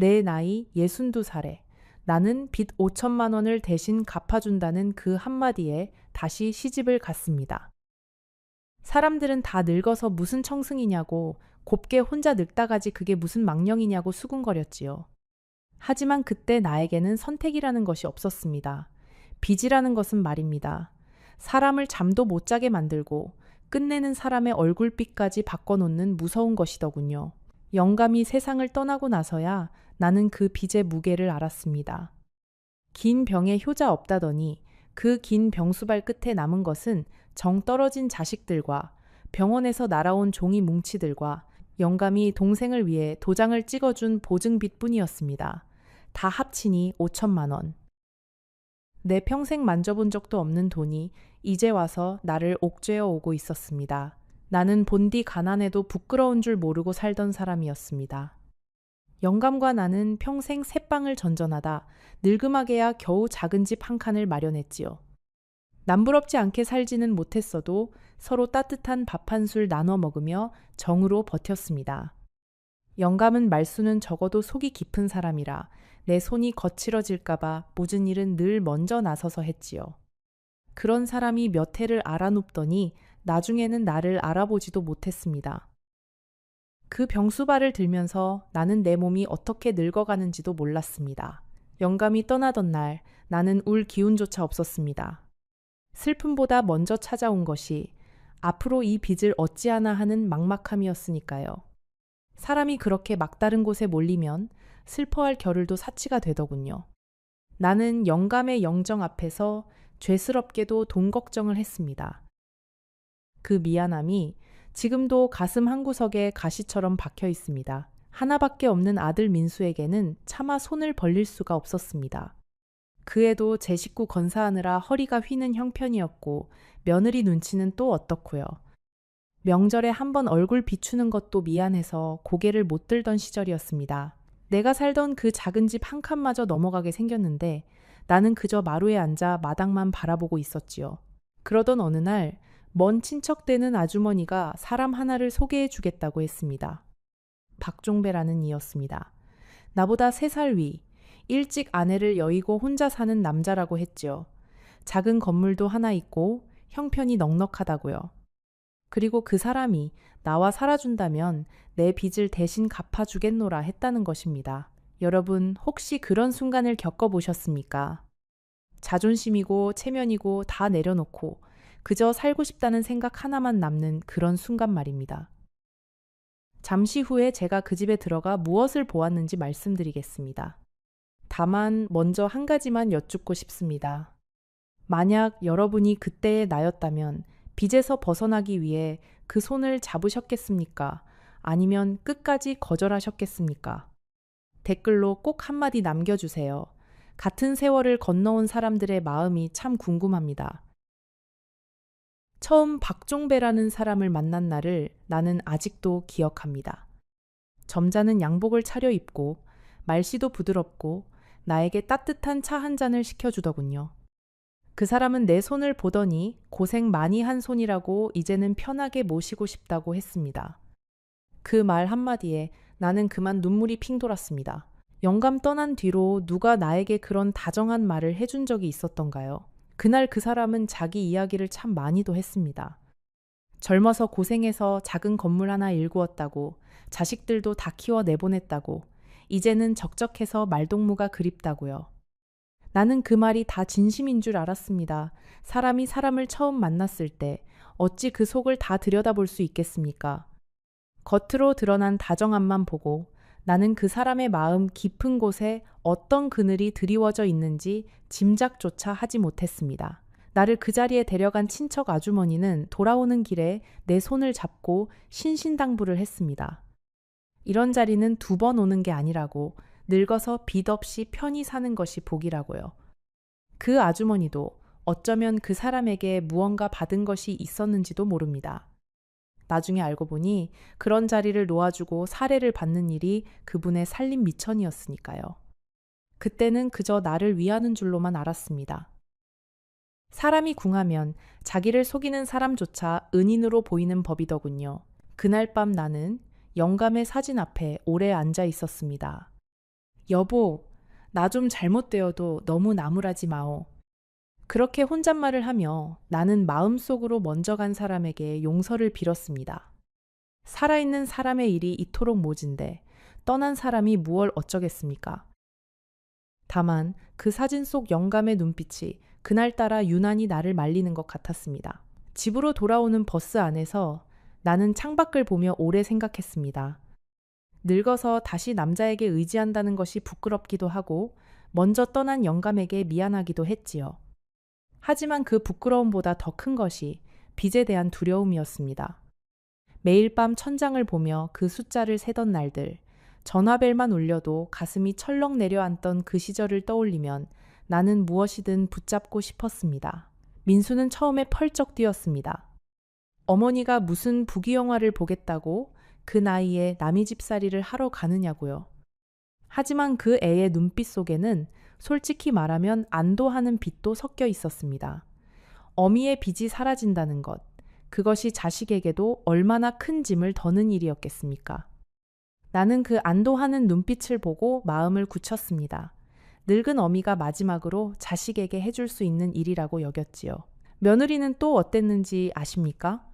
내 나이 62살에 나는 빚 5천만 원을 대신 갚아준다는 그 한마디에 다시 시집을 갔습니다. 사람들은 다 늙어서 무슨 청승이냐고, 곱게 혼자 늙다가지 그게 무슨 망령이냐고 수군거렸지요. 하지만 그때 나에게는 선택이라는 것이 없었습니다. 빚이라는 것은 말입니다. 사람을 잠도 못 자게 만들고 끝내는 사람의 얼굴빛까지 바꿔놓는 무서운 것이더군요. 영감이 세상을 떠나고 나서야 나는 그 빚의 무게를 알았습니다. 긴 병에 효자 없다더니 그 긴 병수발 끝에 남은 것은 정 떨어진 자식들과 병원에서 날아온 종이 뭉치들과 영감이 동생을 위해 도장을 찍어준 보증빚뿐이었습니다. 다 합치니 5천만 원. 내 평생 만져본 적도 없는 돈이 이제 와서 나를 옥죄어 오고 있었습니다. 나는 본디 가난해도 부끄러운 줄 모르고 살던 사람이었습니다. 영감과 나는 평생 새빵을 전전하다 늙음하게야 겨우 작은 집 한 칸을 마련했지요. 남부럽지 않게 살지는 못했어도 서로 따뜻한 밥 한 술 나눠 먹으며 정으로 버텼습니다. 영감은 말수는 적어도 속이 깊은 사람이라 내 손이 거칠어질까봐 모든 일은 늘 먼저 나서서 했지요. 그런 사람이 몇 해를 알아눕더니 나중에는 나를 알아보지도 못했습니다. 그 병수발을 들면서 나는 내 몸이 어떻게 늙어가는지도 몰랐습니다. 영감이 떠나던 날 나는 울 기운조차 없었습니다. 슬픔보다 먼저 찾아온 것이 앞으로 이 빚을 어찌하나 하는 막막함이었으니까요. 사람이 그렇게 막다른 곳에 몰리면 슬퍼할 겨를도 사치가 되더군요. 나는 영감의 영정 앞에서 죄스럽게도 돈 걱정을 했습니다. 그 미안함이 지금도 가슴 한구석에 가시처럼 박혀 있습니다. 하나밖에 없는 아들 민수에게는 차마 손을 벌릴 수가 없었습니다. 그 애도 제 식구 건사하느라 허리가 휘는 형편이었고 며느리 눈치는 또 어떻고요. 명절에 한번 얼굴 비추는 것도 미안해서 고개를 못 들던 시절이었습니다. 내가 살던 그 작은 집 한 칸마저 넘어가게 생겼는데 나는 그저 마루에 앉아 마당만 바라보고 있었지요. 그러던 어느 날 먼 친척 되는 아주머니가 사람 하나를 소개해 주겠다고 했습니다. 박종배라는 이였습니다. 나보다 3살 위, 일찍 아내를 여의고 혼자 사는 남자라고 했지요. 작은 건물도 하나 있고 형편이 넉넉하다고요. 그리고 그 사람이 나와 살아준다면 내 빚을 대신 갚아주겠노라 했다는 것입니다. 여러분 혹시 그런 순간을 겪어보셨습니까? 자존심이고 체면이고 다 내려놓고 그저 살고 싶다는 생각 하나만 남는 그런 순간 말입니다. 잠시 후에 제가 그 집에 들어가 무엇을 보았는지 말씀드리겠습니다. 다만 먼저 한 가지만 여쭙고 싶습니다. 만약 여러분이 그때의 나였다면 빚에서 벗어나기 위해 그 손을 잡으셨겠습니까? 아니면 끝까지 거절하셨겠습니까? 댓글로 꼭 한마디 남겨주세요. 같은 세월을 건너온 사람들의 마음이 참 궁금합니다. 처음 박종배라는 사람을 만난 날을 나는 아직도 기억합니다. 점잖은 양복을 차려입고 말씨도 부드럽고 나에게 따뜻한 차 한 잔을 시켜주더군요. 그 사람은 내 손을 보더니 고생 많이 한 손이라고 이제는 편하게 모시고 싶다고 했습니다. 그 말 한마디에 나는 그만 눈물이 핑 돌았습니다. 영감 떠난 뒤로 누가 나에게 그런 다정한 말을 해준 적이 있었던가요? 그날 그 사람은 자기 이야기를 참 많이도 했습니다. 젊어서 고생해서 작은 건물 하나 일구었다고, 자식들도 다 키워 내보냈다고, 이제는 적적해서 말동무가 그립다고요. 나는 그 말이 다 진심인 줄 알았습니다. 사람이 사람을 처음 만났을 때 어찌 그 속을 다 들여다볼 수 있겠습니까? 겉으로 드러난 다정함만 보고 나는 그 사람의 마음 깊은 곳에 어떤 그늘이 드리워져 있는지 짐작조차 하지 못했습니다. 나를 그 자리에 데려간 친척 아주머니는 돌아오는 길에 내 손을 잡고 신신당부를 했습니다. 이런 자리는 2번 오는 게 아니라고, 늙어서 빚 없이 편히 사는 것이 복이라고요. 그 아주머니도 어쩌면 그 사람에게 무언가 받은 것이 있었는지도 모릅니다. 나중에 알고 보니 그런 자리를 놓아주고 사례를 받는 일이 그분의 살림 미천이었으니까요. 그때는 그저 나를 위하는 줄로만 알았습니다. 사람이 궁하면 자기를 속이는 사람조차 은인으로 보이는 법이더군요. 그날 밤 나는 영감의 사진 앞에 오래 앉아 있었습니다. 여보, 나 좀 잘못되어도 너무 나무라지 마오. 그렇게 혼잣말을 하며 나는 마음속으로 먼저 간 사람에게 용서를 빌었습니다. 살아있는 사람의 일이 이토록 모진데 떠난 사람이 무얼 어쩌겠습니까? 다만 그 사진 속 영감의 눈빛이 그날따라 유난히 나를 말리는 것 같았습니다. 집으로 돌아오는 버스 안에서 나는 창밖을 보며 오래 생각했습니다. 늙어서 다시 남자에게 의지한다는 것이 부끄럽기도 하고 먼저 떠난 영감에게 미안하기도 했지요. 하지만 그 부끄러움보다 더 큰 것이 빚에 대한 두려움이었습니다. 매일 밤 천장을 보며 그 숫자를 세던 날들, 전화벨만 울려도 가슴이 철렁 내려앉던 그 시절을 떠올리면 나는 무엇이든 붙잡고 싶었습니다. 민수는 처음에 펄쩍 뛰었습니다. 어머니가 무슨 부귀영화를 보겠다고 그 나이에 남의 집살이를 하러 가느냐고요. 하지만 그 애의 눈빛 속에는 솔직히 말하면 안도하는 빛도 섞여 있었습니다. 어미의 빚이 사라진다는 것, 그것이 자식에게도 얼마나 큰 짐을 더는 일이었겠습니까? 나는 그 안도하는 눈빛을 보고 마음을 굳혔습니다. 늙은 어미가 마지막으로 자식에게 해줄 수 있는 일이라고 여겼지요. 며느리는 또 어땠는지 아십니까?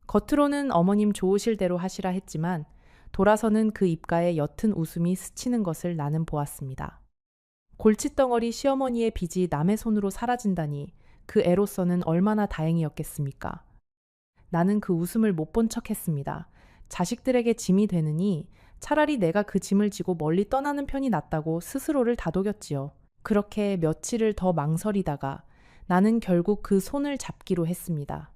겉으로는 어머님 좋으실 대로 하시라 했지만 돌아서는 그 입가에 옅은 웃음이 스치는 것을 나는 보았습니다. 골칫덩어리 시어머니의 빚이 남의 손으로 사라진다니 그 애로서는 얼마나 다행이었겠습니까? 나는 그 웃음을 못 본 척했습니다. 자식들에게 짐이 되느니 차라리 내가 그 짐을 지고 멀리 떠나는 편이 낫다고 스스로를 다독였지요. 그렇게 며칠을 더 망설이다가 나는 결국 그 손을 잡기로 했습니다.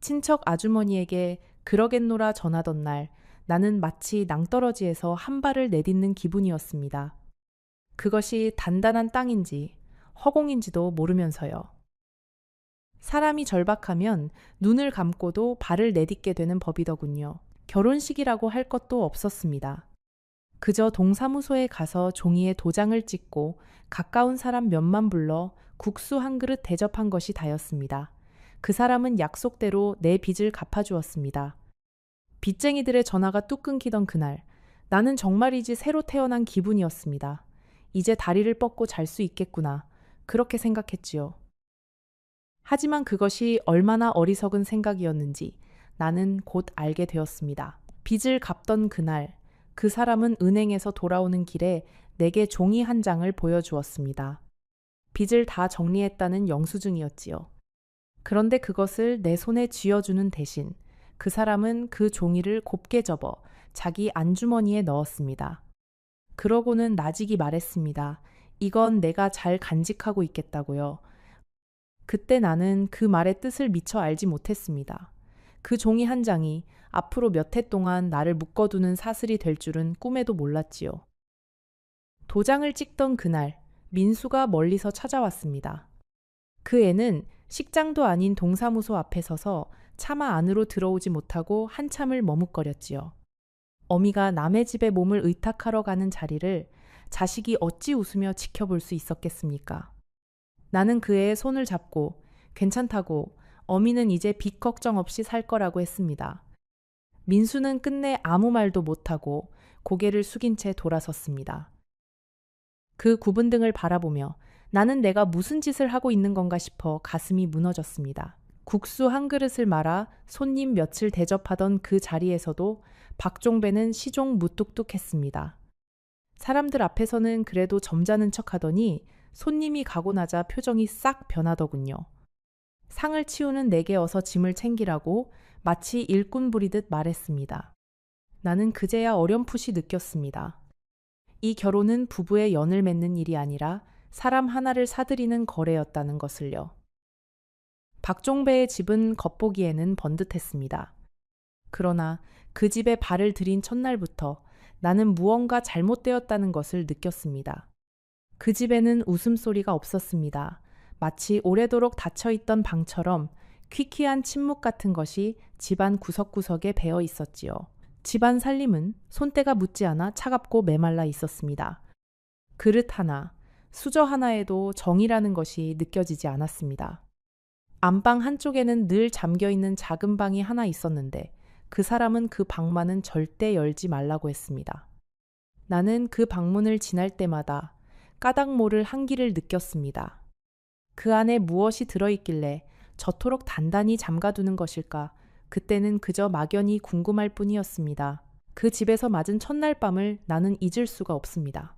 친척 아주머니에게 그러겠노라 전하던 날 나는 마치 낭떠러지에서 한 발을 내딛는 기분이었습니다. 그것이 단단한 땅인지 허공인지도 모르면서요. 사람이 절박하면 눈을 감고도 발을 내딛게 되는 법이더군요. 결혼식이라고 할 것도 없었습니다. 그저 동사무소에 가서 종이에 도장을 찍고 가까운 사람 몇만 불러 국수 한 그릇 대접한 것이 다였습니다. 그 사람은 약속대로 내 빚을 갚아주었습니다. 빚쟁이들의 전화가 뚝 끊기던 그날, 나는 정말이지 새로 태어난 기분이었습니다. 이제 다리를 뻗고 잘 수 있겠구나. 그렇게 생각했지요. 하지만 그것이 얼마나 어리석은 생각이었는지 나는 곧 알게 되었습니다. 빚을 갚던 그날, 그 사람은 은행에서 돌아오는 길에 내게 종이 한 장을 보여주었습니다. 빚을 다 정리했다는 영수증이었지요. 그런데 그것을 내 손에 쥐어주는 대신 그 사람은 그 종이를 곱게 접어 자기 안주머니에 넣었습니다. 그러고는 나직이 말했습니다. 이건 내가 잘 간직하고 있겠다고요. 그때 나는 그 말의 뜻을 미처 알지 못했습니다. 그 종이 한 장이 앞으로 몇 해 동안 나를 묶어두는 사슬이 될 줄은 꿈에도 몰랐지요. 도장을 찍던 그날, 민수가 멀리서 찾아왔습니다. 그 애는 식장도 아닌 동사무소 앞에 서서 차마 안으로 들어오지 못하고 한참을 머뭇거렸지요. 어미가 남의 집에 몸을 의탁하러 가는 자리를 자식이 어찌 웃으며 지켜볼 수 있었겠습니까? 나는 그 애의 손을 잡고 괜찮다고 어미는 이제 빚 걱정 없이 살 거라고 했습니다. 민수는 끝내 아무 말도 못하고 고개를 숙인 채 돌아섰습니다. 그 굽은 등을 바라보며 나는 내가 무슨 짓을 하고 있는 건가 싶어 가슴이 무너졌습니다. 국수 한 그릇을 말아 손님 며칠 대접하던 그 자리에서도 박종배는 시종 무뚝뚝했습니다. 사람들 앞에서는 그래도 점잖은 척하더니 손님이 가고 나자 표정이 싹 변하더군요. 상을 치우는 내게 어서 짐을 챙기라고 마치 일꾼 부리듯 말했습니다. 나는 그제야 어렴풋이 느꼈습니다. 이 결혼은 부부의 연을 맺는 일이 아니라 사람 하나를 사들이는 거래였다는 것을요. 박종배의 집은 겉보기에는 번듯했습니다. 그러나 그 집에 발을 들인 첫날부터 나는 무언가 잘못되었다는 것을 느꼈습니다. 그 집에는 웃음소리가 없었습니다. 마치 오래도록 닫혀있던 방처럼 퀴퀴한 침묵 같은 것이 집안 구석구석에 배어 있었지요. 집안 살림은 손때가 묻지 않아 차갑고 메말라 있었습니다. 그릇 하나, 수저 하나에도 정이라는 것이 느껴지지 않았습니다. 안방 한쪽에는 늘 잠겨있는 작은 방이 하나 있었는데 그 사람은 그 방만은 절대 열지 말라고 했습니다. 나는 그 방문을 지날 때마다 까닭 모를 한기를 느꼈습니다. 그 안에 무엇이 들어있길래 저토록 단단히 잠가두는 것일까? 그때는 그저 막연히 궁금할 뿐이었습니다. 그 집에서 맞은 첫날 밤을 나는 잊을 수가 없습니다.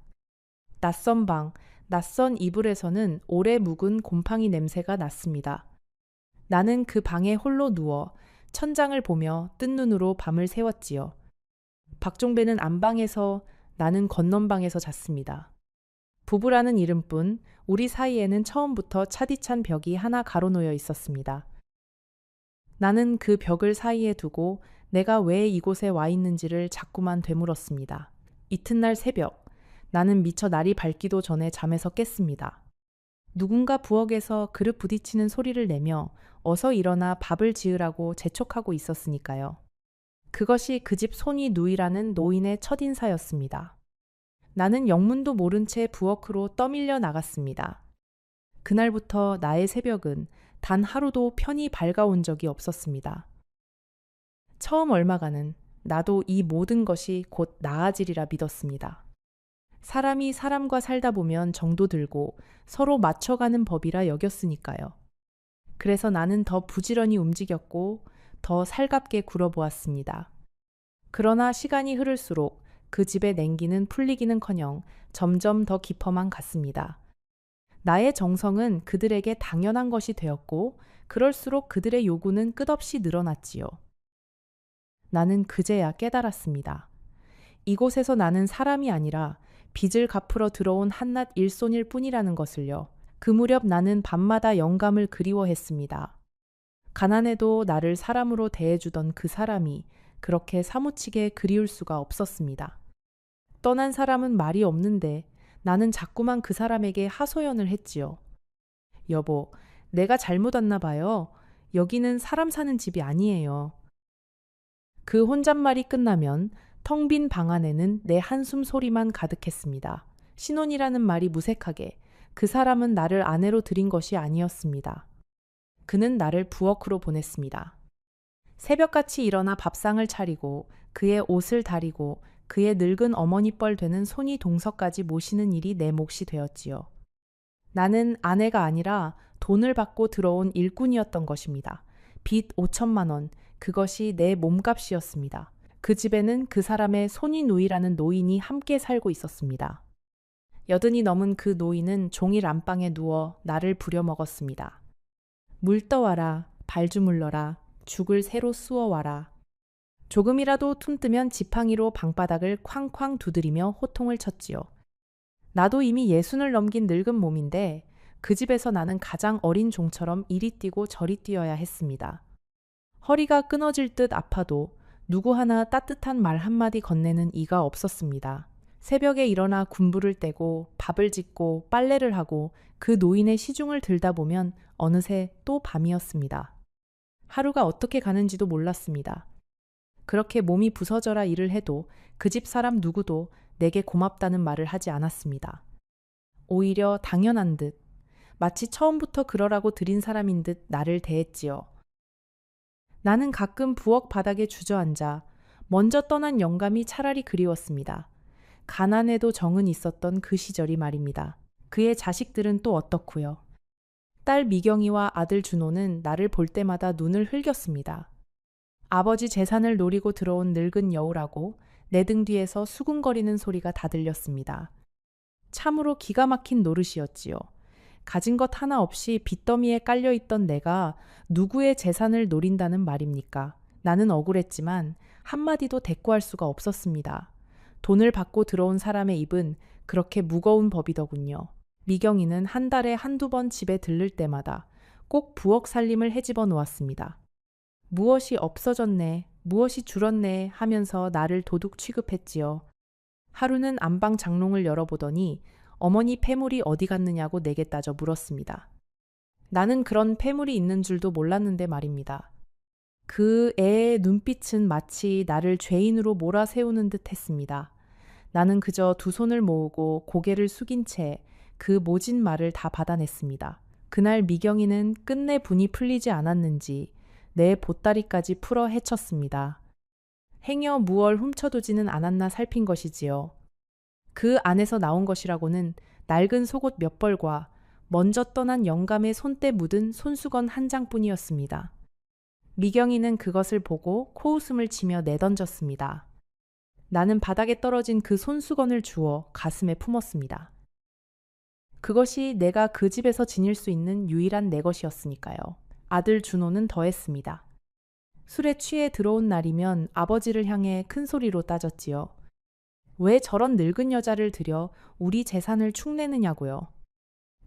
낯선 방, 낯선 이불에서는 오래 묵은 곰팡이 냄새가 났습니다. 나는 그 방에 홀로 누워 천장을 보며 뜬 눈으로 밤을 새웠지요. 박종배는 안방에서, 나는 건넌방에서 잤습니다. 부부라는 이름뿐 우리 사이에는 처음부터 차디찬 벽이 하나 가로놓여 있었습니다. 나는 그 벽을 사이에 두고 내가 왜 이곳에 와 있는지를 자꾸만 되물었습니다. 이튿날 새벽, 나는 미처 날이 밝기도 전에 잠에서 깼습니다. 누군가 부엌에서 그릇 부딪히는 소리를 내며 어서 일어나 밥을 지으라고 재촉하고 있었으니까요. 그것이 그 집 손이 누이라는 노인의 첫인사였습니다. 나는 영문도 모른 채 부엌으로 떠밀려 나갔습니다. 그날부터 나의 새벽은 단 하루도 편히 밝아온 적이 없었습니다. 처음 얼마간은 나도 이 모든 것이 곧 나아지리라 믿었습니다. 사람이 사람과 살다 보면 정도 들고 서로 맞춰가는 법이라 여겼으니까요. 그래서 나는 더 부지런히 움직였고 더 살갑게 굴어보았습니다. 그러나 시간이 흐를수록 그 집의 냉기는 풀리기는커녕 점점 더 깊어만 갔습니다. 나의 정성은 그들에게 당연한 것이 되었고 그럴수록 그들의 요구는 끝없이 늘어났지요. 나는 그제야 깨달았습니다. 이곳에서 나는 사람이 아니라 빚을 갚으러 들어온 한낱 일손일 뿐이라는 것을요. 그 무렵 나는 밤마다 영감을 그리워했습니다. 가난해도 나를 사람으로 대해주던 그 사람이 그렇게 사무치게 그리울 수가 없었습니다. 떠난 사람은 말이 없는데 나는 자꾸만 그 사람에게 하소연을 했지요. 여보, 내가 잘못 왔나 봐요. 여기는 사람 사는 집이 아니에요. 그 혼잣말이 끝나면 텅 빈 방 안에는 내 한숨 소리만 가득했습니다. 신혼이라는 말이 무색하게 그 사람은 나를 아내로 들인 것이 아니었습니다. 그는 나를 부엌으로 보냈습니다. 새벽같이 일어나 밥상을 차리고 그의 옷을 다리고 그의 늙은 어머니뻘 되는 손이 동서까지 모시는 일이 내 몫이 되었지요. 나는 아내가 아니라 돈을 받고 들어온 일꾼이었던 것입니다. 빚 5천만 원, 그것이 내 몸값이었습니다. 그 집에는 그 사람의 손이 누이라는 노인이 함께 살고 있었습니다. 80이 넘은 그 노인은 종일 안방에 누워 나를 부려먹었습니다. 물 떠와라, 발 주물러라, 죽을 새로 쑤어와라. 조금이라도 틈뜨면 지팡이로 방바닥을 쾅쾅 두드리며 호통을 쳤지요. 나도 이미 60을 넘긴 늙은 몸인데 그 집에서 나는 가장 어린 종처럼 이리 뛰고 저리 뛰어야 했습니다. 허리가 끊어질 듯 아파도 누구 하나 따뜻한 말 한마디 건네는 이가 없었습니다. 새벽에 일어나 군부를 떼고 밥을 짓고 빨래를 하고 그 노인의 시중을 들다 보면 어느새 또 밤이었습니다. 하루가 어떻게 가는지도 몰랐습니다. 그렇게 몸이 부서져라 일을 해도 그 집 사람 누구도 내게 고맙다는 말을 하지 않았습니다. 오히려 당연한 듯, 마치 처음부터 그러라고 들인 사람인 듯 나를 대했지요. 나는 가끔 부엌 바닥에 주저앉아 먼저 떠난 영감이 차라리 그리웠습니다. 가난해도 정은 있었던 그 시절이 말입니다. 그의 자식들은 또 어떻고요. 딸 미경이와 아들 준호는 나를 볼 때마다 눈을 흘겼습니다. 아버지 재산을 노리고 들어온 늙은 여우라고 내 등 뒤에서 수군거리는 소리가 다 들렸습니다. 참으로 기가 막힌 노릇이었지요. 가진 것 하나 없이 빚더미에 깔려있던 내가 누구의 재산을 노린다는 말입니까? 나는 억울했지만 한마디도 대꾸할 수가 없었습니다. 돈을 받고 들어온 사람의 입은 그렇게 무거운 법이더군요. 미경이는 한 달에 한두 번 집에 들를 때마다 꼭 부엌 살림을 헤집어 놓았습니다. 무엇이 없어졌네, 무엇이 줄었네 하면서 나를 도둑 취급했지요. 하루는 안방 장롱을 열어보더니 어머니 폐물이 어디 갔느냐고 내게 따져 물었습니다. 나는 그런 폐물이 있는 줄도 몰랐는데 말입니다. 그 애의 눈빛은 마치 나를 죄인으로 몰아세우는 듯 했습니다. 나는 그저 두 손을 모으고 고개를 숙인 채 그 모진 말을 다 받아냈습니다. 그날 미경이는 끝내 분이 풀리지 않았는지 내 보따리까지 풀어 헤쳤습니다. 행여 무얼 훔쳐두지는 않았나 살핀 것이지요. 그 안에서 나온 것이라고는 낡은 속옷 몇 벌과 먼저 떠난 영감의 손때 묻은 손수건 한 장뿐이었습니다. 미경이는 그것을 보고 코웃음을 치며 내던졌습니다. 나는 바닥에 떨어진 그 손수건을 주워 가슴에 품었습니다. 그것이 내가 그 집에서 지닐 수 있는 유일한 내 것이었으니까요. 아들 준호는 더했습니다. 술에 취해 들어온 날이면 아버지를 향해 큰 소리로 따졌지요. 왜 저런 늙은 여자를 들여 우리 재산을 축내느냐고요.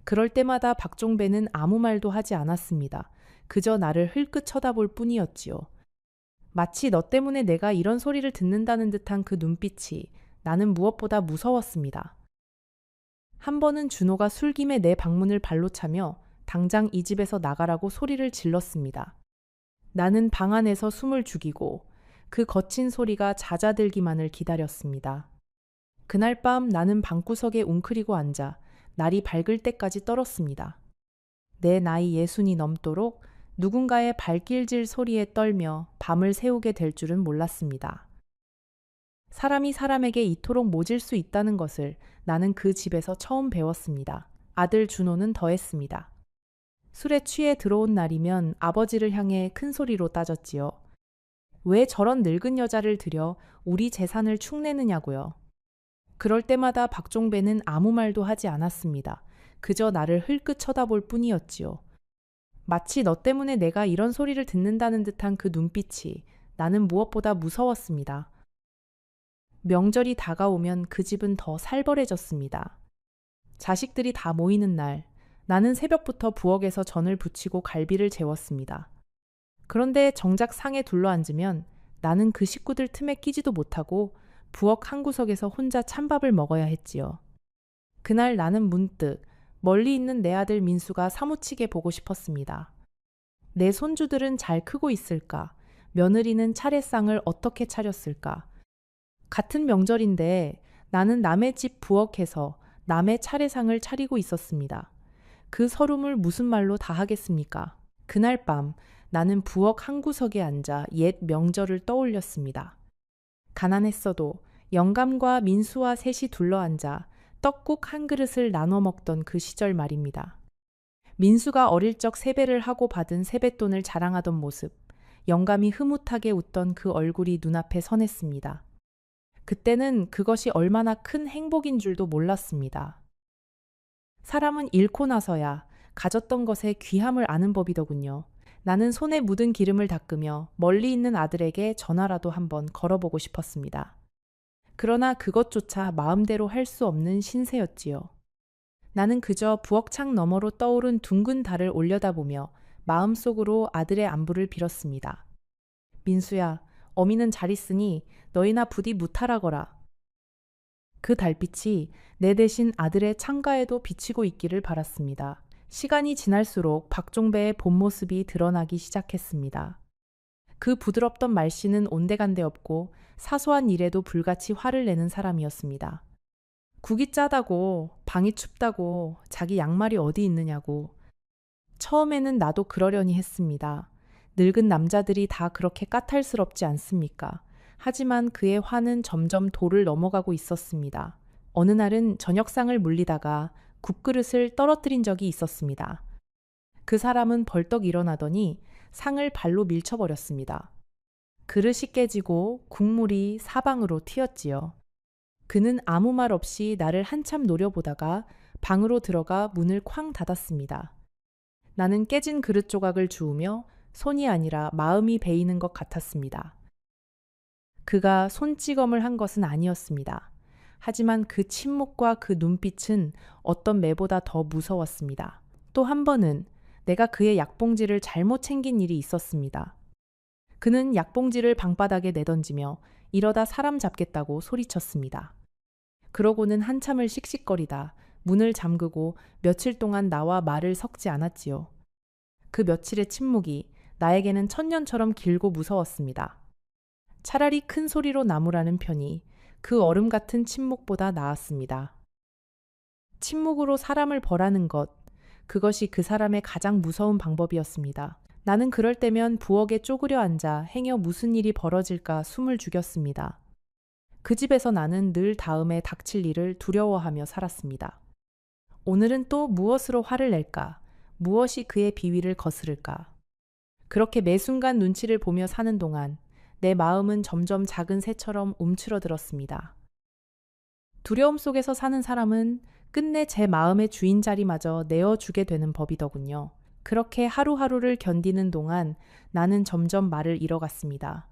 그럴 때마다 박종배는 아무 말도 하지 않았습니다. 그저 나를 흘끗 쳐다볼 뿐이었지요. 마치 너 때문에 내가 이런 소리를 듣는다는 듯한 그 눈빛이 나는 무엇보다 무서웠습니다. 한 번은 준호가 술김에 내 방문을 발로 차며 당장 이 집에서 나가라고 소리를 질렀습니다. 나는 방 안에서 숨을 죽이고 그 거친 소리가 잦아들기만을 기다렸습니다. 그날 밤 나는 방구석에 웅크리고 앉아 날이 밝을 때까지 떨었습니다. 내 나이 60이 넘도록 누군가의 발길질 소리에 떨며 밤을 새우게 될 줄은 몰랐습니다. 사람이 사람에게 이토록 모질 수 있다는 것을 나는 그 집에서 처음 배웠습니다. 아들 준호는 더했습니다. 술에 취해 들어온 날이면 아버지를 향해 큰 소리로 따졌지요. 왜 저런 늙은 여자를 들여 우리 재산을 축내느냐고요. 그럴 때마다 박종배는 아무 말도 하지 않았습니다. 그저 나를 흘끗 쳐다볼 뿐이었지요. 마치 너 때문에 내가 이런 소리를 듣는다는 듯한 그 눈빛이 나는 무엇보다 무서웠습니다. 명절이 다가오면 그 집은 더 살벌해졌습니다. 자식들이 다 모이는 날, 나는 새벽부터 부엌에서 전을 부치고 갈비를 재웠습니다. 그런데 정작 상에 둘러앉으면 나는 그 식구들 틈에 끼지도 못하고 부엌 한 구석에서 혼자 찬밥을 먹어야 했지요. 그날 나는 문득 멀리 있는 내 아들 민수가 사무치게 보고 싶었습니다. 내 손주들은 잘 크고 있을까? 며느리는 차례상을 어떻게 차렸을까? 같은 명절인데 나는 남의 집 부엌에서 남의 차례상을 차리고 있었습니다. 그 서름을 무슨 말로 다 하겠습니까? 그날 밤 나는 부엌 한 구석에 앉아 옛 명절을 떠올렸습니다. 가난했어도 영감과 민수와 셋이 둘러앉아 떡국 한 그릇을 나눠 먹던 그 시절 말입니다. 민수가 어릴 적 세배를 하고 받은 세뱃돈을 자랑하던 모습, 영감이 흐뭇하게 웃던 그 얼굴이 눈앞에 선했습니다. 그때는 그것이 얼마나 큰 행복인 줄도 몰랐습니다. 사람은 잃고 나서야 가졌던 것의 귀함을 아는 법이더군요. 나는 손에 묻은 기름을 닦으며 멀리 있는 아들에게 전화라도 한번 걸어보고 싶었습니다. 그러나 그것조차 마음대로 할 수 없는 신세였지요. 나는 그저 부엌창 너머로 떠오른 둥근 달을 올려다보며 마음속으로 아들의 안부를 빌었습니다. 민수야, 어미는 잘 있으니 너희나 부디 무탈하거라. 그 달빛이 내 대신 아들의 창가에도 비치고 있기를 바랐습니다. 시간이 지날수록 박종배의 본 모습이 드러나기 시작했습니다. 그 부드럽던 말씨는 온데간데 없고 사소한 일에도 불같이 화를 내는 사람이었습니다. 국이 짜다고, 방이 춥다고, 자기 양말이 어디 있느냐고. 처음에는 나도 그러려니 했습니다. 늙은 남자들이 다 그렇게 까탈스럽지 않습니까? 하지만 그의 화는 점점 도를 넘어가고 있었습니다. 어느 날은 저녁상을 물리다가 국그릇을 떨어뜨린 적이 있었습니다. 그 사람은 벌떡 일어나더니 상을 발로 밀쳐버렸습니다. 그릇이 깨지고 국물이 사방으로 튀었지요. 그는 아무 말 없이 나를 한참 노려보다가 방으로 들어가 문을 쾅 닫았습니다. 나는 깨진 그릇 조각을 주우며 손이 아니라 마음이 베이는 것 같았습니다. 그가 손찌검을 한 것은 아니었습니다. 하지만 그 침묵과 그 눈빛은 어떤 매보다 더 무서웠습니다. 또 한 번은 내가 그의 약봉지를 잘못 챙긴 일이 있었습니다. 그는 약봉지를 방바닥에 내던지며 이러다 사람 잡겠다고 소리쳤습니다. 그러고는 한참을 씩씩거리다 문을 잠그고 며칠 동안 나와 말을 섞지 않았지요. 그 며칠의 침묵이 나에게는 천년처럼 길고 무서웠습니다. 차라리 큰 소리로 나무라는 편이 그 얼음 같은 침묵보다 나았습니다. 침묵으로 사람을 벌하는 것, 그것이 그 사람의 가장 무서운 방법이었습니다. 나는 그럴 때면 부엌에 쪼그려 앉아 행여 무슨 일이 벌어질까 숨을 죽였습니다. 그 집에서 나는 늘 다음에 닥칠 일을 두려워하며 살았습니다. 오늘은 또 무엇으로 화를 낼까? 무엇이 그의 비위를 거스를까? 그렇게 매 순간 눈치를 보며 사는 동안 내 마음은 점점 작은 새처럼 움츠러들었습니다. 두려움 속에서 사는 사람은 끝내 제 마음의 주인 자리마저 내어주게 되는 법이더군요. 그렇게 하루하루를 견디는 동안 나는 점점 말을 잃어갔습니다.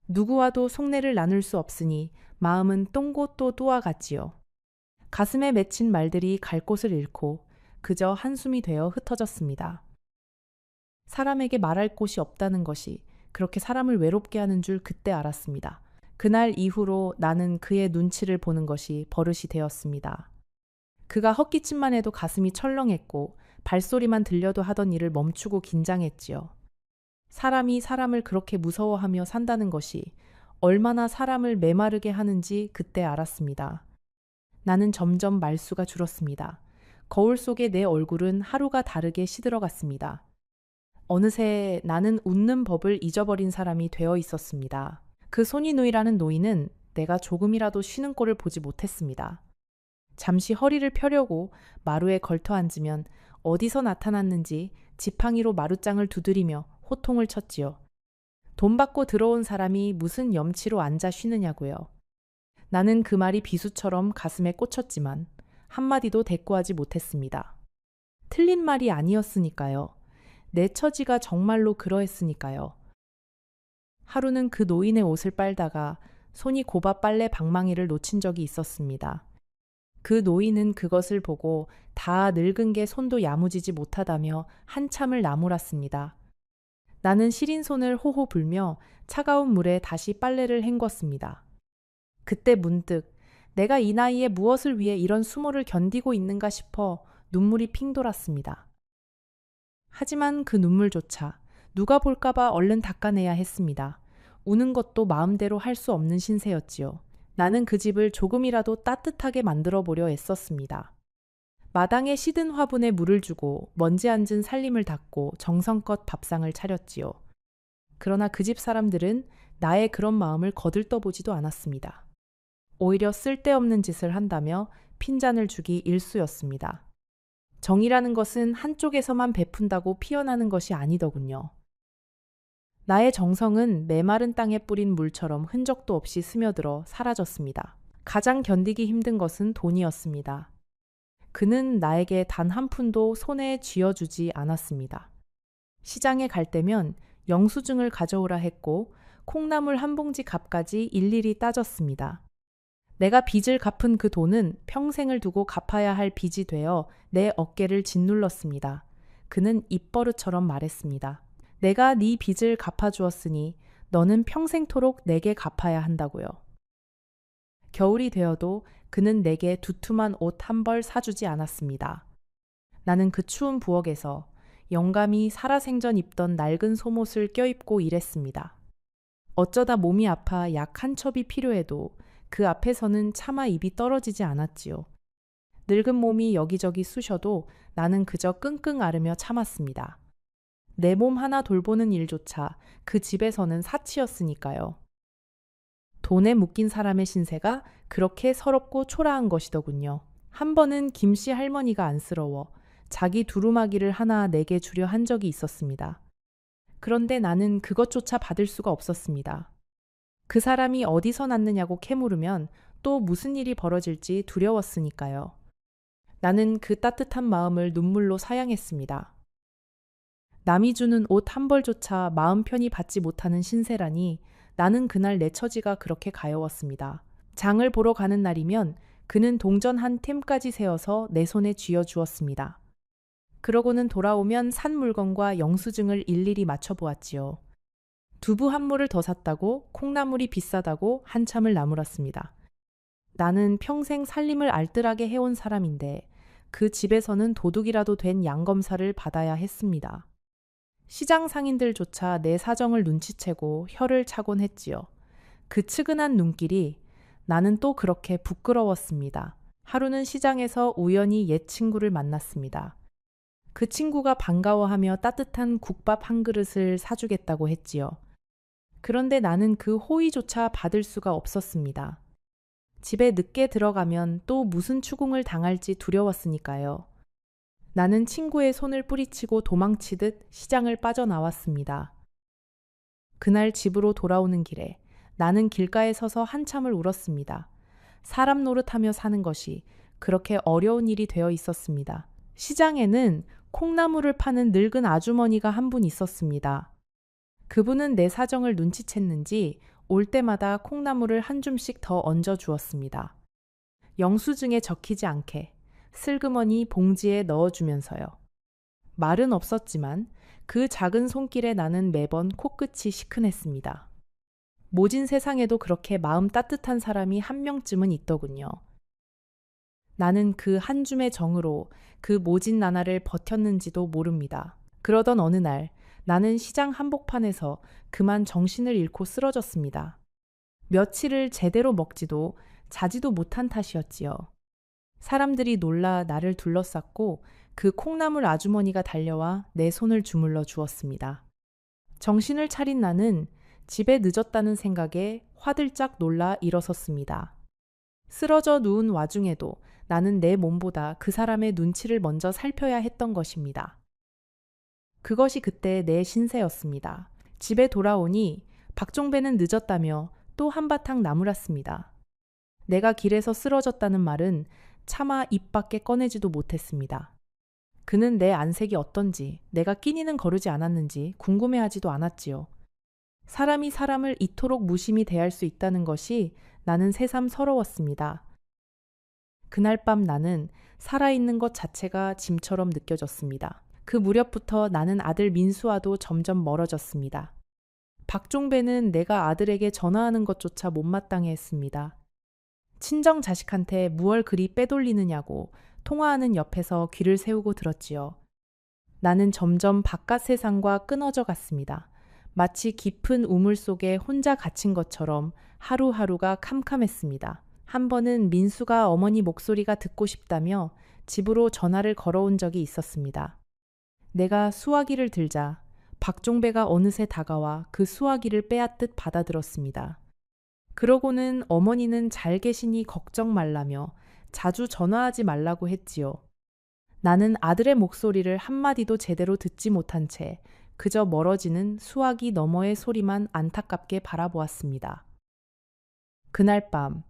누구와도 속내를 나눌 수 없으니 마음은 똥고 또 또아갔지요. 가슴에 맺힌 말들이 갈 곳을 잃고 그저 한숨이 되어 흩어졌습니다. 사람에게 말할 곳이 없다는 것이 그렇게 사람을 외롭게 하는 줄 그때 알았습니다. 그날 이후로 나는 그의 눈치를 보는 것이 버릇이 되었습니다. 그가 헛기침만 해도 가슴이 철렁했고 발소리만 들려도 하던 일을 멈추고 긴장했지요. 사람이 사람을 그렇게 무서워하며 산다는 것이 얼마나 사람을 메마르게 하는지 그때 알았습니다. 나는 점점 말수가 줄었습니다. 거울 속의 내 얼굴은 하루가 다르게 시들어갔습니다. 어느새 나는 웃는 법을 잊어버린 사람이 되어 있었습니다. 그 손이누이라는 노인은 내가 조금이라도 쉬는 꼴을 보지 못했습니다. 잠시 허리를 펴려고 마루에 걸터 앉으면 어디서 나타났는지 지팡이로 마루장을 두드리며 호통을 쳤지요. 돈 받고 들어온 사람이 무슨 염치로 앉아 쉬느냐고요. 나는 그 말이 비수처럼 가슴에 꽂혔지만 한마디도 대꾸하지 못했습니다. 틀린 말이 아니었으니까요. 내 처지가 정말로 그러했으니까요. 하루는 그 노인의 옷을 빨다가 손이 곱아 빨래 방망이를 놓친 적이 있었습니다. 그 노인은 그것을 보고 다 늙은 게 손도 야무지지 못하다며 한참을 나무랐습니다. 나는 시린 손을 호호 불며 차가운 물에 다시 빨래를 헹궜습니다. 그때 문득 내가 이 나이에 무엇을 위해 이런 수모를 견디고 있는가 싶어 눈물이 핑 돌았습니다. 하지만 그 눈물조차 누가 볼까봐 얼른 닦아내야 했습니다. 우는 것도 마음대로 할 수 없는 신세였지요. 나는 그 집을 조금이라도 따뜻하게 만들어 보려 애썼습니다. 마당에 시든 화분에 물을 주고 먼지 앉은 살림을 닦고 정성껏 밥상을 차렸지요. 그러나 그 집 사람들은 나의 그런 마음을 거들떠보지도 않았습니다. 오히려 쓸데없는 짓을 한다며 핀잔을 주기 일쑤였습니다. 정이라는 것은 한쪽에서만 베푼다고 피어나는 것이 아니더군요. 나의 정성은 메마른 땅에 뿌린 물처럼 흔적도 없이 스며들어 사라졌습니다. 가장 견디기 힘든 것은 돈이었습니다. 그는 나에게 단 한 푼도 손에 쥐어주지 않았습니다. 시장에 갈 때면 영수증을 가져오라 했고 콩나물 한 봉지 값까지 일일이 따졌습니다. 내가 빚을 갚은 그 돈은 평생을 두고 갚아야 할 빚이 되어 내 어깨를 짓눌렀습니다. 그는 입버릇처럼 말했습니다. 내가 네 빚을 갚아주었으니 너는 평생토록 내게 갚아야 한다고요. 겨울이 되어도 그는 내게 두툼한 옷 한 벌 사주지 않았습니다. 나는 그 추운 부엌에서 영감이 살아생전 입던 낡은 속옷을 껴입고 일했습니다. 어쩌다 몸이 아파 약 한 첩이 필요해도 그 앞에서는 차마 입이 떨어지지 않았지요. 늙은 몸이 여기저기 쑤셔도 나는 그저 끙끙 앓으며 참았습니다. 내 몸 하나 돌보는 일조차 그 집에서는 사치였으니까요. 돈에 묶인 사람의 신세가 그렇게 서럽고 초라한 것이더군요. 한 번은 김씨 할머니가 안쓰러워 자기 두루마기를 하나 내게 주려 한 적이 있었습니다. 그런데 나는 그것조차 받을 수가 없었습니다. 그 사람이 어디서 났느냐고 캐물으면 또 무슨 일이 벌어질지 두려웠으니까요. 나는 그 따뜻한 마음을 눈물로 사양했습니다. 남이 주는 옷 한 벌조차 마음 편히 받지 못하는 신세라니 나는 그날 내 처지가 그렇게 가여웠습니다. 장을 보러 가는 날이면 그는 동전 한 템까지 세어서 내 손에 쥐어주었습니다. 그러고는 돌아오면 산 물건과 영수증을 일일이 맞춰보았지요. 두부 한 무를 더 샀다고 콩나물이 비싸다고 한참을 나무랐습니다. 나는 평생 살림을 알뜰하게 해온 사람인데 그 집에서는 도둑이라도 된 양검사를 받아야 했습니다. 시장 상인들조차 내 사정을 눈치채고 혀를 차곤 했지요. 그 측은한 눈길이 나는 또 그렇게 부끄러웠습니다. 하루는 시장에서 우연히 옛 친구를 만났습니다. 그 친구가 반가워하며 따뜻한 국밥 한 그릇을 사주겠다고 했지요. 그런데 나는 그 호의조차 받을 수가 없었습니다. 집에 늦게 들어가면 또 무슨 추궁을 당할지 두려웠으니까요. 나는 친구의 손을 뿌리치고 도망치듯 시장을 빠져나왔습니다. 그날 집으로 돌아오는 길에 나는 길가에 서서 한참을 울었습니다. 사람 노릇하며 사는 것이 그렇게 어려운 일이 되어 있었습니다. 시장에는 콩나물을 파는 늙은 아주머니가 한 분 있었습니다. 그분은 내 사정을 눈치챘는지 올 때마다 콩나물을 한 줌씩 더 얹어 주었습니다. 영수증에 적히지 않게 슬그머니 봉지에 넣어주면서요. 말은 없었지만 그 작은 손길에 나는 매번 코끝이 시큰했습니다. 모진 세상에도 그렇게 마음 따뜻한 사람이 한 명쯤은 있더군요. 나는 그 한 줌의 정으로 그 모진 나날을 버텼는지도 모릅니다. 그러던 어느 날 나는 시장 한복판에서 그만 정신을 잃고 쓰러졌습니다. 며칠을 제대로 먹지도 자지도 못한 탓이었지요. 사람들이 놀라 나를 둘러쌌고 그 콩나물 아주머니가 달려와 내 손을 주물러 주었습니다. 정신을 차린 나는 집에 늦었다는 생각에 화들짝 놀라 일어섰습니다. 쓰러져 누운 와중에도 나는 내 몸보다 그 사람의 눈치를 먼저 살펴야 했던 것입니다. 그것이 그때 내 신세였습니다. 집에 돌아오니 박종배는 늦었다며 또 한바탕 나무랐습니다. 내가 길에서 쓰러졌다는 말은 차마 입 밖에 꺼내지도 못했습니다. 그는 내 안색이 어떤지, 내가 끼니는 거르지 않았는지 궁금해하지도 않았지요. 사람이 사람을 이토록 무심히 대할 수 있다는 것이 나는 새삼 서러웠습니다. 그날 밤 나는 살아있는 것 자체가 짐처럼 느껴졌습니다. 그 무렵부터 나는 아들 민수와도 점점 멀어졌습니다. 박종배는 내가 아들에게 전화하는 것조차 못마땅해 했습니다. 친정 자식한테 무얼 그리 빼돌리느냐고 통화하는 옆에서 귀를 세우고 들었지요. 나는 점점 바깥 세상과 끊어져 갔습니다. 마치 깊은 우물 속에 혼자 갇힌 것처럼 하루하루가 캄캄했습니다. 한 번은 민수가 어머니 목소리가 듣고 싶다며 집으로 전화를 걸어온 적이 있었습니다. 내가 수화기를 들자 박종배가 어느새 다가와 그 수화기를 빼앗듯 받아들었습니다. 그러고는 어머니는 잘 계시니 걱정 말라며 자주 전화하지 말라고 했지요. 나는 아들의 목소리를 한마디도 제대로 듣지 못한 채 그저 멀어지는 수화기 너머의 소리만 안타깝게 바라보았습니다. 그날 밤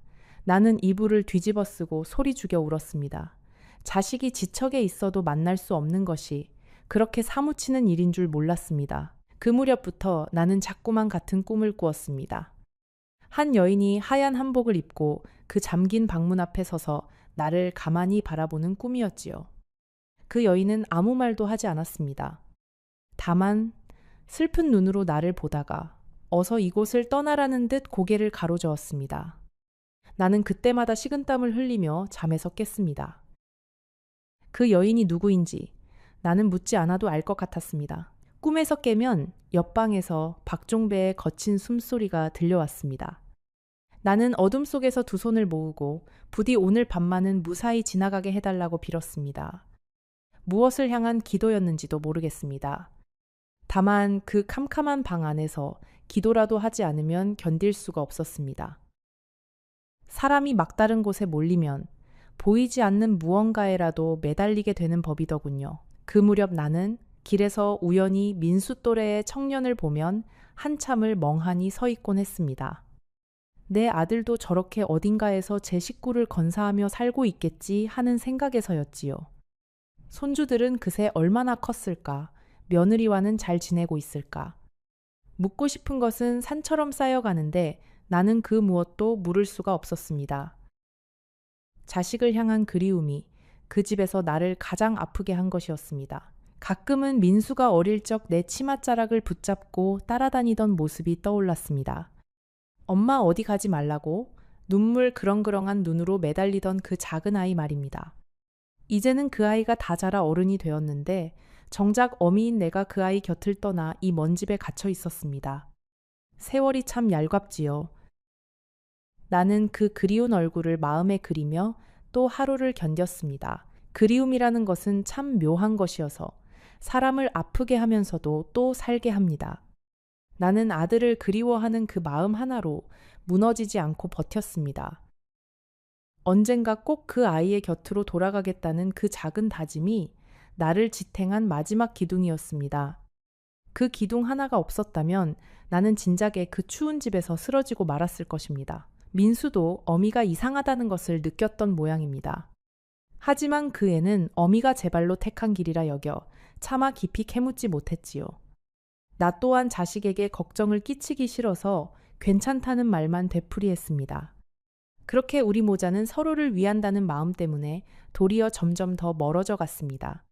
나는 이불을 뒤집어 쓰고 소리 죽여 울었습니다. 자식이 지척에 있어도 만날 수 없는 것이 그렇게 사무치는 일인 줄 몰랐습니다. 그 무렵부터 나는 자꾸만 같은 꿈을 꾸었습니다. 한 여인이 하얀 한복을 입고 그 잠긴 방문 앞에 서서 나를 가만히 바라보는 꿈이었지요. 그 여인은 아무 말도 하지 않았습니다. 다만 슬픈 눈으로 나를 보다가 어서 이곳을 떠나라는 듯 고개를 가로저었습니다. 나는 그때마다 식은땀을 흘리며 잠에서 깼습니다. 그 여인이 누구인지 나는 묻지 않아도 알 것 같았습니다. 꿈에서 깨면 옆방에서 박종배의 거친 숨소리가 들려왔습니다. 나는 어둠 속에서 두 손을 모으고 부디 오늘 밤만은 무사히 지나가게 해달라고 빌었습니다. 무엇을 향한 기도였는지도 모르겠습니다. 다만 그 캄캄한 방 안에서 기도라도 하지 않으면 견딜 수가 없었습니다. 사람이 막다른 곳에 몰리면 보이지 않는 무언가에라도 매달리게 되는 법이더군요. 그 무렵 나는 길에서 우연히 민수 또래의 청년을 보면 한참을 멍하니 서 있곤 했습니다. 내 아들도 저렇게 어딘가에서 제 식구를 건사하며 살고 있겠지 하는 생각에서였지요. 손주들은 그새 얼마나 컸을까? 며느리와는 잘 지내고 있을까? 묻고 싶은 것은 산처럼 쌓여가는데 나는 그 무엇도 물을 수가 없었습니다. 자식을 향한 그리움이 그 집에서 나를 가장 아프게 한 것이었습니다. 가끔은 민수가 어릴 적 내 치맛자락을 붙잡고 따라다니던 모습이 떠올랐습니다. 엄마 어디 가지 말라고 눈물 그렁그렁한 눈으로 매달리던 그 작은 아이 말입니다. 이제는 그 아이가 다 자라 어른이 되었는데 정작 어미인 내가 그 아이 곁을 떠나 이 먼 집에 갇혀 있었습니다. 세월이 참 얄갑지요. 나는 그 그리운 얼굴을 마음에 그리며 또 하루를 견뎠습니다. 그리움이라는 것은 참 묘한 것이어서 사람을 아프게 하면서도 또 살게 합니다. 나는 아들을 그리워하는 그 마음 하나로 무너지지 않고 버텼습니다. 언젠가 꼭 그 아이의 곁으로 돌아가겠다는 그 작은 다짐이 나를 지탱한 마지막 기둥이었습니다. 그 기둥 하나가 없었다면 나는 진작에 그 추운 집에서 쓰러지고 말았을 것입니다. 민수도 어미가 이상하다는 것을 느꼈던 모양입니다. 하지만 그 애는 어미가 제 발로 택한 길이라 여겨 차마 깊이 캐묻지 못했지요. 나 또한 자식에게 걱정을 끼치기 싫어서 괜찮다는 말만 되풀이했습니다. 그렇게 우리 모자는 서로를 위한다는 마음 때문에 도리어 점점 더 멀어져 갔습니다.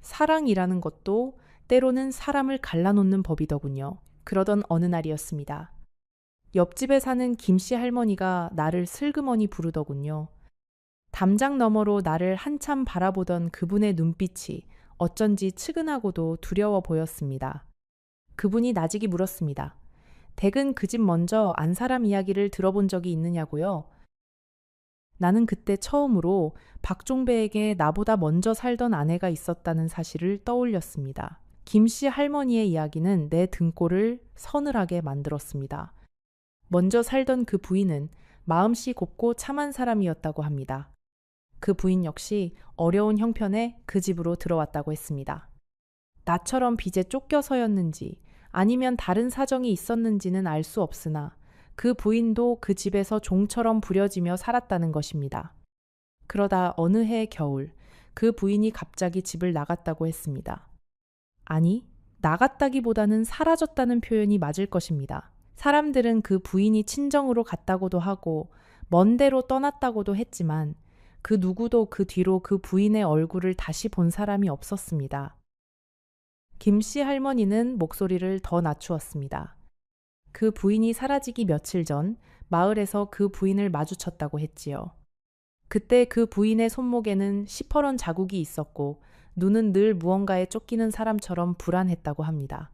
사랑이라는 것도 때로는 사람을 갈라놓는 법이더군요. 그러던 어느 날이었습니다. 옆집에 사는 김씨 할머니가 나를 슬그머니 부르더군요. 담장 너머로 나를 한참 바라보던 그분의 눈빛이 어쩐지 측은하고도 두려워 보였습니다. 그분이 나직이 물었습니다. 댁은 그 집 먼저 안 사람 이야기를 들어본 적이 있느냐고요? 나는 그때 처음으로 박종배에게 나보다 먼저 살던 아내가 있었다는 사실을 떠올렸습니다. 김씨 할머니의 이야기는 내 등골을 서늘하게 만들었습니다. 먼저 살던 그 부인은 마음씨 곱고 참한 사람이었다고 합니다. 그 부인 역시 어려운 형편에 그 집으로 들어왔다고 했습니다. 나처럼 빚에 쫓겨서였는지 아니면 다른 사정이 있었는지는 알 수 없으나 그 부인도 그 집에서 종처럼 부려지며 살았다는 것입니다. 그러다 어느 해 겨울 그 부인이 갑자기 집을 나갔다고 했습니다. 아니, 나갔다기보다는 사라졌다는 표현이 맞을 것입니다. 사람들은 그 부인이 친정으로 갔다고도 하고 먼 데로 떠났다고도 했지만 그 누구도 그 뒤로 그 부인의 얼굴을 다시 본 사람이 없었습니다. 김씨 할머니는 목소리를 더 낮추었습니다. 그 부인이 사라지기 며칠 전 마을에서 그 부인을 마주쳤다고 했지요. 그때 그 부인의 손목에는 시퍼런 자국이 있었고 눈은 늘 무언가에 쫓기는 사람처럼 불안했다고 합니다.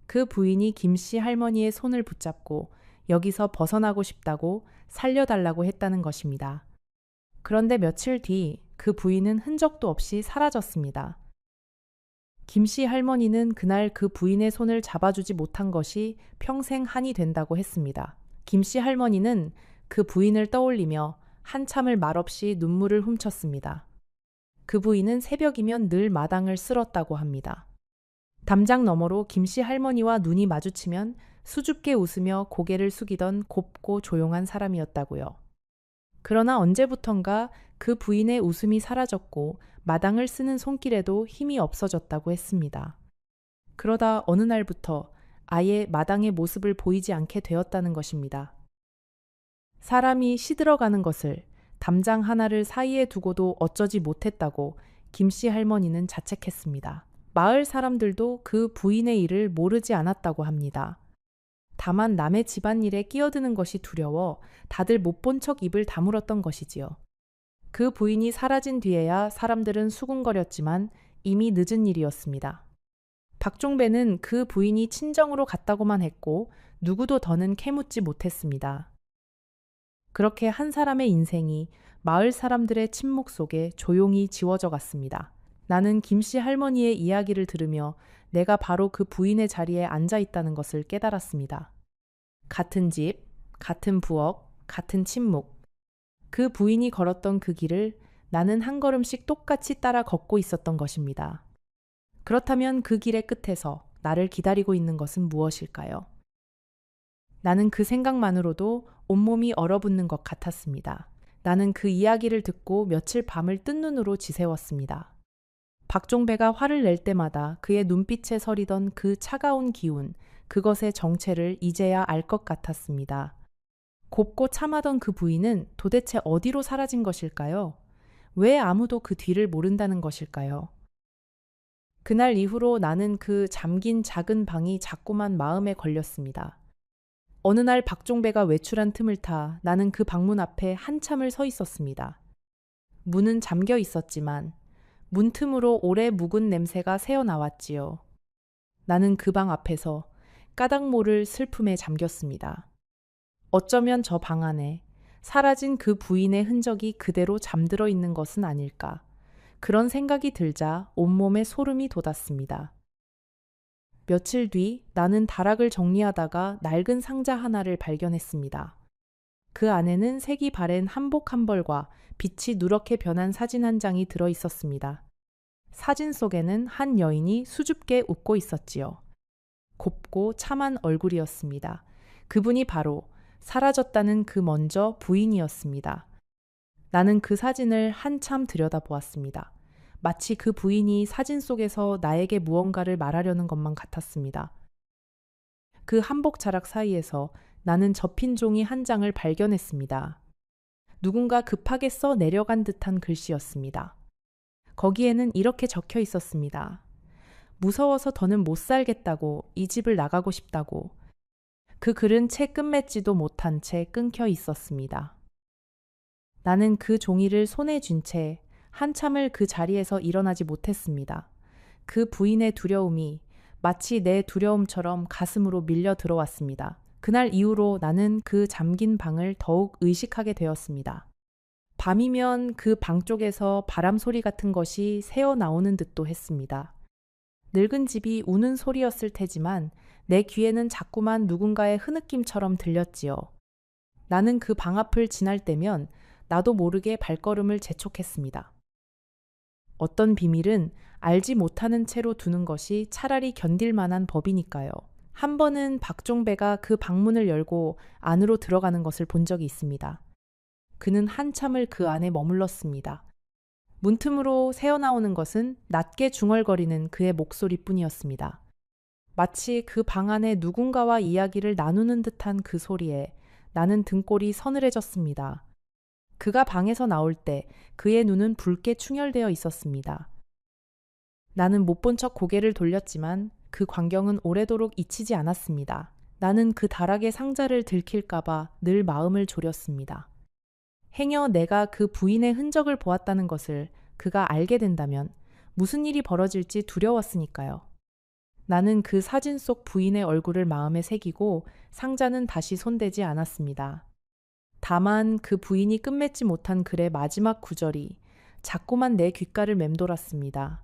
그 부인이 김씨 할머니의 손을 붙잡고 여기서 벗어나고 싶다고 살려달라고 했다는 것입니다. 그런데 며칠 뒤 그 부인은 흔적도 없이 사라졌습니다. 김씨 할머니는 그날 그 부인의 손을 잡아주지 못한 것이 평생 한이 된다고 했습니다. 김씨 할머니는 그 부인을 떠올리며 한참을 말없이 눈물을 훔쳤습니다. 그 부인은 새벽이면 늘 마당을 쓸었다고 합니다. 담장 너머로 김씨 할머니와 눈이 마주치면 수줍게 웃으며 고개를 숙이던 곱고 조용한 사람이었다고요. 그러나 언제부턴가 그 부인의 웃음이 사라졌고 마당을 쓰는 손길에도 힘이 없어졌다고 했습니다. 그러다 어느 날부터 아예 마당의 모습을 보이지 않게 되었다는 것입니다. 사람이 시들어가는 것을 담장 하나를 사이에 두고도 어쩌지 못했다고 김씨 할머니는 자책했습니다. 마을 사람들도 그 부인의 일을 모르지 않았다고 합니다. 다만 남의 집안일에 끼어드는 것이 두려워 다들 못 본 척 입을 다물었던 것이지요. 그 부인이 사라진 뒤에야 사람들은 수군거렸지만 이미 늦은 일이었습니다. 박종배는 그 부인이 친정으로 갔다고만 했고 누구도 더는 캐묻지 못했습니다. 그렇게 한 사람의 인생이 마을 사람들의 침묵 속에 조용히 지워져 갔습니다. 나는 김씨 할머니의 이야기를 들으며 내가 바로 그 부인의 자리에 앉아 있다는 것을 깨달았습니다. 같은 집, 같은 부엌, 같은 침묵. 그 부인이 걸었던 그 길을 나는 한 걸음씩 똑같이 따라 걷고 있었던 것입니다. 그렇다면 그 길의 끝에서 나를 기다리고 있는 것은 무엇일까요? 나는 그 생각만으로도 온몸이 얼어붙는 것 같았습니다. 나는 그 이야기를 듣고 며칠 밤을 뜬 눈으로 지새웠습니다. 박종배가 화를 낼 때마다 그의 눈빛에 서리던 그 차가운 기운, 그것의 정체를 이제야 알 것 같았습니다. 곱고 참하던 그 부인은 도대체 어디로 사라진 것일까요? 왜 아무도 그 뒤를 모른다는 것일까요? 그날 이후로 나는 그 잠긴 작은 방이 자꾸만 마음에 걸렸습니다. 어느 날 박종배가 외출한 틈을 타 나는 그 방문 앞에 한참을 서 있었습니다. 문은 잠겨 있었지만 문틈으로 오래 묵은 냄새가 새어나왔지요. 나는 그 방 앞에서 까닭 모를 슬픔에 잠겼습니다. 어쩌면 저 방 안에 사라진 그 부인의 흔적이 그대로 잠들어 있는 것은 아닐까. 그런 생각이 들자 온몸에 소름이 돋았습니다. 며칠 뒤 나는 다락을 정리하다가 낡은 상자 하나를 발견했습니다. 그 안에는 색이 바랜 한복 한 벌과 빛이 누렇게 변한 사진 한 장이 들어 있었습니다. 사진 속에는 한 여인이 수줍게 웃고 있었지요. 곱고 참한 얼굴이었습니다. 그분이 바로 사라졌다는 그 먼저 부인이었습니다. 나는 그 사진을 한참 들여다보았습니다. 마치 그 부인이 사진 속에서 나에게 무언가를 말하려는 것만 같았습니다. 그 한복 자락 사이에서 나는 접힌 종이 한 장을 발견했습니다. 누군가 급하게 써 내려간 듯한 글씨였습니다. 거기에는 이렇게 적혀 있었습니다. 무서워서 더는 못 살겠다고, 이 집을 나가고 싶다고. 그 글은 채 끝맺지도 못한 채 끊겨 있었습니다. 나는 그 종이를 손에 쥔 채 한참을 그 자리에서 일어나지 못했습니다. 그 부인의 두려움이 마치 내 두려움처럼 가슴으로 밀려 들어왔습니다. 그날 이후로 나는 그 잠긴 방을 더욱 의식하게 되었습니다. 밤이면 그 방 쪽에서 바람 소리 같은 것이 새어 나오는 듯도 했습니다. 늙은 집이 우는 소리였을 테지만 내 귀에는 자꾸만 누군가의 흐느낌처럼 들렸지요. 나는 그 방 앞을 지날 때면 나도 모르게 발걸음을 재촉했습니다. 어떤 비밀은 알지 못하는 채로 두는 것이 차라리 견딜 만한 법이니까요. 한 번은 박종배가 그 방문을 열고 안으로 들어가는 것을 본 적이 있습니다. 그는 한참을 그 안에 머물렀습니다. 문틈으로 새어나오는 것은 낮게 중얼거리는 그의 목소리뿐이었습니다. 마치 그 방 안에 누군가와 이야기를 나누는 듯한 그 소리에 나는 등골이 서늘해졌습니다. 그가 방에서 나올 때 그의 눈은 붉게 충혈되어 있었습니다. 나는 못 본 척 고개를 돌렸지만 그 광경은 오래도록 잊히지 않았습니다. 나는 그 다락의 상자를 들킬까봐 늘 마음을 졸였습니다. 행여 내가 그 부인의 흔적을 보았다는 것을 그가 알게 된다면 무슨 일이 벌어질지 두려웠으니까요. 나는 그 사진 속 부인의 얼굴을 마음에 새기고 상자는 다시 손대지 않았습니다. 다만 그 부인이 끝맺지 못한 글의 마지막 구절이 자꾸만 내 귓가를 맴돌았습니다.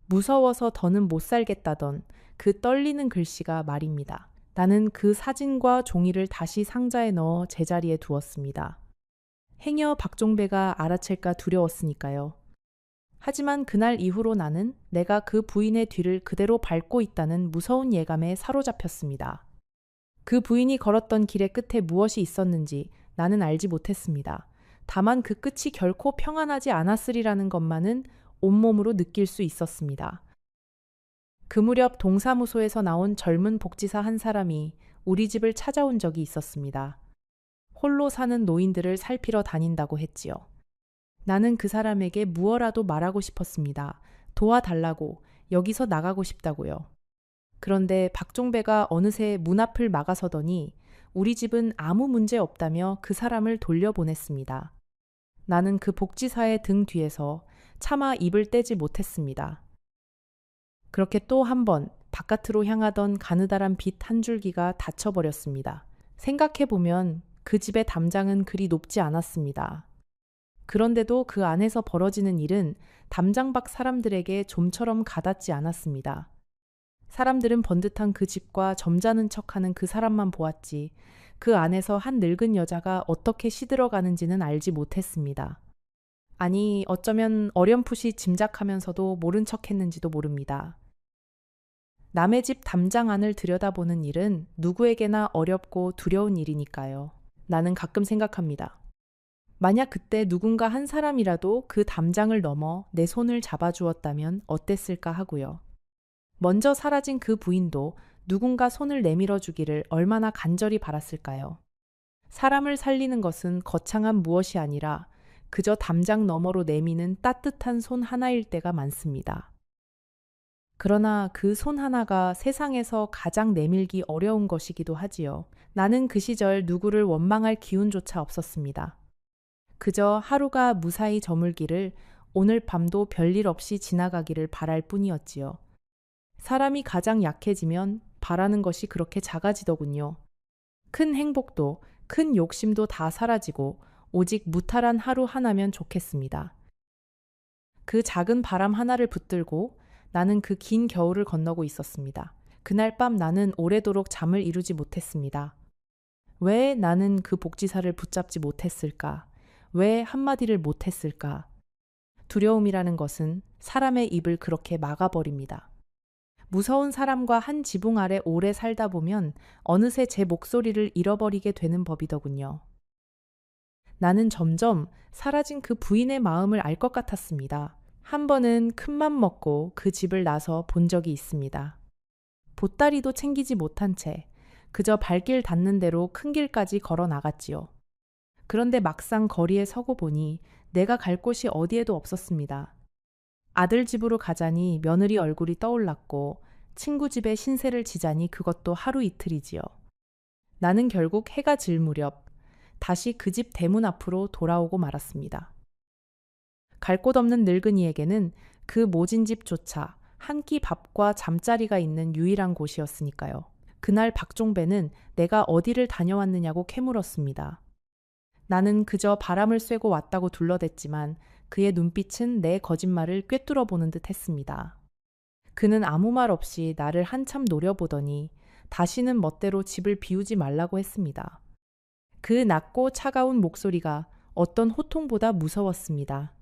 무서워서 더는 못 살겠다던 그 떨리는 글씨가 말입니다. 나는 그 사진과 종이를 다시 상자에 넣어 제자리에 두었습니다. 행여 박종배가 알아챌까 두려웠으니까요. 하지만 그날 이후로 나는 내가 그 부인의 뒤를 그대로 밟고 있다는 무서운 예감에 사로잡혔습니다. 그 부인이 걸었던 길의 끝에 무엇이 있었는지 나는 알지 못했습니다. 다만 그 끝이 결코 평안하지 않았으리라는 것만은 온몸으로 느낄 수 있었습니다. 그 무렵 동사무소에서 나온 젊은 복지사 한 사람이 우리 집을 찾아온 적이 있었습니다. 홀로 사는 노인들을 살피러 다닌다고 했지요. 나는 그 사람에게 무어라도 말하고 싶었습니다. 도와달라고, 여기서 나가고 싶다고요. 그런데 박종배가 어느새 문 앞을 막아서더니 우리 집은 아무 문제 없다며 그 사람을 돌려보냈습니다. 나는 그 복지사의 등 뒤에서 차마 입을 떼지 못했습니다. 그렇게 또 한 번 바깥으로 향하던 가느다란 빛 한 줄기가 닫혀버렸습니다. 생각해보면 그 집의 담장은 그리 높지 않았습니다. 그런데도 그 안에서 벌어지는 일은 담장 밖 사람들에게 좀처럼 가닿지 않았습니다. 사람들은 번듯한 그 집과 점잖은 척하는 그 사람만 보았지 그 안에서 한 늙은 여자가 어떻게 시들어가는지는 알지 못했습니다. 아니, 어쩌면 어렴풋이 짐작하면서도 모른 척했는지도 모릅니다. 남의 집 담장 안을 들여다보는 일은 누구에게나 어렵고 두려운 일이니까요. 나는 가끔 생각합니다. 만약 그때 누군가 한 사람이라도 그 담장을 넘어 내 손을 잡아주었다면 어땠을까 하고요. 먼저 사라진 그 부인도 누군가 손을 내밀어 주기를 얼마나 간절히 바랐을까요? 사람을 살리는 것은 거창한 무엇이 아니라 그저 담장 너머로 내미는 따뜻한 손 하나일 때가 많습니다. 그러나 그 손 하나가 세상에서 가장 내밀기 어려운 것이기도 하지요. 나는 그 시절 누구를 원망할 기운조차 없었습니다. 그저 하루가 무사히 저물기를, 오늘 밤도 별일 없이 지나가기를 바랄 뿐이었지요. 사람이 가장 약해지면 바라는 것이 그렇게 작아지더군요. 큰 행복도 큰 욕심도 다 사라지고 오직 무탈한 하루 하나면 좋겠습니다. 그 작은 바람 하나를 붙들고 나는 그 긴 겨울을 건너고 있었습니다. 그날 밤 나는 오래도록 잠을 이루지 못했습니다. 왜 나는 그 복지사를 붙잡지 못했을까? 왜 한마디를 못했을까? 두려움이라는 것은 사람의 입을 그렇게 막아버립니다. 무서운 사람과 한 지붕 아래 오래 살다 보면 어느새 제 목소리를 잃어버리게 되는 법이더군요. 나는 점점 사라진 그 부인의 마음을 알 것 같았습니다. 한 번은 큰맘 먹고 그 집을 나서 본 적이 있습니다. 보따리도 챙기지 못한 채 그저 발길 닿는 대로 큰 길까지 걸어 나갔지요. 그런데 막상 거리에 서고 보니 내가 갈 곳이 어디에도 없었습니다. 아들 집으로 가자니 며느리 얼굴이 떠올랐고 친구 집에 신세를 지자니 그것도 하루 이틀이지요. 나는 결국 해가 질 무렵 다시 그 집 대문 앞으로 돌아오고 말았습니다. 갈 곳 없는 늙은이에게는 그 모진 집조차 한 끼 밥과 잠자리가 있는 유일한 곳이었으니까요. 그날 박종배는 내가 어디를 다녀왔느냐고 캐물었습니다. 나는 그저 바람을 쐬고 왔다고 둘러댔지만 그의 눈빛은 내 거짓말을 꿰뚫어 보는 듯 했습니다. 그는 아무 말 없이 나를 한참 노려보더니 다시는 멋대로 집을 비우지 말라고 했습니다. 그 낮고 차가운 목소리가 어떤 호통보다 무서웠습니다.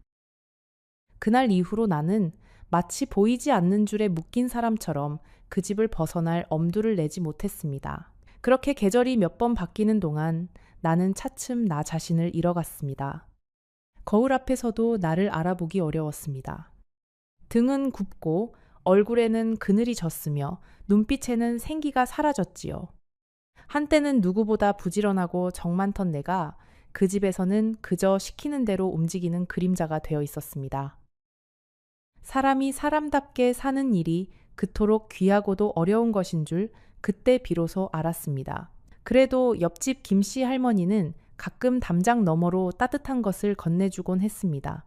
그날 이후로 나는 마치 보이지 않는 줄에 묶인 사람처럼 그 집을 벗어날 엄두를 내지 못했습니다. 그렇게 계절이 몇 번 바뀌는 동안 나는 차츰 나 자신을 잃어갔습니다. 거울 앞에서도 나를 알아보기 어려웠습니다. 등은 굽고 얼굴에는 그늘이 졌으며 눈빛에는 생기가 사라졌지요. 한때는 누구보다 부지런하고 정 많던 내가 그 집에서는 그저 시키는 대로 움직이는 그림자가 되어 있었습니다. 사람이 사람답게 사는 일이 그토록 귀하고도 어려운 것인 줄 그때 비로소 알았습니다. 그래도 옆집 김씨 할머니는 가끔 담장 너머로 따뜻한 것을 건네주곤 했습니다.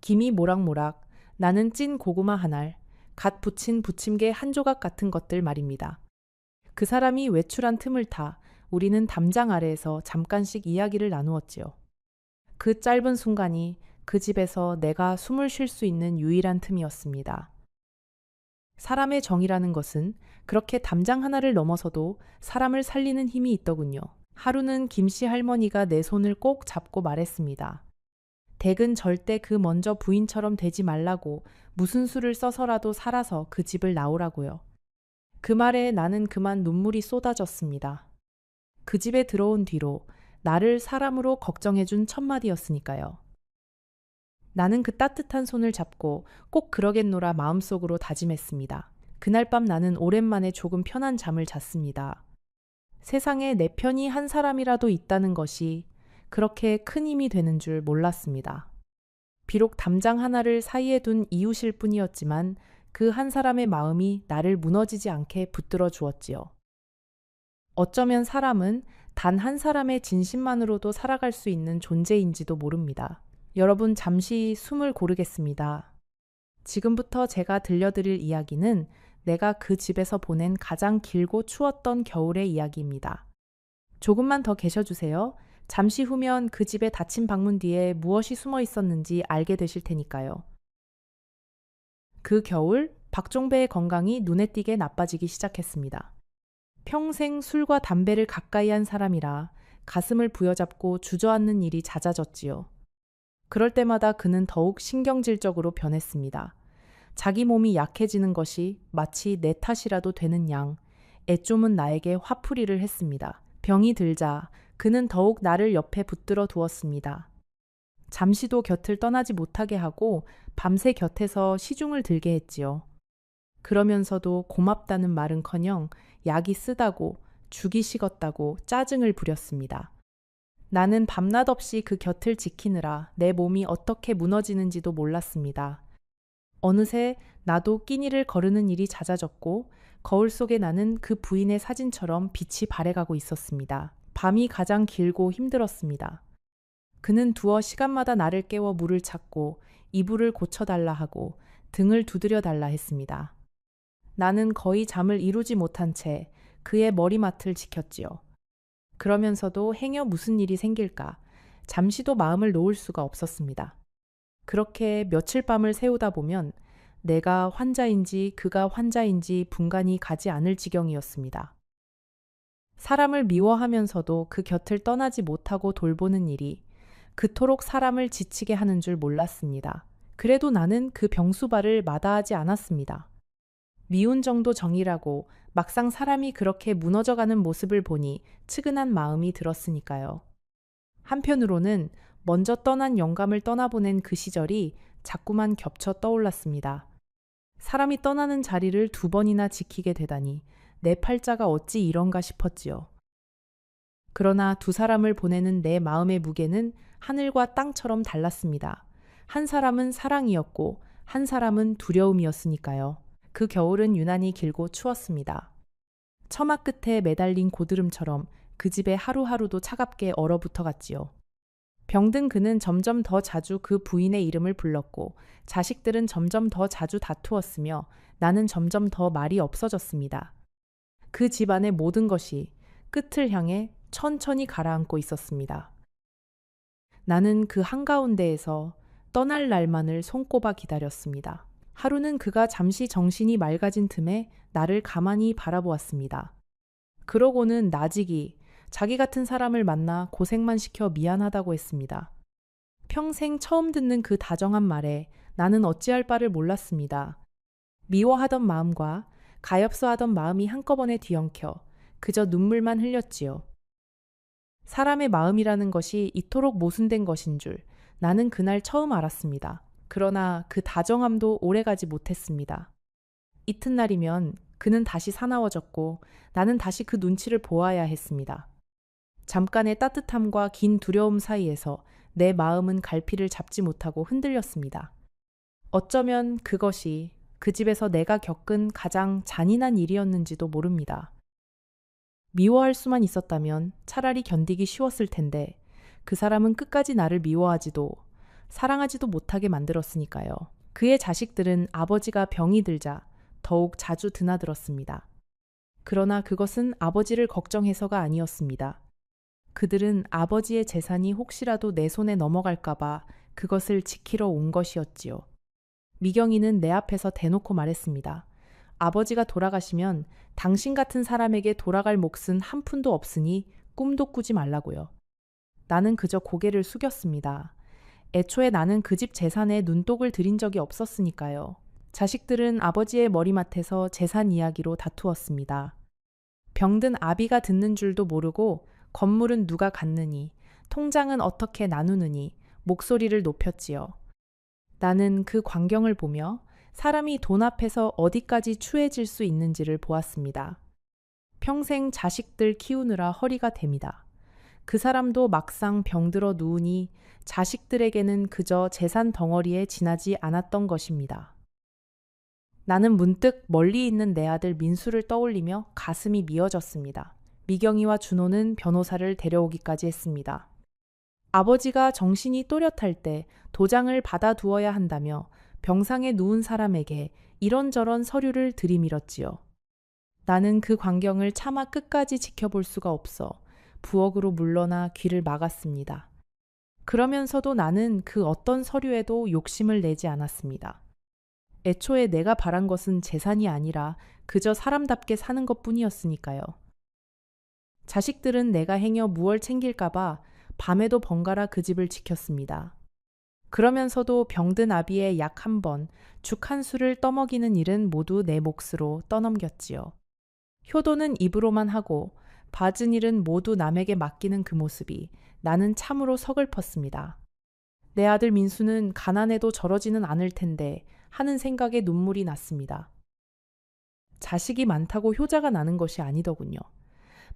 김이 모락모락, 나는 찐 고구마 한 알, 갓 부친 부침개 한 조각 같은 것들 말입니다. 그 사람이 외출한 틈을 타 우리는 담장 아래에서 잠깐씩 이야기를 나누었지요. 그 짧은 순간이 그 집에서 내가 숨을 쉴 수 있는 유일한 틈이었습니다. 사람의 정이라는 것은 그렇게 담장 하나를 넘어서도 사람을 살리는 힘이 있더군요. 하루는 김씨 할머니가 내 손을 꼭 잡고 말했습니다. 댁은 절대 그 먼저 부인처럼 되지 말라고 무슨 수를 써서라도 살아서 그 집을 나오라고요. 그 말에 나는 그만 눈물이 쏟아졌습니다. 그 집에 들어온 뒤로 나를 사람으로 걱정해준 첫마디였으니까요. 나는 그 따뜻한 손을 잡고 꼭 그러겠노라 마음속으로 다짐했습니다. 그날 밤 나는 오랜만에 조금 편한 잠을 잤습니다. 세상에 내 편이 한 사람이라도 있다는 것이 그렇게 큰 힘이 되는 줄 몰랐습니다. 비록 담장 하나를 사이에 둔 이웃일 뿐이었지만 그 한 사람의 마음이 나를 무너지지 않게 붙들어 주었지요. 어쩌면 사람은 단 한 사람의 진심만으로도 살아갈 수 있는 존재인지도 모릅니다. 여러분 잠시 숨을 고르겠습니다. 지금부터 제가 들려드릴 이야기는 내가 그 집에서 보낸 가장 길고 추웠던 겨울의 이야기입니다. 조금만 더 계셔주세요. 잠시 후면 그 집의 닫힌 방문 뒤에 무엇이 숨어 있었는지 알게 되실 테니까요. 그 겨울 박종배의 건강이 눈에 띄게 나빠지기 시작했습니다. 평생 술과 담배를 가까이 한 사람이라 가슴을 부여잡고 주저앉는 일이 잦아졌지요. 그럴 때마다 그는 더욱 신경질적으로 변했습니다. 자기 몸이 약해지는 것이 마치 내 탓이라도 되는 양 애좀은 나에게 화풀이를 했습니다. 병이 들자 그는 더욱 나를 옆에 붙들어 두었습니다. 잠시도 곁을 떠나지 못하게 하고 밤새 곁에서 시중을 들게 했지요. 그러면서도 고맙다는 말은커녕 약이 쓰다고 죽이 식었다고 짜증을 부렸습니다. 나는 밤낮 없이 그 곁을 지키느라 내 몸이 어떻게 무너지는지도 몰랐습니다. 어느새 나도 끼니를 거르는 일이 잦아졌고 거울 속에 나는 그 부인의 사진처럼 빛이 발해가고 있었습니다. 밤이 가장 길고 힘들었습니다. 그는 두어 시간마다 나를 깨워 물을 찾고 이불을 고쳐달라 하고 등을 두드려달라 했습니다. 나는 거의 잠을 이루지 못한 채 그의 머리맡을 지켰지요. 그러면서도 행여 무슨 일이 생길까 잠시도 마음을 놓을 수가 없었습니다. 그렇게 며칠 밤을 새우다 보면 내가 환자인지 그가 환자인지 분간이 가지 않을 지경이었습니다. 사람을 미워하면서도 그 곁을 떠나지 못하고 돌보는 일이 그토록 사람을 지치게 하는 줄 몰랐습니다. 그래도 나는 그 병수발을 마다하지 않았습니다. 미운 정도 정이라고 막상 사람이 그렇게 무너져가는 모습을 보니 측은한 마음이 들었으니까요. 한편으로는 먼저 떠난 영감을 떠나보낸 그 시절이 자꾸만 겹쳐 떠올랐습니다. 사람이 떠나는 자리를 2번이나 지키게 되다니 내 팔자가 어찌 이런가 싶었지요. 그러나 2사람을 보내는 내 마음의 무게는 하늘과 땅처럼 달랐습니다. 한 사람은 사랑이었고 한 사람은 두려움이었으니까요. 그 겨울은 유난히 길고 추웠습니다. 처마 끝에 매달린 고드름처럼 그 집에 하루하루도 차갑게 얼어붙어 갔지요. 병든 그는 점점 더 자주 그 부인의 이름을 불렀고 자식들은 점점 더 자주 다투었으며 나는 점점 더 말이 없어졌습니다. 그 집안의 모든 것이 끝을 향해 천천히 가라앉고 있었습니다. 나는 그 한가운데에서 떠날 날만을 손꼽아 기다렸습니다. 하루는 그가 잠시 정신이 맑아진 틈에 나를 가만히 바라보았습니다. 그러고는 나직이 자기 같은 사람을 만나 고생만 시켜 미안하다고 했습니다. 평생 처음 듣는 그 다정한 말에 나는 어찌할 바를 몰랐습니다. 미워하던 마음과 가엾어하던 마음이 한꺼번에 뒤엉켜 그저 눈물만 흘렸지요. 사람의 마음이라는 것이 이토록 모순된 것인 줄 나는 그날 처음 알았습니다. 그러나 그 다정함도 오래가지 못했습니다. 이튿날이면 그는 다시 사나워졌고 나는 다시 그 눈치를 보아야 했습니다. 잠깐의 따뜻함과 긴 두려움 사이에서 내 마음은 갈피를 잡지 못하고 흔들렸습니다. 어쩌면 그것이 그 집에서 내가 겪은 가장 잔인한 일이었는지도 모릅니다. 미워할 수만 있었다면 차라리 견디기 쉬웠을 텐데 그 사람은 끝까지 나를 미워하지도 사랑하지도 못하게 만들었으니까요. 그의 자식들은 아버지가 병이 들자 더욱 자주 드나들었습니다. 그러나 그것은 아버지를 걱정해서가 아니었습니다. 그들은 아버지의 재산이 혹시라도 내 손에 넘어갈까봐 그것을 지키러 온 것이었지요. 미경이는 내 앞에서 대놓고 말했습니다. 아버지가 돌아가시면 당신 같은 사람에게 돌아갈 몫은 한 푼도 없으니 꿈도 꾸지 말라고요. 나는 그저 고개를 숙였습니다. 애초에 나는 그 집 재산에 눈독을 들인 적이 없었으니까요. 자식들은 아버지의 머리맡에서 재산 이야기로 다투었습니다. 병든 아비가 듣는 줄도 모르고 건물은 누가 갖느니, 통장은 어떻게 나누느니 목소리를 높였지요. 나는 그 광경을 보며 사람이 돈 앞에서 어디까지 추해질 수 있는지를 보았습니다. 평생 자식들 키우느라 허리가 댑니다. 그 사람도 막상 병들어 누우니 자식들에게는 그저 재산 덩어리에 지나지 않았던 것입니다. 나는 문득 멀리 있는 내 아들 민수를 떠올리며 가슴이 미어졌습니다. 미경이와 준호는 변호사를 데려오기까지 했습니다. 아버지가 정신이 또렷할 때 도장을 받아두어야 한다며 병상에 누운 사람에게 이런저런 서류를 들이밀었지요. 나는 그 광경을 차마 끝까지 지켜볼 수가 없어 부엌으로 물러나 귀를 막았습니다. 그러면서도 나는 그 어떤 서류에도 욕심을 내지 않았습니다. 애초에 내가 바란 것은 재산이 아니라 그저 사람답게 사는 것뿐이었으니까요. 자식들은 내가 행여 무얼 챙길까봐 밤에도 번갈아 그 집을 지켰습니다. 그러면서도 병든 아비의 약 1번, 죽 1수를 떠먹이는 일은 모두 내 몫으로 떠넘겼지요. 효도는 입으로만 하고 받은 일은 모두 남에게 맡기는 그 모습이 나는 참으로 서글펐습니다. 내 아들 민수는 가난해도 저러지는 않을 텐데 하는 생각에 눈물이 났습니다. 자식이 많다고 효자가 나는 것이 아니더군요.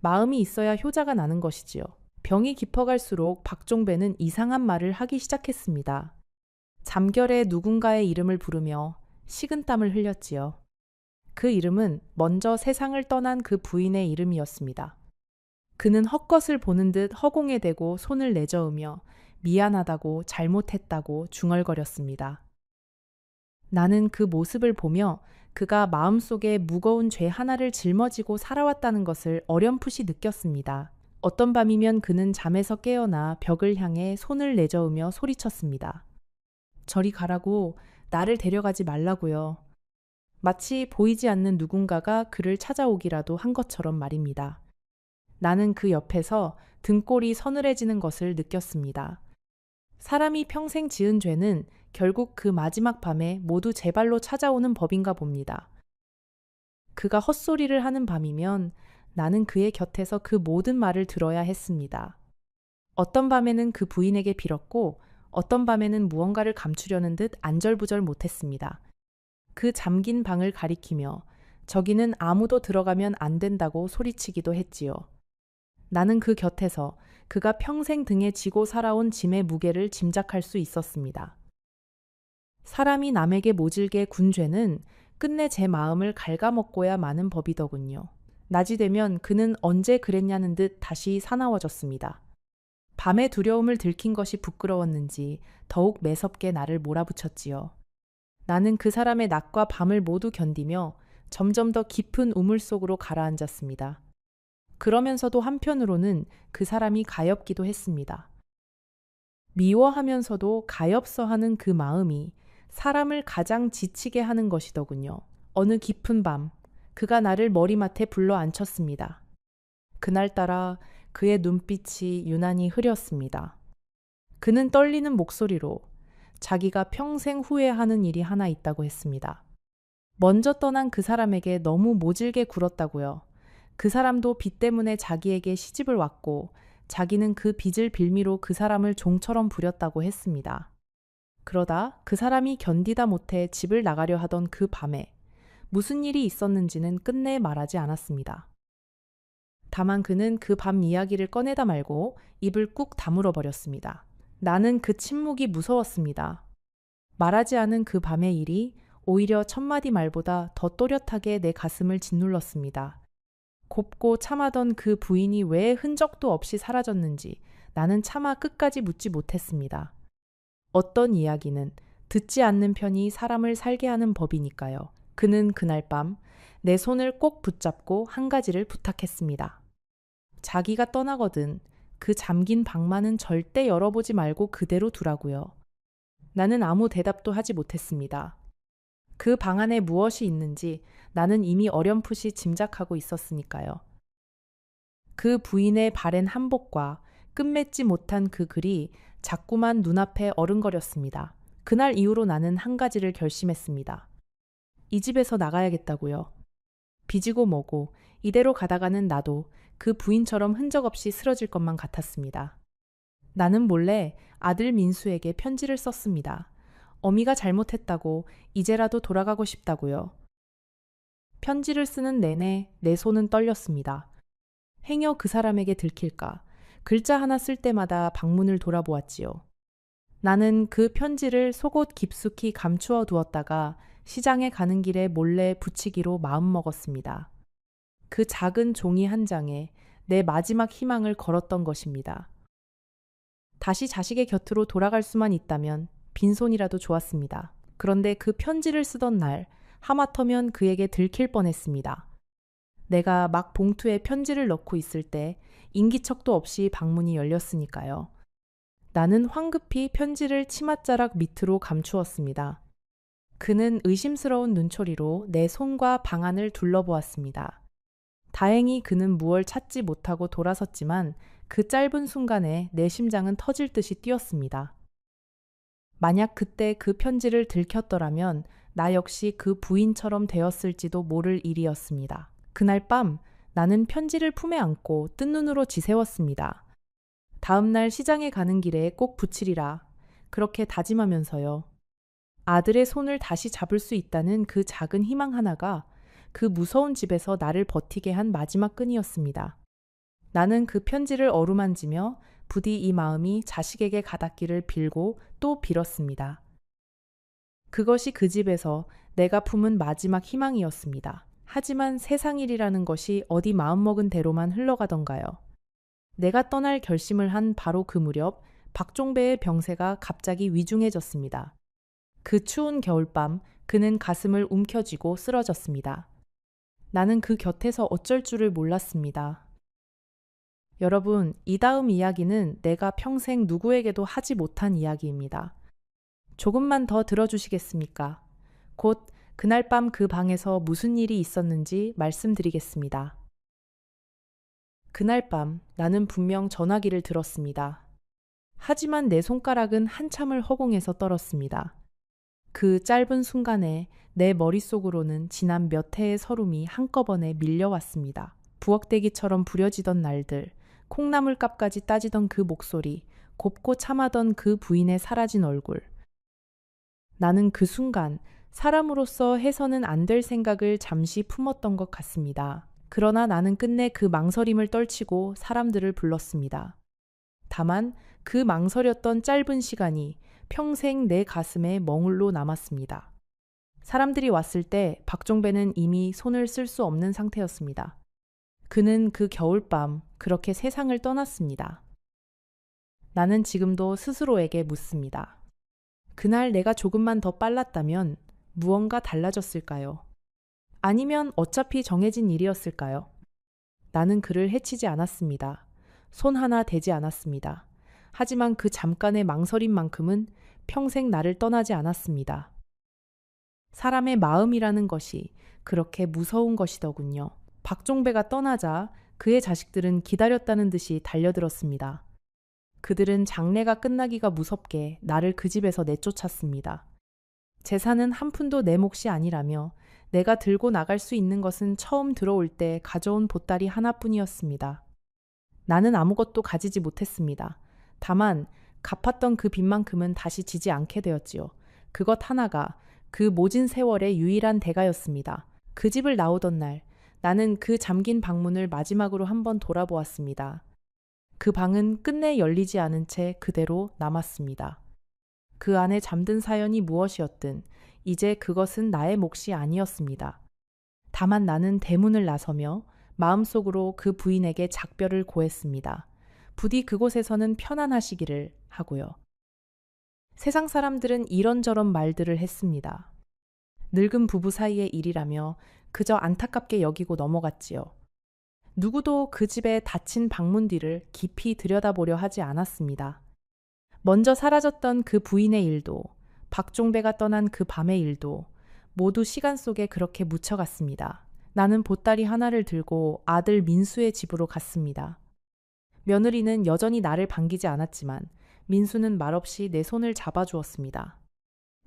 마음이 있어야 효자가 나는 것이지요. 병이 깊어갈수록 박종배는 이상한 말을 하기 시작했습니다. 잠결에 누군가의 이름을 부르며 식은땀을 흘렸지요. 그 이름은 먼저 세상을 떠난 그 부인의 이름이었습니다. 그는 헛것을 보는 듯 허공에 대고 손을 내저으며 미안하다고 잘못했다고 중얼거렸습니다. 나는 그 모습을 보며 그가 마음속에 무거운 죄 하나를 짊어지고 살아왔다는 것을 어렴풋이 느꼈습니다. 어떤 밤이면 그는 잠에서 깨어나 벽을 향해 손을 내저으며 소리쳤습니다. 저리 가라고, 나를 데려가지 말라고요. 마치 보이지 않는 누군가가 그를 찾아오기라도 한 것처럼 말입니다. 나는 그 옆에서 등골이 서늘해지는 것을 느꼈습니다. 사람이 평생 지은 죄는 결국 그 마지막 밤에 모두 제 발로 찾아오는 법인가 봅니다. 그가 헛소리를 하는 밤이면 나는 그의 곁에서 그 모든 말을 들어야 했습니다. 어떤 밤에는 그 부인에게 빌었고 어떤 밤에는 무언가를 감추려는 듯 안절부절 못했습니다. 그 잠긴 방을 가리키며 저기는 아무도 들어가면 안 된다고 소리치기도 했지요. 나는 그 곁에서 그가 평생 등에 지고 살아온 짐의 무게를 짐작할 수 있었습니다. 사람이 남에게 모질게 군 죄는 끝내 제 마음을 갉아먹고야 마는 법이더군요. 낮이 되면 그는 언제 그랬냐는 듯 다시 사나워졌습니다. 밤의 두려움을 들킨 것이 부끄러웠는지 더욱 매섭게 나를 몰아붙였지요. 나는 그 사람의 낮과 밤을 모두 견디며 점점 더 깊은 우물 속으로 가라앉았습니다. 그러면서도 한편으로는 그 사람이 가엾기도 했습니다. 미워하면서도 가엾어 하는 그 마음이 사람을 가장 지치게 하는 것이더군요. 어느 깊은 밤, 그가 나를 머리맡에 불러 앉혔습니다. 그날따라 그의 눈빛이 유난히 흐렸습니다. 그는 떨리는 목소리로 자기가 평생 후회하는 일이 하나 있다고 했습니다. 먼저 떠난 그 사람에게 너무 모질게 굴었다고요. 그 사람도 빚 때문에 자기에게 시집을 왔고 자기는 그 빚을 빌미로 그 사람을 종처럼 부렸다고 했습니다. 그러다 그 사람이 견디다 못해 집을 나가려 하던 그 밤에 무슨 일이 있었는지는 끝내 말하지 않았습니다. 다만 그는 그 밤 이야기를 꺼내다 말고 입을 꾹 다물어 버렸습니다. 나는 그 침묵이 무서웠습니다. 말하지 않은 그 밤의 일이 오히려 첫마디 말보다 더 또렷하게 내 가슴을 짓눌렀습니다. 곱고 참하던 그 부인이 왜 흔적도 없이 사라졌는지 나는 차마 끝까지 묻지 못했습니다. 어떤 이야기는 듣지 않는 편이 사람을 살게 하는 법이니까요. 그는 그날 밤 내 손을 꼭 붙잡고 한 가지를 부탁했습니다. 자기가 떠나거든 그 잠긴 방만은 절대 열어보지 말고 그대로 두라고요. 나는 아무 대답도 하지 못했습니다. 그 방 안에 무엇이 있는지 나는 이미 어렴풋이 짐작하고 있었으니까요. 그 부인의 바랜 한복과 끝맺지 못한 그 글이 자꾸만 눈앞에 어른거렸습니다. 그날 이후로 나는 한 가지를 결심했습니다. 이 집에서 나가야겠다고요. 빚이고 뭐고 이대로 가다가는 나도 그 부인처럼 흔적 없이 쓰러질 것만 같았습니다. 나는 몰래 아들 민수에게 편지를 썼습니다. 어미가 잘못했다고 이제라도 돌아가고 싶다고요. 편지를 쓰는 내내 내 손은 떨렸습니다. 행여 그 사람에게 들킬까 글자 하나 쓸 때마다 방문을 돌아보았지요. 나는 그 편지를 속옷 깊숙이 감추어 두었다가 시장에 가는 길에 몰래 붙이기로 마음먹었습니다. 그 작은 종이 한 장에 내 마지막 희망을 걸었던 것입니다. 다시 자식의 곁으로 돌아갈 수만 있다면 빈손이라도 좋았습니다. 그런데 그 편지를 쓰던 날 하마터면 그에게 들킬 뻔했습니다. 내가 막 봉투에 편지를 넣고 있을 때 인기척도 없이 방문이 열렸으니까요. 나는 황급히 편지를 치맛자락 밑으로 감추었습니다. 그는 의심스러운 눈초리로 내 손과 방 안을 둘러보았습니다. 다행히 그는 무얼 찾지 못하고 돌아섰지만 그 짧은 순간에 내 심장은 터질 듯이 뛰었습니다. 만약 그때 그 편지를 들켰더라면 나 역시 그 부인처럼 되었을지도 모를 일이었습니다. 그날 밤 나는 편지를 품에 안고 뜬 눈으로 지새웠습니다. 다음 날 시장에 가는 길에 꼭 붙이리라. 그렇게 다짐하면서요. 아들의 손을 다시 잡을 수 있다는 그 작은 희망 하나가 그 무서운 집에서 나를 버티게 한 마지막 끈이었습니다. 나는 그 편지를 어루만지며 부디 이 마음이 자식에게 가닿기를 빌고 또 빌었습니다. 그것이 그 집에서 내가 품은 마지막 희망이었습니다. 하지만 세상 일이라는 것이 어디 마음먹은 대로만 흘러가던가요. 내가 떠날 결심을 한 바로 그 무렵 박종배의 병세가 갑자기 위중해졌습니다. 그 추운 겨울밤 그는 가슴을 움켜쥐고 쓰러졌습니다. 나는 그 곁에서 어쩔 줄을 몰랐습니다. 여러분, 이 다음 이야기는 내가 평생 누구에게도 하지 못한 이야기입니다. 조금만 더 들어주시겠습니까? 곧 그날 밤 그 방에서 무슨 일이 있었는지 말씀드리겠습니다. 그날 밤 나는 분명 전화기를 들었습니다. 하지만 내 손가락은 한참을 허공에서 떨었습니다. 그 짧은 순간에 내 머릿속으로는 지난 몇 해의 서름이 한꺼번에 밀려왔습니다. 부엌대기처럼 부려지던 날들, 콩나물값까지 따지던 그 목소리, 곱고 참하던 그 부인의 사라진 얼굴. 나는 그 순간 사람으로서 해서는 안 될 생각을 잠시 품었던 것 같습니다. 그러나 나는 끝내 그 망설임을 떨치고 사람들을 불렀습니다. 다만 그 망설였던 짧은 시간이 평생 내 가슴에 멍울로 남았습니다. 사람들이 왔을 때 박종배는 이미 손을 쓸 수 없는 상태였습니다. 그는 그 겨울밤 그렇게 세상을 떠났습니다. 나는 지금도 스스로에게 묻습니다. 그날 내가 조금만 더 빨랐다면 무언가 달라졌을까요? 아니면 어차피 정해진 일이었을까요? 나는 그를 해치지 않았습니다. 손 하나 대지 않았습니다. 하지만 그 잠깐의 망설임만큼은 평생 나를 떠나지 않았습니다. 사람의 마음이라는 것이 그렇게 무서운 것이더군요. 박종배가 떠나자 그의 자식들은 기다렸다는 듯이 달려들었습니다. 그들은 장례가 끝나기가 무섭게 나를 그 집에서 내쫓았습니다. 재산은 한 푼도 내 몫이 아니라며 내가 들고 나갈 수 있는 것은 처음 들어올 때 가져온 보따리 하나뿐이었습니다. 나는 아무것도 가지지 못했습니다. 다만 갚았던 그 빚만큼은 다시 지지 않게 되었지요. 그것 하나가 그 모진 세월의 유일한 대가였습니다. 그 집을 나오던 날 나는 그 잠긴 방문을 마지막으로 한번 돌아보았습니다. 그 방은 끝내 열리지 않은 채 그대로 남았습니다. 그 안에 잠든 사연이 무엇이었든 이제 그것은 나의 몫이 아니었습니다. 다만 나는 대문을 나서며 마음속으로 그 부인에게 작별을 고했습니다. 부디 그곳에서는 편안하시기를 하고요. 세상 사람들은 이런저런 말들을 했습니다. 늙은 부부 사이의 일이라며 그저 안타깝게 여기고 넘어갔지요. 누구도 그 집의 닫힌 방문 뒤를 깊이 들여다보려 하지 않았습니다. 먼저 사라졌던 그 부인의 일도, 박종배가 떠난 그 밤의 일도 모두 시간 속에 그렇게 묻혀갔습니다. 나는 보따리 하나를 들고 아들 민수의 집으로 갔습니다. 며느리는 여전히 나를 반기지 않았지만 민수는 말없이 내 손을 잡아주었습니다.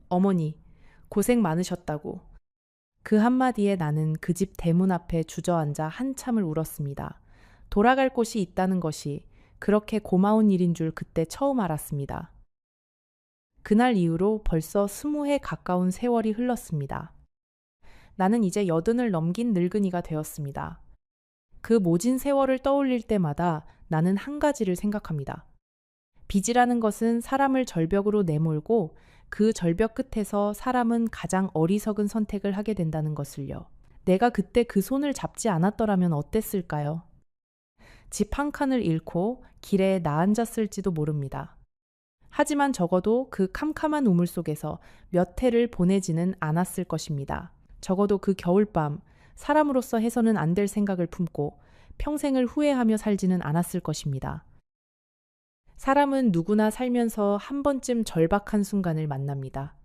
어머니, 고생 많으셨다고. 그 한마디에 나는 그 집 대문 앞에 주저앉아 한참을 울었습니다. 돌아갈 곳이 있다는 것이 그렇게 고마운 일인 줄 그때 처음 알았습니다. 그날 이후로 벌써 20해 가까운 세월이 흘렀습니다. 나는 이제 80을 넘긴 늙은이가 되었습니다. 그 모진 세월을 떠올릴 때마다 나는 한 가지를 생각합니다. 빚이라는 것은 사람을 절벽으로 내몰고 그 절벽 끝에서 사람은 가장 어리석은 선택을 하게 된다는 것을요. 내가 그때 그 손을 잡지 않았더라면 어땠을까요? 집 한 칸을 잃고 길에 나앉았을지도 모릅니다. 하지만 적어도 그 캄캄한 우물 속에서 몇 해를 보내지는 않았을 것입니다. 적어도 그 겨울밤 사람으로서 해서는 안 될 생각을 품고 평생을 후회하며 살지는 않았을 것입니다. 사람은 누구나 살면서 한 번쯤 절박한 순간을 만납니다.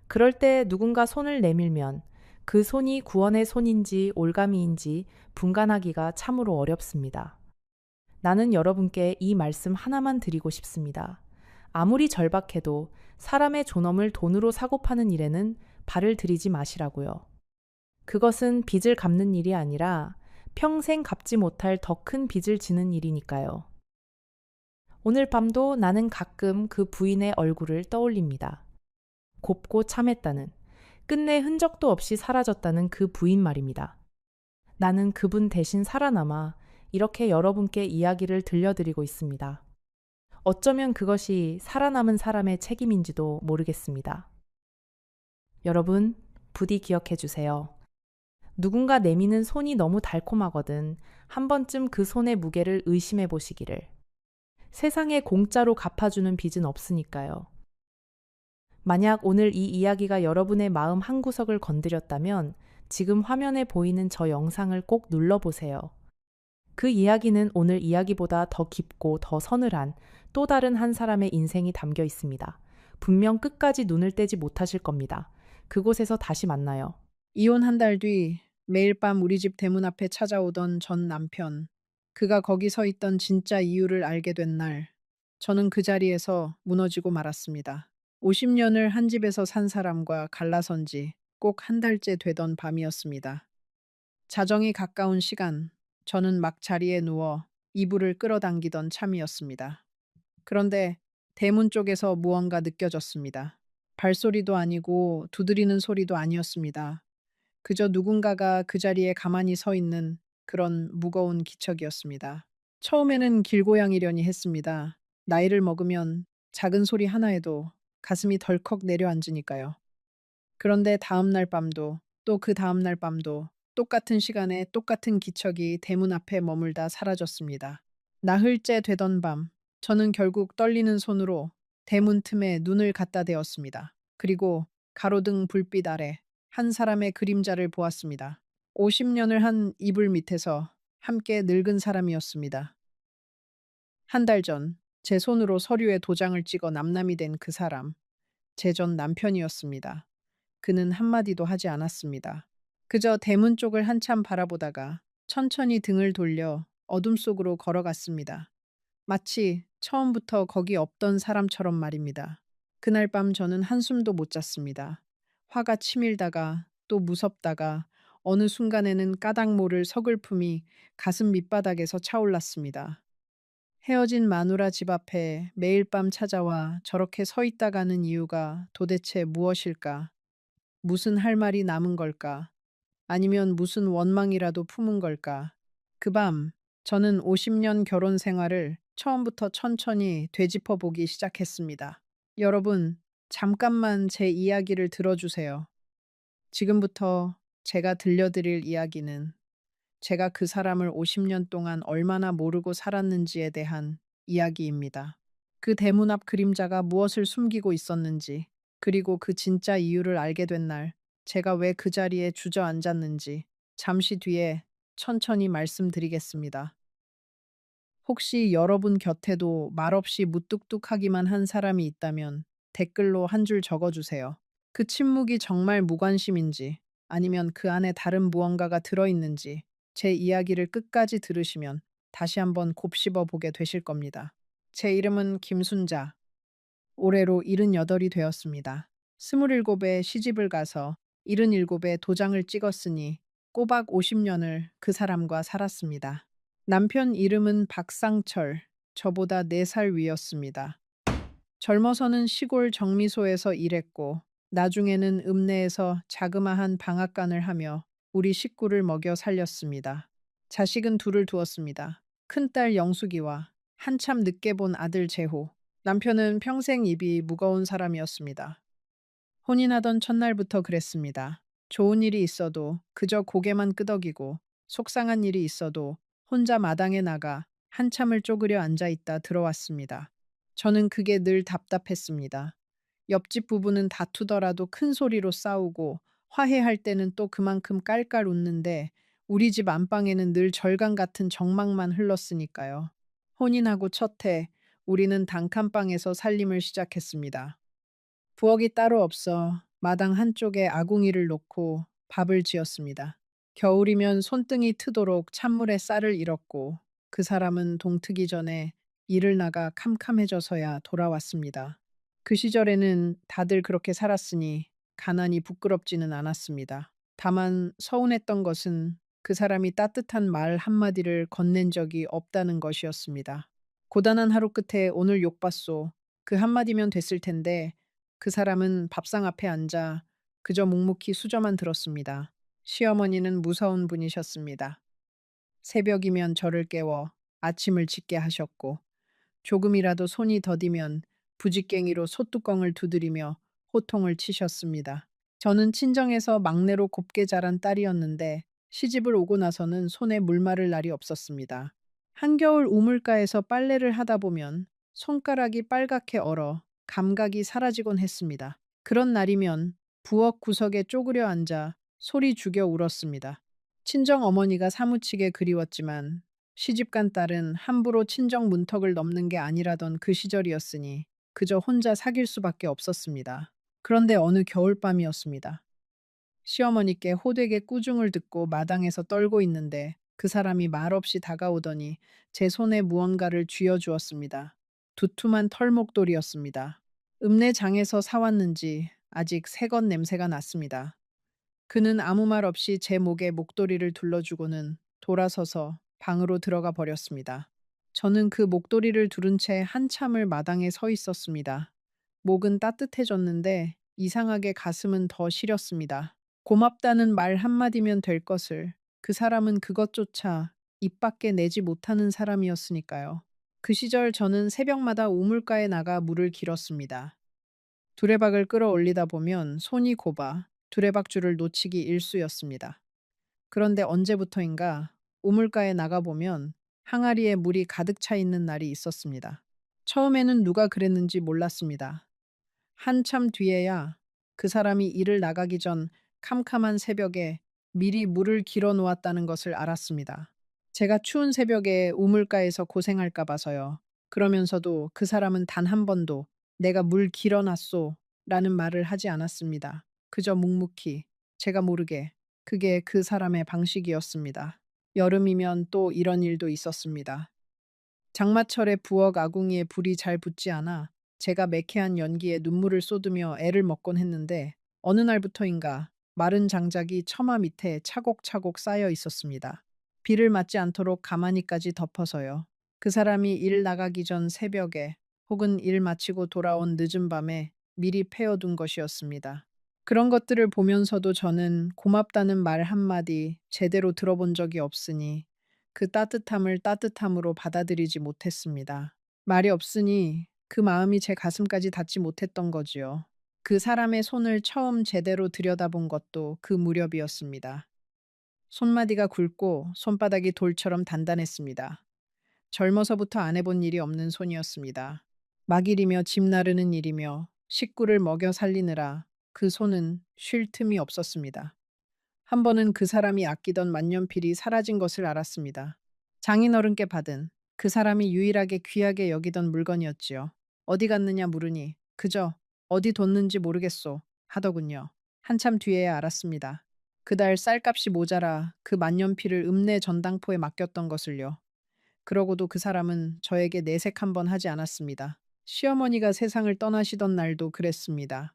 그럴 때 누군가 손을 내밀면 그 손이 구원의 손인지 올가미인지 분간하기가 참으로 어렵습니다. 나는 여러분께 이 말씀 하나만 드리고 싶습니다. 아무리 절박해도 사람의 존엄을 돈으로 사고 파는 일에는 발을 들이지 마시라고요. 그것은 빚을 갚는 일이 아니라 평생 갚지 못할 더 큰 빚을 지는 일이니까요. 오늘 밤도 나는 가끔 그 부인의 얼굴을 떠올립니다. 곱고 참했다는, 끝내 흔적도 없이 사라졌다는 그 부인 말입니다. 나는 그분 대신 살아남아 이렇게 여러분께 이야기를 들려드리고 있습니다. 어쩌면 그것이 살아남은 사람의 책임인지도 모르겠습니다. 여러분, 부디 기억해 주세요. 누군가 내미는 손이 너무 달콤하거든 한 번쯤 그 손의 무게를 의심해 보시기를. 세상에 공짜로 갚아주는 빚은 없으니까요. 만약 오늘 이 이야기가 여러분의 마음 한구석을 건드렸다면 지금 화면에 보이는 저 영상을 꼭 눌러보세요. 그 이야기는 오늘 이야기보다 더 깊고 더 서늘한 또 다른 한 사람의 인생이 담겨 있습니다. 분명 끝까지 눈을 떼지 못하실 겁니다. 그곳에서 다시 만나요. 이혼 한 달 뒤 매일 밤 우리 집 대문 앞에 찾아오던 전 남편. 그가 거기 서 있던 진짜 이유를 알게 된 날, 저는 그 자리에서 무너지고 말았습니다. 50년을 한 집에서 산 사람과 갈라선 지 꼭 한 달째 되던 밤이었습니다. 자정이 가까운 시간, 저는 막 자리에 누워 이불을 끌어당기던 참이었습니다. 그런데 대문 쪽에서 무언가 느껴졌습니다. 발소리도 아니고 두드리는 소리도 아니었습니다. 그저 누군가가 그 자리에 가만히 서 있는 그런 무거운 기척이었습니다. 처음에는 길고양이려니 했습니다. 나이를 먹으면 작은 소리 하나에도 가슴이 덜컥 내려앉으니까요. 그런데 다음 날 밤도 또 그 다음 날 밤도 똑같은 시간에 똑같은 기척이 대문 앞에 머물다 사라졌습니다. 나흘째 되던 밤, 저는 결국 떨리는 손으로 대문 틈에 눈을 갖다 대었습니다. 그리고 가로등 불빛 아래 한 사람의 그림자를 보았습니다. 50년을 한 이불 밑에서 함께 늙은 사람이었습니다. 한 달 전, 제 손으로 서류에 도장을 찍어 남남이 된 그 사람, 제 전 남편이었습니다. 그는 한마디도 하지 않았습니다. 그저 대문 쪽을 한참 바라보다가 천천히 등을 돌려 어둠 속으로 걸어갔습니다. 마치 처음부터 거기 없던 사람처럼 말입니다. 그날 밤 저는 한숨도 못 잤습니다. 화가 치밀다가 또 무섭다가 어느 순간에는 까닭 모를 서글픔이 가슴 밑바닥에서 차올랐습니다. 헤어진 마누라 집 앞에 매일 밤 찾아와 저렇게 서 있다가는 이유가 도대체 무엇일까? 무슨 할 말이 남은 걸까? 아니면 무슨 원망이라도 품은 걸까? 그 밤, 저는 50년 결혼 생활을 처음부터 천천히 되짚어 보기 시작했습니다. 여러분, 잠깐만 제 이야기를 들어주세요. 지금부터 제가 들려드릴 이야기는 제가 그 사람을 50년 동안 얼마나 모르고 살았는지에 대한 이야기입니다. 그 대문 앞 그림자가 무엇을 숨기고 있었는지, 그리고 그 진짜 이유를 알게 된 날, 제가 왜 그 자리에 주저앉았는지, 잠시 뒤에 천천히 말씀드리겠습니다. 혹시 여러분 곁에도 말없이 무뚝뚝하기만 한 사람이 있다면 댓글로 한 줄 적어주세요. 그 침묵이 정말 무관심인지 아니면 그 안에 다른 무언가가 들어있는지 제 이야기를 끝까지 들으시면 다시 한번 곱씹어 보게 되실 겁니다. 제 이름은 김순자. 올해로 78이 되었습니다. 27에 시집을 가서 77에 도장을 찍었으니 꼬박 50년을 그 사람과 살았습니다. 남편 이름은 박상철, 저보다 4살 위였습니다. 젊어서는 시골 정미소에서 일했고, 나중에는 읍내에서 자그마한 방앗간을 하며 우리 식구를 먹여 살렸습니다. 자식은 둘을 두었습니다. 큰딸 영숙이와 한참 늦게 본 아들 재호. 남편은 평생 입이 무거운 사람이었습니다. 혼인하던 첫날부터 그랬습니다. 좋은 일이 있어도 그저 고개만 끄덕이고 속상한 일이 있어도 혼자 마당에 나가 한참을 쪼그려 앉아 있다 들어왔습니다. 저는 그게 늘 답답했습니다. 옆집 부부는 다투더라도 큰 소리로 싸우고 화해할 때는 또 그만큼 깔깔 웃는데 우리 집 안방에는 늘 절강 같은 정막만 흘렀으니까요. 혼인하고 첫 해 우리는 단칸방에서 살림을 시작했습니다. 부엌이 따로 없어 마당 한쪽에 아궁이를 놓고 밥을 지었습니다. 겨울이면 손등이 트도록 찬물에 쌀을 잃었고 그 사람은 동트기 전에 일을 나가 캄캄해져서야 돌아왔습니다. 그 시절에는 다들 그렇게 살았으니 가난이 부끄럽지는 않았습니다. 다만 서운했던 것은 그 사람이 따뜻한 말 한마디를 건넨 적이 없다는 것이었습니다. 고단한 하루 끝에 오늘 욕봤소. 그 한마디면 됐을 텐데 그 사람은 밥상 앞에 앉아 그저 묵묵히 수저만 들었습니다. 시어머니는 무서운 분이셨습니다. 새벽이면 저를 깨워 아침을 짓게 하셨고 조금이라도 손이 더디면 부직갱이로 솥뚜껑을 두드리며 호통을 치셨습니다. 저는 친정에서 막내로 곱게 자란 딸이었는데 시집을 오고 나서는 손에 물 마를 날이 없었습니다. 한겨울 우물가에서 빨래를 하다 보면 손가락이 빨갛게 얼어 감각이 사라지곤 했습니다. 그런 날이면 부엌 구석에 쪼그려 앉아 소리 죽여 울었습니다. 친정 어머니가 사무치게 그리웠지만 시집간 딸은 함부로 친정 문턱을 넘는 게 아니라던 그 시절이었으니 그저 혼자 사귈 수밖에 없었습니다. 그런데 어느 겨울밤이었습니다. 시어머니께 호되게 꾸중을 듣고 마당에서 떨고 있는데 그 사람이 말없이 다가오더니 제 손에 무언가를 쥐어주었습니다. 두툼한 털목도리였습니다. 읍내장에서 사왔는지 아직 새것 냄새가 났습니다. 그는 아무 말 없이 제 목에 목도리를 둘러주고는 돌아서서 방으로 들어가 버렸습니다. 저는 그 목도리를 두른 채 한참을 마당에 서 있었습니다. 목은 따뜻해졌는데 이상하게 가슴은 더 시렸습니다. 고맙다는 말 한마디면 될 것을 그 사람은 그것조차 입 밖에 내지 못하는 사람이었으니까요. 그 시절 저는 새벽마다 우물가에 나가 물을 길었습니다. 두레박을 끌어올리다 보면 손이 고봐 두레박줄을 놓치기 일쑤였습니다. 그런데 언제부터인가 우물가에 나가보면 항아리에 물이 가득 차 있는 날이 있었습니다. 처음에는 누가 그랬는지 몰랐습니다. 한참 뒤에야 그 사람이 일을 나가기 전 캄캄한 새벽에 미리 물을 길어 놓았다는 것을 알았습니다. 제가 추운 새벽에 우물가에서 고생할까 봐서요. 그러면서도 그 사람은 단 한 번도 내가 물 길어 놨소 라는 말을 하지 않았습니다. 그저 묵묵히 제가 모르게 그게 그 사람의 방식이었습니다. 여름이면 또 이런 일도 있었습니다. 장마철에 부엌 아궁이에 불이 잘 붙지 않아 제가 매캐한 연기에 눈물을 쏟으며 애를 먹곤 했는데 어느 날부터인가 마른 장작이 처마 밑에 차곡차곡 쌓여 있었습니다. 비를 맞지 않도록 가마니까지 덮어서요. 그 사람이 일 나가기 전 새벽에 혹은 일 마치고 돌아온 늦은 밤에 미리 패어둔 것이었습니다. 그런 것들을 보면서도 저는 고맙다는 말 한마디 제대로 들어본 적이 없으니 그 따뜻함을 따뜻함으로 받아들이지 못했습니다. 말이 없으니 그 마음이 제 가슴까지 닿지 못했던 거지요. 그 사람의 손을 처음 제대로 들여다본 것도 그 무렵이었습니다. 손마디가 굵고 손바닥이 돌처럼 단단했습니다. 젊어서부터 안 해본 일이 없는 손이었습니다. 막일이며 집 나르는 일이며 식구를 먹여 살리느라 그 손은 쉴 틈이 없었습니다. 한 번은 그 사람이 아끼던 만년필이 사라진 것을 알았습니다. 장인어른께 받은 그 사람이 유일하게 귀하게 여기던 물건이었지요. 어디 갔느냐 물으니 그저 어디 뒀는지 모르겠소 하더군요. 한참 뒤에야 알았습니다. 그달 쌀값이 모자라 그 만년필을 읍내 전당포에 맡겼던 것을요. 그러고도 그 사람은 저에게 내색 한 번 하지 않았습니다. 시어머니가 세상을 떠나시던 날도 그랬습니다.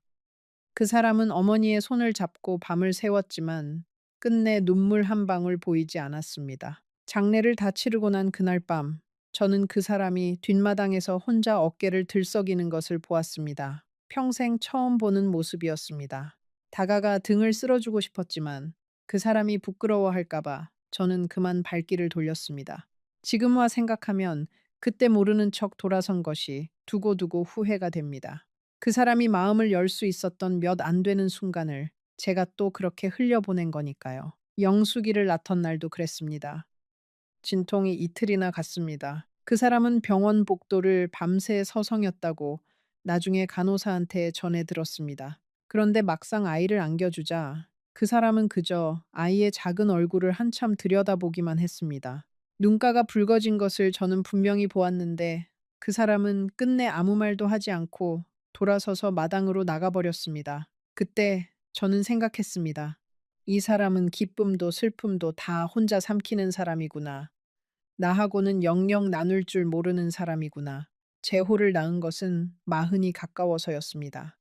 그 사람은 어머니의 손을 잡고 밤을 새웠지만 끝내 눈물 한 방울 보이지 않았습니다. 장례를 다 치르고 난 그날 밤, 저는 그 사람이 뒷마당에서 혼자 어깨를 들썩이는 것을 보았습니다. 평생 처음 보는 모습이었습니다. 다가가 등을 쓸어주고 싶었지만 그 사람이 부끄러워할까봐 저는 그만 발길을 돌렸습니다. 지금 와 생각하면 그때 모르는 척 돌아선 것이 두고두고 후회가 됩니다. 그 사람이 마음을 열 수 있었던 몇 안 되는 순간을 제가 또 그렇게 흘려보낸 거니까요. 영숙이를 낳던 날도 그랬습니다. 진통이 이틀이나 갔습니다. 그 사람은 병원 복도를 밤새 서성였다고 나중에 간호사한테 전해 들었습니다. 그런데 막상 아이를 안겨주자 그 사람은 그저 아이의 작은 얼굴을 한참 들여다보기만 했습니다. 눈가가 붉어진 것을 저는 분명히 보았는데 그 사람은 끝내 아무 말도 하지 않고 돌아서서 마당으로 나가버렸습니다. 그때 저는 생각했습니다. 이 사람은 기쁨도 슬픔도 다 혼자 삼키는 사람이구나. 나하고는 영영 나눌 줄 모르는 사람이구나. 제호를 낳은 것은 마흔이 가까워서였습니다.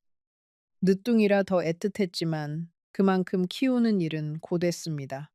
늦둥이라 더 애틋했지만 그만큼 키우는 일은 고됐습니다.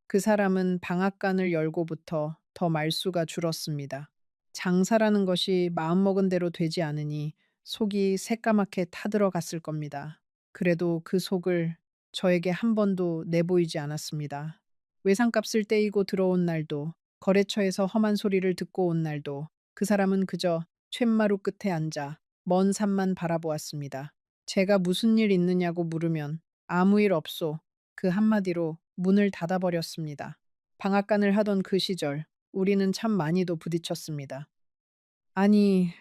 그 사람은 방앗간을 열고부터 더 말수가 줄었습니다. 장사라는 것이 마음먹은 대로 되지 않으니 속이 새까맣게 타들어갔을 겁니다. 그래도 그 속을 저에게 한 번도 내보이지 않았습니다. 외상값을 떼이고 들어온 날도, 거래처에서 험한 소리를 듣고 온 날도 그 사람은 그저 쇳마루 끝에 앉아 먼 산만 바라보았습니다. 제가 무슨 일 있느냐고 물으면 아무 일 없소. 그 한마디로 문을 닫아버렸습니다. 방앗간을 하던 그 시절 우리는 참 많이도 부딪혔습니다. 아니,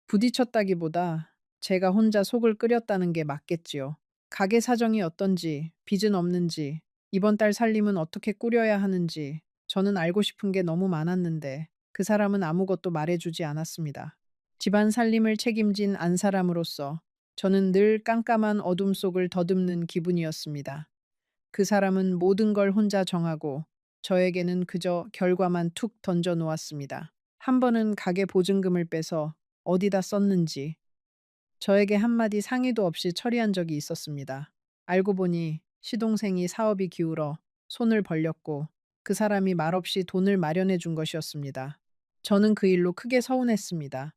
부딪혔다기보다 제가 혼자 속을 끓였다는 게 맞겠지요. 가게 사정이 어떤지, 빚은 없는지, 이번 달 살림은 어떻게 꾸려야 하는지 저는 알고 싶은 게 너무 많았는데 그 사람은 아무것도 말해주지 않았습니다. 집안 살림을 책임진 안 사람으로서 저는 늘 깜깜한 어둠 속을 더듬는 기분이었습니다. 그 사람은 모든 걸 혼자 정하고 저에게는 그저 결과만 툭 던져 놓았습니다. 한 번은 가게 보증금을 빼서 어디다 썼는지 저에게 한마디 상의도 없이 처리한 적이 있었습니다. 알고 보니 시동생이 사업이 기울어 손을 벌렸고 그 사람이 말없이 돈을 마련해 준 것이었습니다. 저는 그 일로 크게 서운했습니다.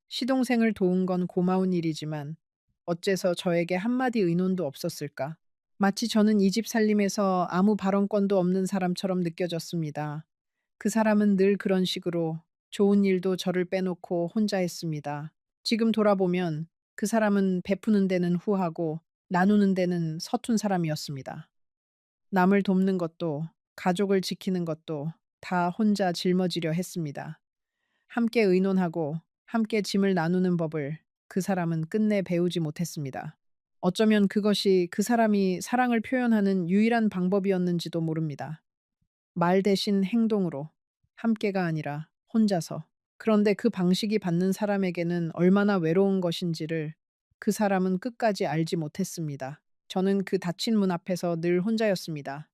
시동생을 도운 건 고마운 일이지만 어째서 저에게 한마디 의논도 없었을까? 마치 저는 이 집 살림에서 아무 발언권도 없는 사람처럼 느껴졌습니다. 그 사람은 늘 그런 식으로 좋은 일도 저를 빼놓고 혼자 했습니다. 지금 돌아보면 그 사람은 베푸는 데는 후하고 나누는 데는 서툰 사람이었습니다. 남을 돕는 것도 가족을 지키는 것도 다 혼자 짊어지려 했습니다. 함께 의논하고 함께 짐을 나누는 법을 그 사람은 끝내 배우지 못했습니다. 어쩌면 그것이 그 사람이 사랑을 표현하는 유일한 방법이었는지도 모릅니다. 말 대신 행동으로, 함께가 아니라 혼자서. 그런데 그 방식이 받는 사람에게는 얼마나 외로운 것인지를 그 사람은 끝까지 알지 못했습니다. 저는 그 닫힌 문 앞에서 늘 혼자였습니다.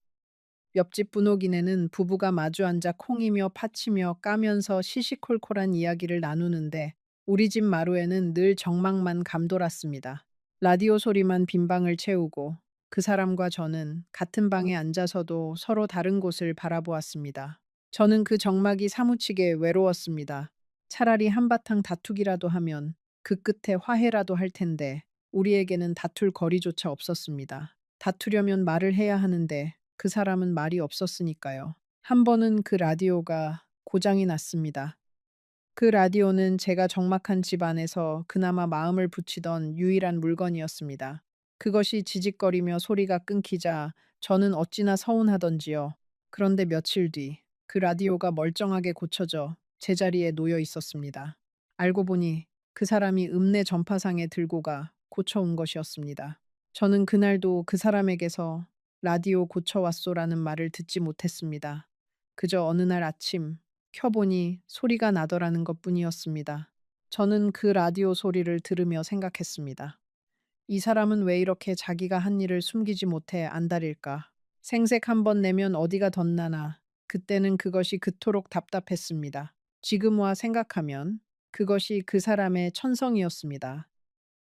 옆집 분옥이네는 부부가 마주 앉아 콩이며 파치며 까면서 시시콜콜한 이야기를 나누는데 우리 집 마루에는 늘 정막만 감돌았습니다. 라디오 소리만 빈 방을 채우고 그 사람과 저는 같은 방에 앉아서도 서로 다른 곳을 바라보았습니다. 저는 그 정막이 사무치게 외로웠습니다. 차라리 한바탕 다투기라도 하면 그 끝에 화해라도 할 텐데 우리에게는 다툴 거리조차 없었습니다. 다투려면 말을 해야 하는데 그 사람은 말이 없었으니까요. 한 번은 그 라디오가 고장이 났습니다. 그 라디오는 제가 적막한 집 안에서 그나마 마음을 붙이던 유일한 물건이었습니다. 그것이 지직거리며 소리가 끊기자 저는 어찌나 서운하던지요. 그런데 며칠 뒤 그 라디오가 멀쩡하게 고쳐져 제자리에 놓여 있었습니다. 알고 보니 그 사람이 읍내 전파상에 들고 가 고쳐온 것이었습니다. 저는 그날도 그 사람에게서 라디오 고쳐왔소라는 말을 듣지 못했습니다. 그저 어느 날 아침 켜보니 소리가 나더라는 것뿐이었습니다. 저는 그 라디오 소리를 들으며 생각했습니다. 이 사람은 왜 이렇게 자기가 한 일을 숨기지 못해 안달일까? 생색 한 번 내면 어디가 덧나나. 그때는 그것이 그토록 답답했습니다. 지금 와 생각하면 그것이 그 사람의 천성이었습니다.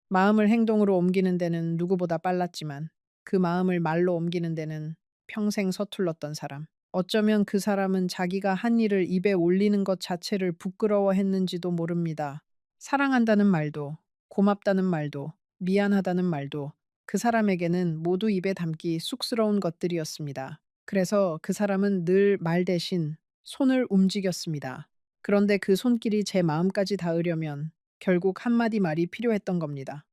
마음을 행동으로 옮기는 데는 누구보다 빨랐지만 그 마음을 말로 옮기는 데는 평생 서툴렀던 사람. 어쩌면 그 사람은 자기가 한 일을 입에 올리는 것 자체를 부끄러워했는지도 모릅니다. 사랑한다는 말도, 고맙다는 말도, 미안하다는 말도 그 사람에게는 모두 입에 담기 쑥스러운 것들이었습니다. 그래서 그 사람은 늘 말 대신 손을 움직였습니다. 그런데 그 손길이 제 마음까지 닿으려면 결국 한마디 말이 필요했던 겁니다.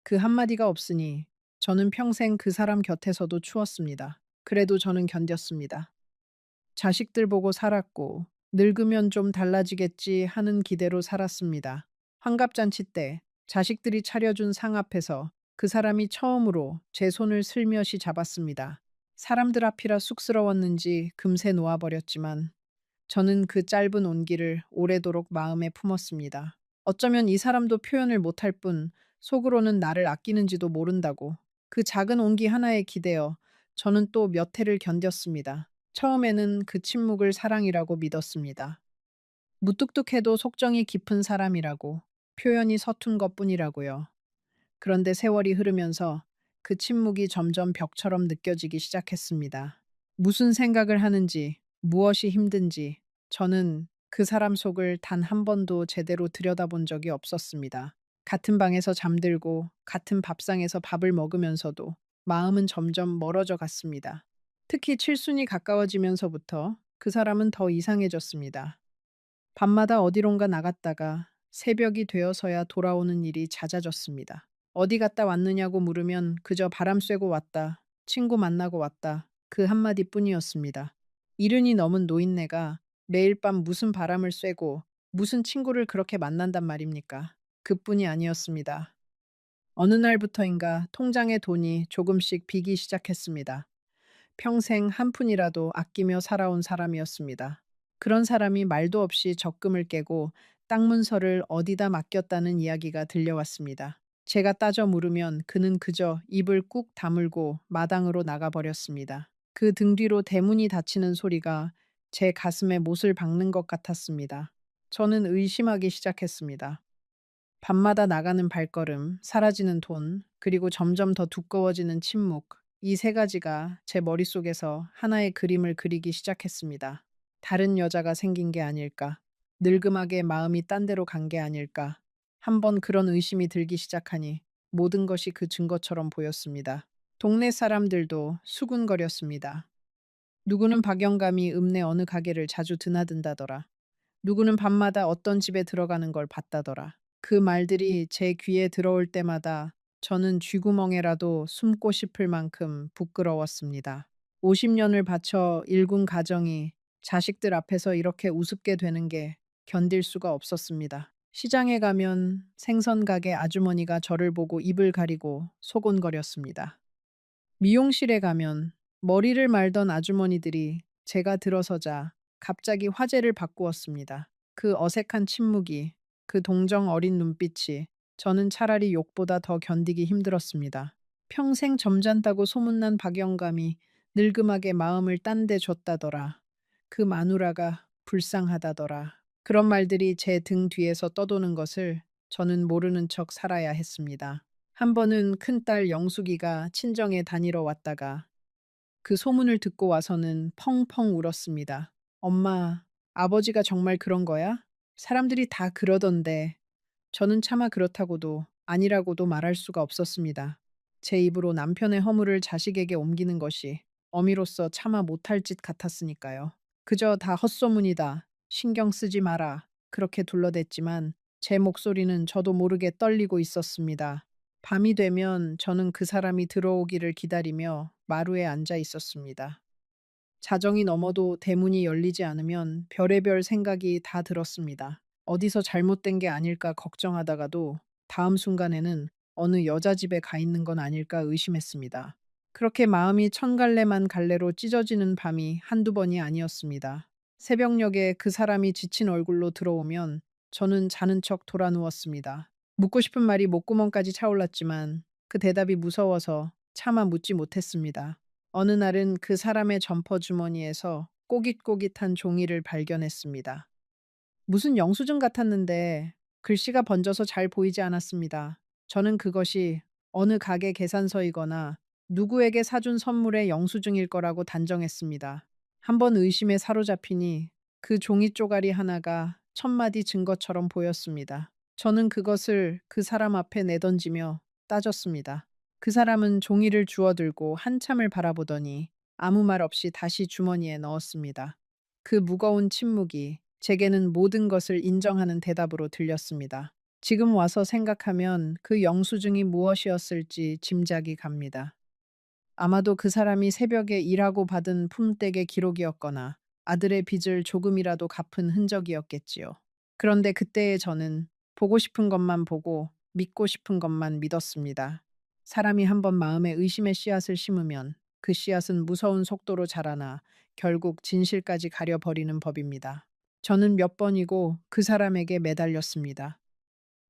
그 한마디가 없으니 저는 평생 그 사람 곁에서도 추웠습니다. 그래도 저는 견뎠습니다. 자식들 보고 살았고 늙으면 좀 달라지겠지 하는 기대로 살았습니다. 환갑잔치 때 자식들이 차려준 상 앞에서 그 사람이 처음으로 제 손을 슬며시 잡았습니다. 사람들 앞이라 쑥스러웠는지 금세 놓아버렸지만 저는 그 짧은 온기를 오래도록 마음에 품었습니다. 어쩌면 이 사람도 표현을 못할 뿐 속으로는 나를 아끼는지도 모른다고 그 작은 온기 하나에 기대어 저는 또 몇 해를 견뎠습니다. 처음에는 그 침묵을 사랑이라고 믿었습니다. 무뚝뚝해도 속정이 깊은 사람이라고 표현이 서툰 것뿐이라고요. 그런데 세월이 흐르면서 그 침묵이 점점 벽처럼 느껴지기 시작했습니다. 무슨 생각을 하는지, 무엇이 힘든지, 저는 그 사람 속을 단 한 번도 제대로 들여다본 적이 없었습니다. 같은 방에서 잠들고, 같은 밥상에서 밥을 먹으면서도 마음은 점점 멀어져 갔습니다. 특히 칠순이 가까워지면서부터 그 사람은 더 이상해졌습니다. 밤마다 어디론가 나갔다가 새벽이 되어서야 돌아오는 일이 잦아졌습니다. 어디 갔다 왔느냐고 물으면 그저 바람 쐬고 왔다, 친구 만나고 왔다, 그 한마디 뿐이었습니다. 이른이 넘은 노인네가 매일 밤 무슨 바람을 쐬고 무슨 친구를 그렇게 만난단 말입니까? 그뿐이 아니었습니다. 어느 날부터인가 통장에 돈이 조금씩 비기 시작했습니다. 평생 한 푼이라도 아끼며 살아온 사람이었습니다. 그런 사람이 말도 없이 적금을 깨고 땅 문서를 어디다 맡겼다는 이야기가 들려왔습니다. 제가 따져 물으면 그는 그저 입을 꾹 다물고 마당으로 나가버렸습니다. 그 등 뒤로 대문이 닫히는 소리가 제 가슴에 못을 박는 것 같았습니다. 저는 의심하기 시작했습니다. 밤마다 나가는 발걸음, 사라지는 돈, 그리고 점점 더 두꺼워지는 침묵. 이 세 가지가 제 머릿속에서 하나의 그림을 그리기 시작했습니다. 다른 여자가 생긴 게 아닐까? 늙음하게 마음이 딴 데로 간 게 아닐까? 한번 그런 의심이 들기 시작하니 모든 것이 그 증거처럼 보였습니다. 동네 사람들도 수군거렸습니다. 누구는 박영감이 읍내 어느 가게를 자주 드나든다더라. 누구는 밤마다 어떤 집에 들어가는 걸 봤다더라. 그 말들이 제 귀에 들어올 때마다 저는 쥐구멍에라도 숨고 싶을 만큼 부끄러웠습니다. 50년을 바쳐 일군 가정이 자식들 앞에서 이렇게 우습게 되는 게 견딜 수가 없었습니다. 시장에 가면 생선 가게 아주머니가 저를 보고 입을 가리고 소곤거렸습니다. 미용실에 가면 머리를 말던 아주머니들이 제가 들어서자 갑자기 화제를 바꾸었습니다. 그 어색한 침묵이, 그 동정 어린 눈빛이 저는 차라리 욕보다 더 견디기 힘들었습니다. 평생 점잖다고 소문난 박영감이 늙음하게 마음을 딴 데 줬다더라. 그 마누라가 불쌍하다더라. 그런 말들이 제 등 뒤에서 떠도는 것을 저는 모르는 척 살아야 했습니다. 한 번은 큰딸 영숙이가 친정에 다니러 왔다가 그 소문을 듣고 와서는 펑펑 울었습니다. 엄마, 아버지가 정말 그런 거야? 사람들이 다 그러던데. 저는 차마 그렇다고도 아니라고도 말할 수가 없었습니다. 제 입으로 남편의 허물을 자식에게 옮기는 것이 어미로서 차마 못할 짓 같았으니까요. 그저 다 헛소문이다. 신경 쓰지 마라. 그렇게 둘러댔지만 제 목소리는 저도 모르게 떨리고 있었습니다. 밤이 되면 저는 그 사람이 들어오기를 기다리며 마루에 앉아 있었습니다. 자정이 넘어도 대문이 열리지 않으면 별의별 생각이 다 들었습니다. 어디서 잘못된 게 아닐까 걱정하다가도 다음 순간에는 어느 여자 집에 가 있는 건 아닐까 의심했습니다. 그렇게 마음이 천갈래만 갈래로 찢어지는 밤이 한두 번이 아니었습니다. 새벽녘에 그 사람이 지친 얼굴로 들어오면 저는 자는 척 돌아 누웠습니다. 묻고 싶은 말이 목구멍까지 차올랐지만 그 대답이 무서워서 차마 묻지 못했습니다. 어느 날은 그 사람의 점퍼 주머니에서 꼬깃꼬깃한 종이를 발견했습니다. 무슨 영수증 같았는데 글씨가 번져서 잘 보이지 않았습니다. 저는 그것이 어느 가게 계산서이거나 누구에게 사준 선물의 영수증일 거라고 단정했습니다. 한번 의심에 사로잡히니 그 종이 쪼가리 하나가 천마디 증거처럼 보였습니다. 저는 그것을 그 사람 앞에 내던지며 따졌습니다. 그 사람은 종이를 주워들고 한참을 바라보더니 아무 말 없이 다시 주머니에 넣었습니다. 그 무거운 침묵이 제게는 모든 것을 인정하는 대답으로 들렸습니다. 지금 와서 생각하면 그 영수증이 무엇이었을지 짐작이 갑니다. 아마도 그 사람이 새벽에 일하고 받은 품삯의 기록이었거나 아들의 빚을 조금이라도 갚은 흔적이었겠지요. 그런데 그때의 저는 보고 싶은 것만 보고 믿고 싶은 것만 믿었습니다. 사람이 한번 마음에 의심의 씨앗을 심으면 그 씨앗은 무서운 속도로 자라나 결국 진실까지 가려버리는 법입니다. 저는 몇 번이고 그 사람에게 매달렸습니다.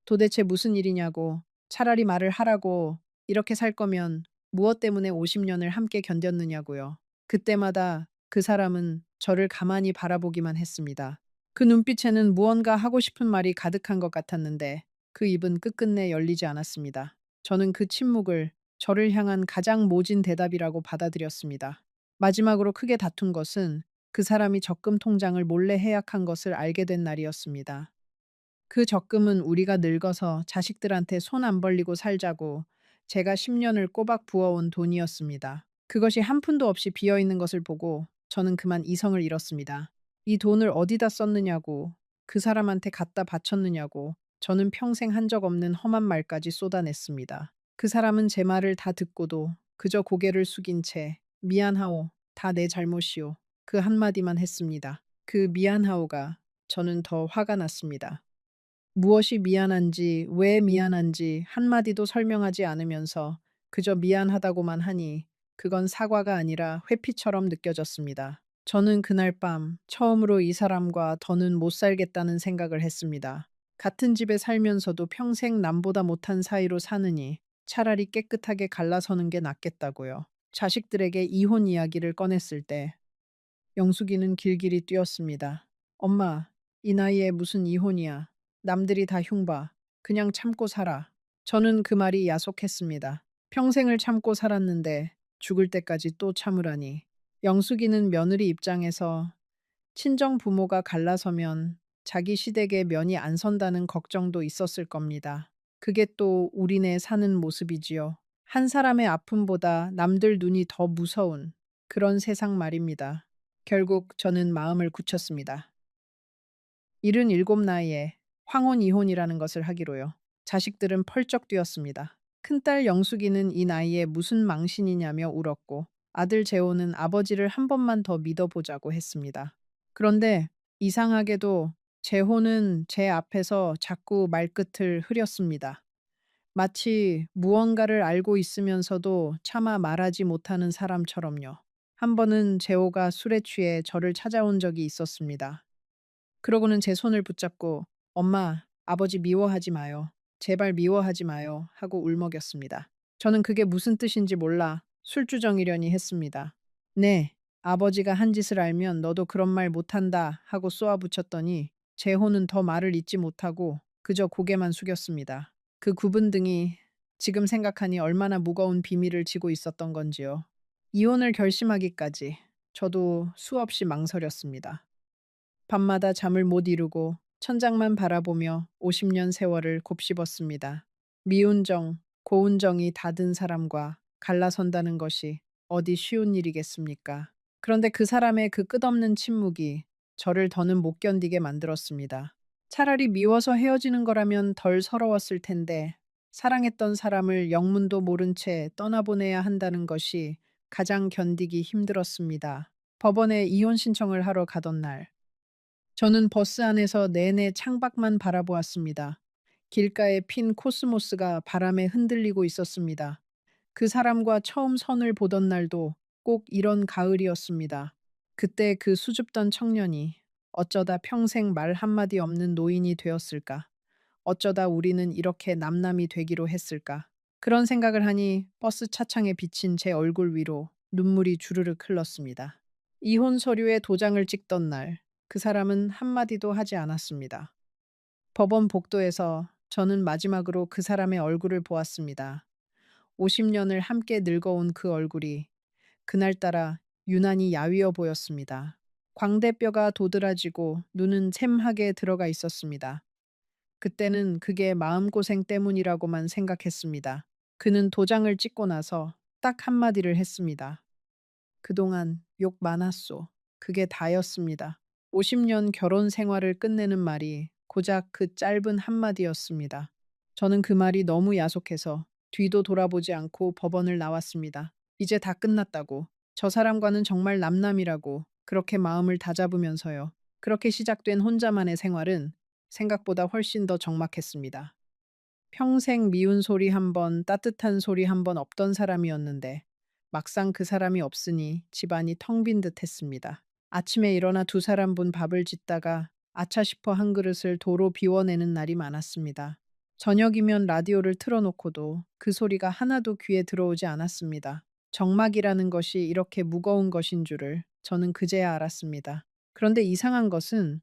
도대체 무슨 일이냐고, 차라리 말을 하라고, 이렇게 살 거면 무엇 때문에 50년을 함께 견뎠느냐고요. 그때마다 그 사람은 저를 가만히 바라보기만 했습니다. 그 눈빛에는 무언가 하고 싶은 말이 가득한 것 같았는데 그 입은 끝끝내 열리지 않았습니다. 저는 그 침묵을 저를 향한 가장 모진 대답이라고 받아들였습니다. 마지막으로 크게 다툰 것은 그 사람이 적금 통장을 몰래 해약한 것을 알게 된 날이었습니다. 그 적금은 우리가 늙어서 자식들한테 손 안 벌리고 살자고 제가 10년을 꼬박 부어온 돈이었습니다. 그것이 한 푼도 없이 비어 있는 것을 보고 저는 그만 이성을 잃었습니다. 이 돈을 어디다 썼느냐고, 그 사람한테 갖다 바쳤느냐고, 저는 평생 한 적 없는 험한 말까지 쏟아냈습니다. 그 사람은 제 말을 다 듣고도 그저 고개를 숙인 채 미안하오, 다 내 잘못이오. 그 한마디만 했습니다. 그 미안하오가 저는 더 화가 났습니다. 무엇이 미안한지, 왜 미안한지 한마디도 설명하지 않으면서 그저 미안하다고만 하니 그건 사과가 아니라 회피처럼 느껴졌습니다. 저는 그날 밤 처음으로 이 사람과 더는 못 살겠다는 생각을 했습니다. 같은 집에 살면서도 평생 남보다 못한 사이로 사느니 차라리 깨끗하게 갈라서는 게 낫겠다고요. 자식들에게 이혼 이야기를 꺼냈을 때 영숙이는 길길이 뛰었습니다. 엄마, 이 나이에 무슨 이혼이야. 남들이 다 흉봐. 그냥 참고 살아. 저는 그 말이 야속했습니다. 평생을 참고 살았는데 죽을 때까지 또 참으라니. 영숙이는 며느리 입장에서 친정 부모가 갈라서면 자기 시댁에 면이 안 선다는 걱정도 있었을 겁니다. 그게 또 우리네 사는 모습이지요. 한 사람의 아픔보다 남들 눈이 더 무서운 그런 세상 말입니다. 결국 저는 마음을 굳혔습니다. 77 나이에 황혼 이혼이라는 것을 하기로요. 자식들은 펄쩍 뛰었습니다. 큰딸 영숙이는 이 나이에 무슨 망신이냐며 울었고 아들 재호는 아버지를 한 번만 더 믿어보자고 했습니다. 그런데 이상하게도 재호는 제 앞에서 자꾸 말끝을 흐렸습니다. 마치 무언가를 알고 있으면서도 차마 말하지 못하는 사람처럼요. 한 번은 재호가 술에 취해 저를 찾아온 적이 있었습니다. 그러고는 제 손을 붙잡고 엄마, 아버지 미워하지 마요. 제발 미워하지 마요. 하고 울먹였습니다. 저는 그게 무슨 뜻인지 몰라 술주정이려니 했습니다. 네, 아버지가 한 짓을 알면 너도 그런 말 못한다 하고 쏘아붙였더니 재호는 더 말을 잇지 못하고 그저 고개만 숙였습니다. 그 굽은 등이 지금 생각하니 얼마나 무거운 비밀을 지고 있었던 건지요. 이혼을 결심하기까지 저도 수없이 망설였습니다. 밤마다 잠을 못 이루고 천장만 바라보며 50년 세월을 곱씹었습니다. 미운 정, 고운 정이 닫은 사람과 갈라선다는 것이 어디 쉬운 일이겠습니까? 그런데 그 사람의 그 끝없는 침묵이 저를 더는 못 견디게 만들었습니다. 차라리 미워서 헤어지는 거라면 덜 서러웠을 텐데 사랑했던 사람을 영문도 모른 채 떠나보내야 한다는 것이 가장 견디기 힘들었습니다. 법원에 이혼 신청을 하러 가던 날, 저는 버스 안에서 내내 창밖만 바라보았습니다. 길가에 핀 코스모스가 바람에 흔들리고 있었습니다. 그 사람과 처음 선을 보던 날도 꼭 이런 가을이었습니다. 그때 그 수줍던 청년이 어쩌다 평생 말 한마디 없는 노인이 되었을까? 어쩌다 우리는 이렇게 남남이 되기로 했을까? 그런 생각을 하니 버스 차창에 비친 제 얼굴 위로 눈물이 주르륵 흘렀습니다. 이혼 서류에 도장을 찍던 날, 그 사람은 한마디도 하지 않았습니다. 법원 복도에서 저는 마지막으로 그 사람의 얼굴을 보았습니다. 50년을 함께 늙어온 그 얼굴이 그날따라 유난히 야위어 보였습니다. 광대뼈가 도드라지고 눈은 샘하게 들어가 있었습니다. 그때는 그게 마음고생 때문이라고만 생각했습니다. 그는 도장을 찍고 나서 딱 한마디를 했습니다. 그동안 욕 많았소. 그게 다였습니다. 50년 결혼 생활을 끝내는 말이 고작 그 짧은 한마디였습니다. 저는 그 말이 너무 야속해서 뒤도 돌아보지 않고 법원을 나왔습니다. 이제 다 끝났다고. 저 사람과는 정말 남남이라고 그렇게 마음을 다잡으면서요. 그렇게 시작된 혼자만의 생활은 생각보다 훨씬 더 적막했습니다. 평생 미운 소리 한 번, 따뜻한 소리 한 번 없던 사람이었는데 막상 그 사람이 없으니 집안이 텅 빈 듯 했습니다. 아침에 일어나 두 사람분 밥을 짓다가 아차 싶어 한 그릇을 도로 비워내는 날이 많았습니다. 저녁이면 라디오를 틀어놓고도 그 소리가 하나도 귀에 들어오지 않았습니다. 정막이라는 것이 이렇게 무거운 것인 줄을 저는 그제야 알았습니다. 그런데 이상한 것은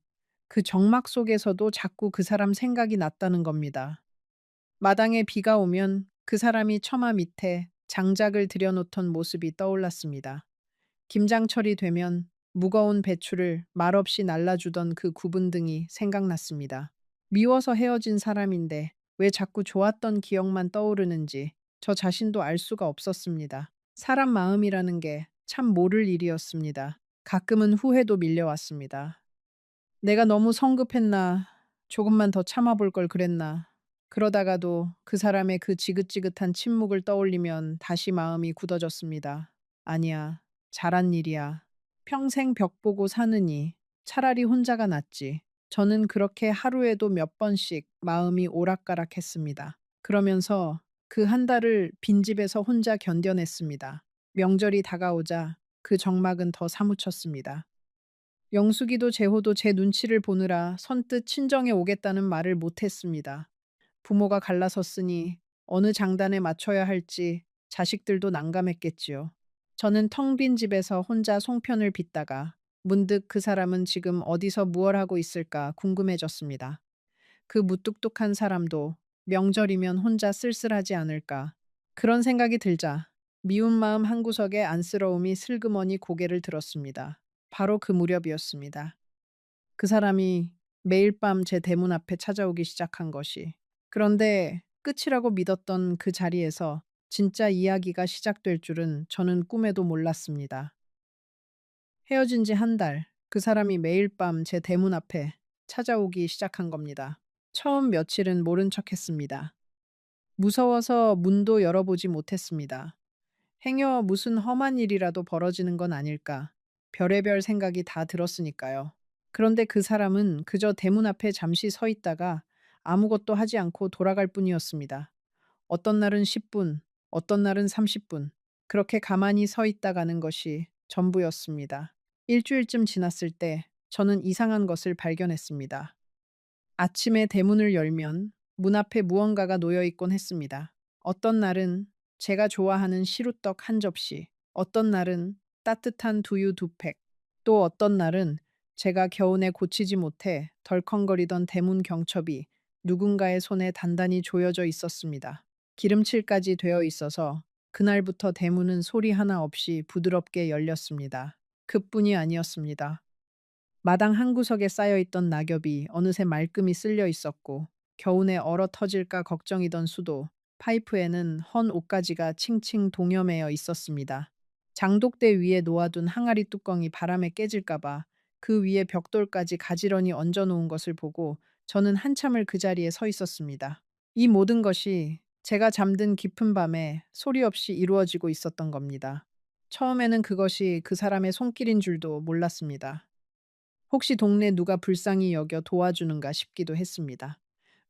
그 정막 속에서도 자꾸 그 사람 생각이 났다는 겁니다. 마당에 비가 오면 그 사람이 처마 밑에 장작을 들여놓던 모습이 떠올랐습니다. 김장철이 되면 무거운 배추를 말없이 날라주던 그 구분 등이 생각났습니다. 미워서 헤어진 사람인데 왜 자꾸 좋았던 기억만 떠오르는지 저 자신도 알 수가 없었습니다. 사람 마음이라는 게 참 모를 일이었습니다. 가끔은 후회도 밀려왔습니다. 내가 너무 성급했나, 조금만 더 참아볼 걸 그랬나. 그러다가도 그 사람의 그 지긋지긋한 침묵을 떠올리면 다시 마음이 굳어졌습니다. 아니야, 잘한 일이야. 평생 벽 보고 사느니 차라리 혼자가 낫지. 저는 그렇게 하루에도 몇 번씩 마음이 오락가락했습니다. 그러면서 그 한 달을 빈집에서 혼자 견뎌냈습니다. 명절이 다가오자 그 정막은 더 사무쳤습니다. 영숙이도 재호도 제 눈치를 보느라 선뜻 친정에 오겠다는 말을 못했습니다. 부모가 갈라섰으니 어느 장단에 맞춰야 할지 자식들도 난감했겠지요. 저는 텅 빈 집에서 혼자 송편을 빚다가 문득 그 사람은 지금 어디서 무얼 하고 있을까 궁금해졌습니다. 그 무뚝뚝한 사람도 명절이면 혼자 쓸쓸하지 않을까. 그런 생각이 들자 미운 마음 한구석에 안쓰러움이 슬그머니 고개를 들었습니다. 바로 그 무렵이었습니다. 그 사람이 매일 밤 제 대문 앞에 찾아오기 시작한 것이. 그런데 끝이라고 믿었던 그 자리에서 진짜 이야기가 시작될 줄은 저는 꿈에도 몰랐습니다. 헤어진 지 한 달, 그 사람이 매일 밤 제 대문 앞에 찾아오기 시작한 겁니다. 처음 며칠은 모른 척 했습니다. 무서워서 문도 열어보지 못했습니다. 행여 무슨 험한 일이라도 벌어지는 건 아닐까. 별의별 생각이 다 들었으니까요. 그런데 그 사람은 그저 대문 앞에 잠시 서 있다가 아무것도 하지 않고 돌아갈 뿐이었습니다. 어떤 날은 10분, 어떤 날은 30분. 그렇게 가만히 서 있다 가는 것이 전부였습니다. 일주일쯤 지났을 때 저는 이상한 것을 발견했습니다. 아침에 대문을 열면 문 앞에 무언가가 놓여 있곤 했습니다. 어떤 날은 제가 좋아하는 시루떡 한 접시, 어떤 날은 따뜻한 두유 두 팩, 또 어떤 날은 제가 겨우내 고치지 못해 덜컹거리던 대문 경첩이 누군가의 손에 단단히 조여져 있었습니다. 기름칠까지 되어 있어서 그날부터 대문은 소리 하나 없이 부드럽게 열렸습니다. 그뿐이 아니었습니다. 마당 한구석에 쌓여있던 낙엽이 어느새 말끔히 쓸려 있었고 겨우내 얼어 터질까 걱정이던 수도 파이프에는 헌 옷가지가 칭칭 동여매어 있었습니다. 장독대 위에 놓아둔 항아리 뚜껑이 바람에 깨질까봐 그 위에 벽돌까지 가지런히 얹어놓은 것을 보고 저는 한참을 그 자리에 서 있었습니다. 이 모든 것이 제가 잠든 깊은 밤에 소리 없이 이루어지고 있었던 겁니다. 처음에는 그것이 그 사람의 손길인 줄도 몰랐습니다. 혹시 동네 누가 불쌍히 여겨 도와주는가 싶기도 했습니다.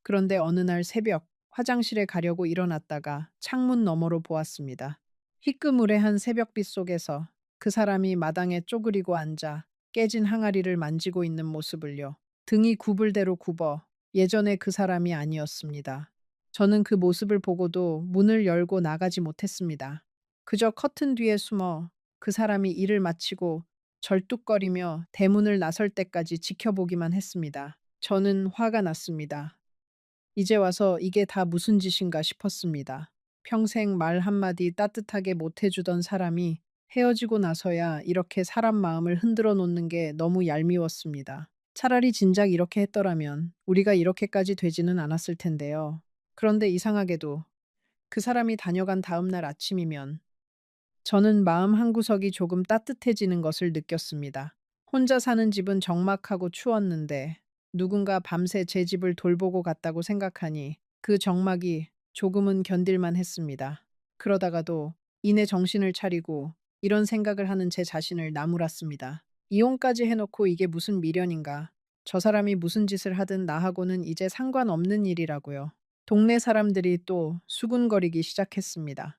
그런데 어느 날 새벽 화장실에 가려고 일어났다가 창문 너머로 보았습니다. 희끄무레한 새벽빛 속에서 그 사람이 마당에 쪼그리고 앉아 깨진 항아리를 만지고 있는 모습을요. 등이 구불대로 굽어 예전의 그 사람이 아니었습니다. 저는 그 모습을 보고도 문을 열고 나가지 못했습니다. 그저 커튼 뒤에 숨어 그 사람이 일을 마치고 절뚝거리며 대문을 나설 때까지 지켜보기만 했습니다. 저는 화가 났습니다. 이제 와서 이게 다 무슨 짓인가 싶었습니다. 평생 말 한마디 따뜻하게 못 해주던 사람이 헤어지고 나서야 이렇게 사람 마음을 흔들어 놓는 게 너무 얄미웠습니다. 차라리 진작 이렇게 했더라면 우리가 이렇게까지 되지는 않았을 텐데요. 그런데 이상하게도 그 사람이 다녀간 다음 날 아침이면 저는 마음 한구석이 조금 따뜻해지는 것을 느꼈습니다. 혼자 사는 집은 적막하고 추웠는데 누군가 밤새 제 집을 돌보고 갔다고 생각하니 그 적막이 조금은 견딜만 했습니다. 그러다가도 이내 정신을 차리고 이런 생각을 하는 제 자신을 나무랐습니다. 이혼까지 해놓고 이게 무슨 미련인가. 저 사람이 무슨 짓을 하든 나하고는 이제 상관없는 일이라고요. 동네 사람들이 또 수군거리기 시작했습니다.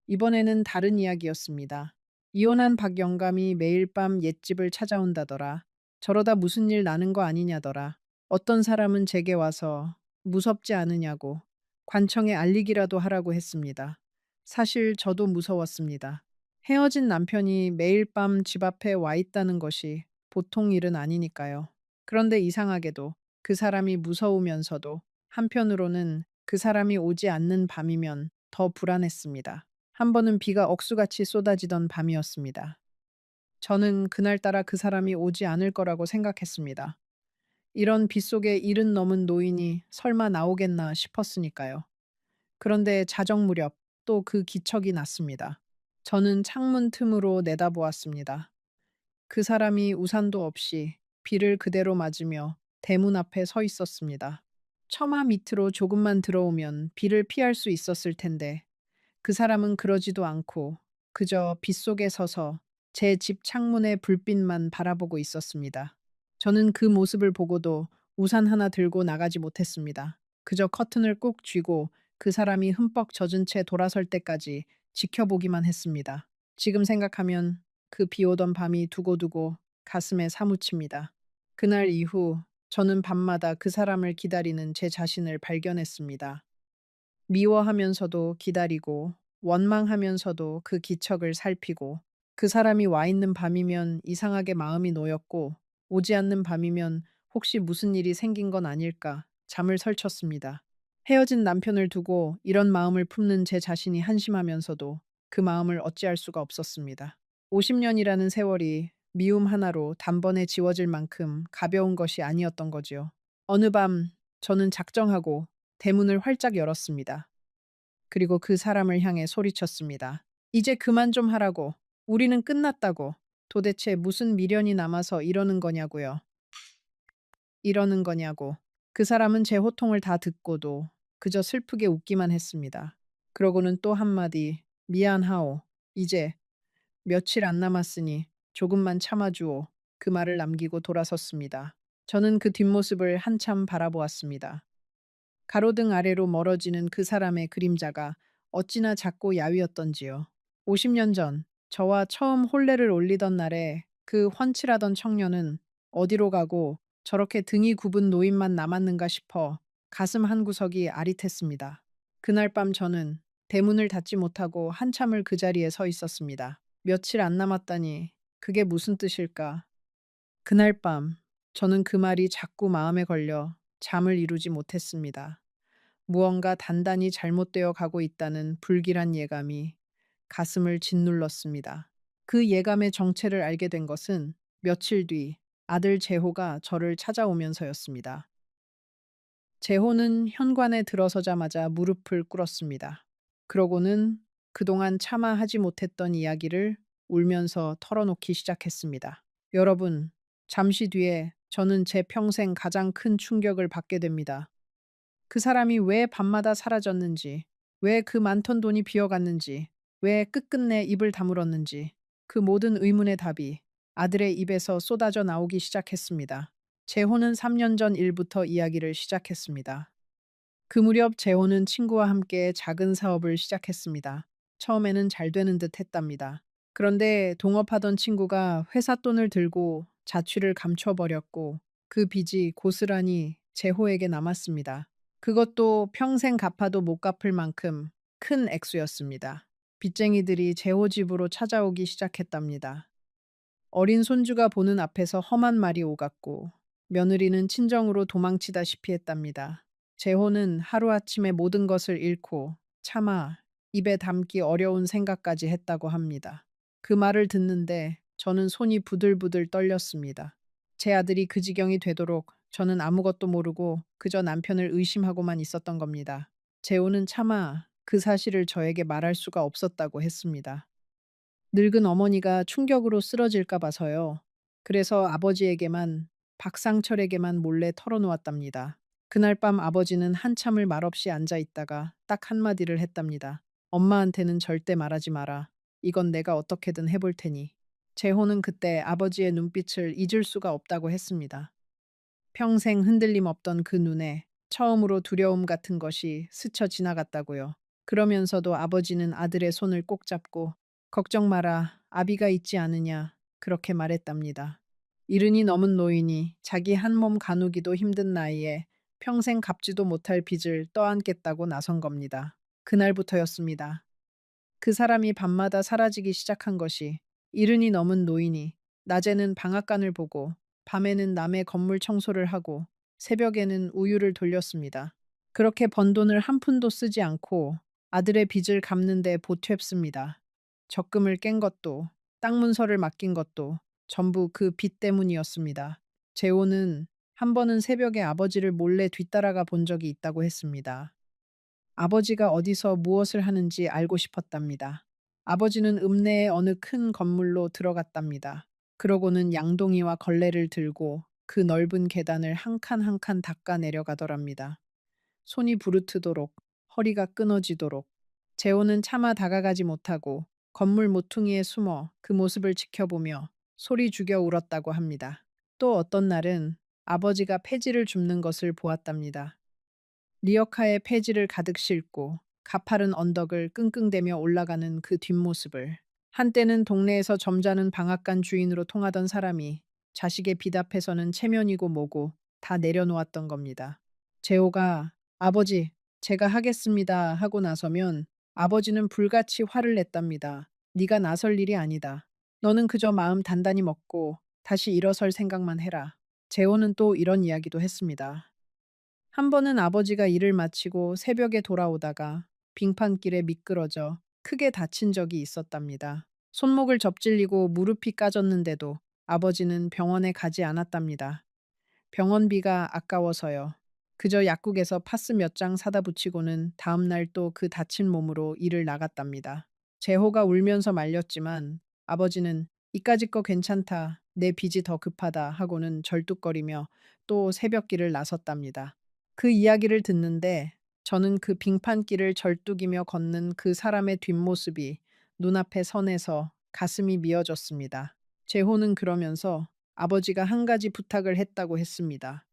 이번에는 다른 이야기였습니다. 이혼한 박영감이 매일 밤 옛집을 찾아온다더라. 저러다 무슨 일 나는 거 아니냐더라. 어떤 사람은 제게 와서 무섭지 않으냐고 관청에 알리기라도 하라고 했습니다. 사실 저도 무서웠습니다. 헤어진 남편이 매일 밤 집 앞에 와 있다는 것이 보통 일은 아니니까요. 그런데 이상하게도 그 사람이 무서우면서도 한편으로는 그 사람이 오지 않는 밤이면 더 불안했습니다. 한 번은 비가 억수같이 쏟아지던 밤이었습니다. 저는 그날따라 그 사람이 오지 않을 거라고 생각했습니다. 이런 빗속에 이른 넘은 노인이 설마 나오겠나 싶었으니까요. 그런데 자정 무렵 또 그 기척이 났습니다. 저는 창문 틈으로 내다보았습니다. 그 사람이 우산도 없이 비를 그대로 맞으며 대문 앞에 서 있었습니다. 처마 밑으로 조금만 들어오면 비를 피할 수 있었을 텐데 그 사람은 그러지도 않고 그저 빗속에 서서 제 집 창문의 불빛만 바라보고 있었습니다. 저는 그 모습을 보고도 우산 하나 들고 나가지 못했습니다. 그저 커튼을 꾹 쥐고 그 사람이 흠뻑 젖은 채 돌아설 때까지 지켜보기만 했습니다. 지금 생각하면 그 비 오던 밤이 두고두고 가슴에 사무칩니다. 그날 이후 저는 밤마다 그 사람을 기다리는 제 자신을 발견했습니다. 미워하면서도 기다리고 원망하면서도 그 기척을 살피고 그 사람이 와 있는 밤이면 이상하게 마음이 놓였고 오지 않는 밤이면 혹시 무슨 일이 생긴 건 아닐까 잠을 설쳤습니다. 헤어진 남편을 두고 이런 마음을 품는 제 자신이 한심하면서도 그 마음을 어찌할 수가 없었습니다. 50년이라는 세월이 미움 하나로 단번에 지워질 만큼 가벼운 것이 아니었던 거지요. 어느 밤 저는 작정하고 대문을 활짝 열었습니다. 그리고 그 사람을 향해 소리쳤습니다. 이제 그만 좀 하라고. 우리는 끝났다고. 도대체 무슨 미련이 남아서 이러는 거냐고요. 이러는 거냐고. 그 사람은 제 호통을 다 듣고도 그저 슬프게 웃기만 했습니다. 그러고는 또 한마디, 미안하오. 이제 며칠 안 남았으니 조금만 참아주오. 그 말을 남기고 돌아섰습니다. 저는 그 뒷모습을 한참 바라보았습니다. 가로등 아래로 멀어지는 그 사람의 그림자가 어찌나 작고 야위었던지요. 50년 전 저와 처음 혼례를 올리던 날에 그 훤칠하던 청년은 어디로 가고 저렇게 등이 굽은 노인만 남았는가 싶어 가슴 한구석이 아릿했습니다. 그날 밤 저는 대문을 닫지 못하고 한참을 그 자리에 서 있었습니다. 며칠 안 남았다니 그게 무슨 뜻일까? 그날 밤 저는 그 말이 자꾸 마음에 걸려 잠을 이루지 못했습니다. 무언가 단단히 잘못되어 가고 있다는 불길한 예감이 가슴을 짓눌렀습니다. 그 예감의 정체를 알게 된 것은 며칠 뒤 아들 재호가 저를 찾아오면서였습니다. 재호는 현관에 들어서자마자 무릎을 꿇었습니다. 그러고는 그동안 차마 하지 못했던 이야기를 울면서 털어놓기 시작했습니다. 여러분, 잠시 뒤에 저는 제 평생 가장 큰 충격을 받게 됩니다. 그 사람이 왜 밤마다 사라졌는지, 왜 그 많던 돈이 비어갔는지, 왜 끝끝내 입을 다물었는지, 그 모든 의문의 답이 아들의 입에서 쏟아져 나오기 시작했습니다. 재호는 3년 전 일부터 이야기를 시작했습니다. 그 무렵 재호는 친구와 함께 작은 사업을 시작했습니다. 처음에는 잘 되는 듯 했답니다. 그런데 동업하던 친구가 회사 돈을 들고 자취를 감춰버렸고 그 빚이 고스란히 재호에게 남았습니다. 그것도 평생 갚아도 못 갚을 만큼 큰 액수였습니다. 빚쟁이들이 재호 집으로 찾아오기 시작했답니다. 어린 손주가 보는 앞에서 험한 말이 오갔고 며느리는 친정으로 도망치다시피 했답니다. 재호는 하루아침에 모든 것을 잃고 차마 입에 담기 어려운 생각까지 했다고 합니다. 그 말을 듣는데 저는 손이 부들부들 떨렸습니다. 제 아들이 그 지경이 되도록 저는 아무것도 모르고 그저 남편을 의심하고만 있었던 겁니다. 재호는 차마 그 사실을 저에게 말할 수가 없었다고 했습니다. 늙은 어머니가 충격으로 쓰러질까 봐서요. 그래서 아버지에게만, 박상철에게만 몰래 털어놓았답니다. 그날 밤 아버지는 한참을 말없이 앉아 있다가 딱 한마디를 했답니다. 엄마한테는 절대 말하지 마라. 이건 내가 어떻게든 해볼 테니. 재호는 그때 아버지의 눈빛을 잊을 수가 없다고 했습니다. 평생 흔들림 없던 그 눈에 처음으로 두려움 같은 것이 스쳐 지나갔다고요. 그러면서도 아버지는 아들의 손을 꼭 잡고 걱정 마라. 아비가 있지 않으냐. 그렇게 말했답니다. 이른이 넘은 노인이 자기 한 몸 가누기도 힘든 나이에 평생 갚지도 못할 빚을 떠안겠다고 나선 겁니다. 그날부터였습니다. 그 사람이 밤마다 사라지기 시작한 것이 이른이 넘은 노인이 낮에는 방앗간을 보고 밤에는 남의 건물 청소를 하고 새벽에는 우유를 돌렸습니다. 그렇게 번 돈을 한 푼도 쓰지 않고 아들의 빚을 갚는 데 보탰습니다. 적금을 깬 것도 땅 문서를 맡긴 것도 전부 그 빚 때문이었습니다. 재호는 한 번은 새벽에 아버지를 몰래 뒤따라가 본 적이 있다고 했습니다. 아버지가 어디서 무엇을 하는지 알고 싶었답니다. 아버지는 읍내의 어느 큰 건물로 들어갔답니다. 그러고는 양동이와 걸레를 들고 그 넓은 계단을 한 칸 한 칸 닦아 내려가더랍니다. 손이 부르트도록, 허리가 끊어지도록. 재호는 차마 다가가지 못하고 건물 모퉁이에 숨어 그 모습을 지켜보며 소리 죽여 울었다고 합니다. 또 어떤 날은 아버지가 폐지를 줍는 것을 보았답니다. 리어카에 폐지를 가득 싣고 가파른 언덕을 끙끙대며 올라가는 그 뒷모습을 한때는 동네에서 점잖은 방앗간 주인으로 통하던 사람이 자식의 빚 앞에서는 체면이고 뭐고 다 내려놓았던 겁니다. 재호가 아버지, 제가 하겠습니다 하고 나서면 아버지는 불같이 화를 냈답니다. 네가 나설 일이 아니다. 너는 그저 마음 단단히 먹고 다시 일어설 생각만 해라. 재호는 또 이런 이야기도 했습니다. 한 번은 아버지가 일을 마치고 새벽에 돌아오다가 빙판길에 미끄러져 크게 다친 적이 있었답니다. 손목을 접질리고 무릎이 까졌는데도 아버지는 병원에 가지 않았답니다. 병원비가 아까워서요. 그저 약국에서 파스 몇 장 사다 붙이고는 다음날 또 그 다친 몸으로 일을 나갔답니다. 재호가 울면서 말렸지만 아버지는 이까짓 거 괜찮다. 내 빚이 더 급하다 하고는 절뚝거리며 또 새벽길을 나섰답니다. 그 이야기를 듣는데 저는 그 빙판길을 절뚝이며 걷는 그 사람의 뒷모습이 눈앞에 선해서 가슴이 미어졌습니다. 재호는 그러면서 아버지가 한 가지 부탁을 했다고 했습니다.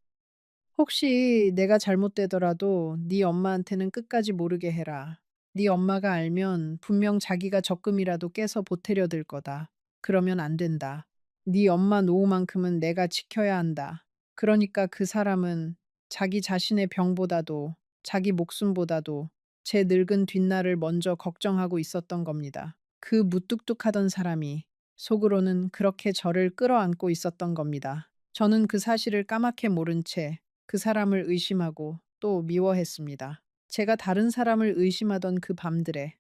혹시 내가 잘못되더라도 네 엄마한테는 끝까지 모르게 해라. 네 엄마가 알면 분명 자기가 적금이라도 깨서 보태려 들 거다. 그러면 안 된다. 네 엄마 노후만큼은 내가 지켜야 한다. 그러니까 그 사람은 자기 자신의 병보다도 자기 목숨보다도 제 늙은 뒷날을 먼저 걱정하고 있었던 겁니다. 그 무뚝뚝하던 사람이 속으로는 그렇게 저를 끌어안고 있었던 겁니다. 저는 그 사실을 까맣게 모른 채 그 사람을 의심하고 또 미워했습니다. 제가 다른 사람을 의심하던 그 밤들에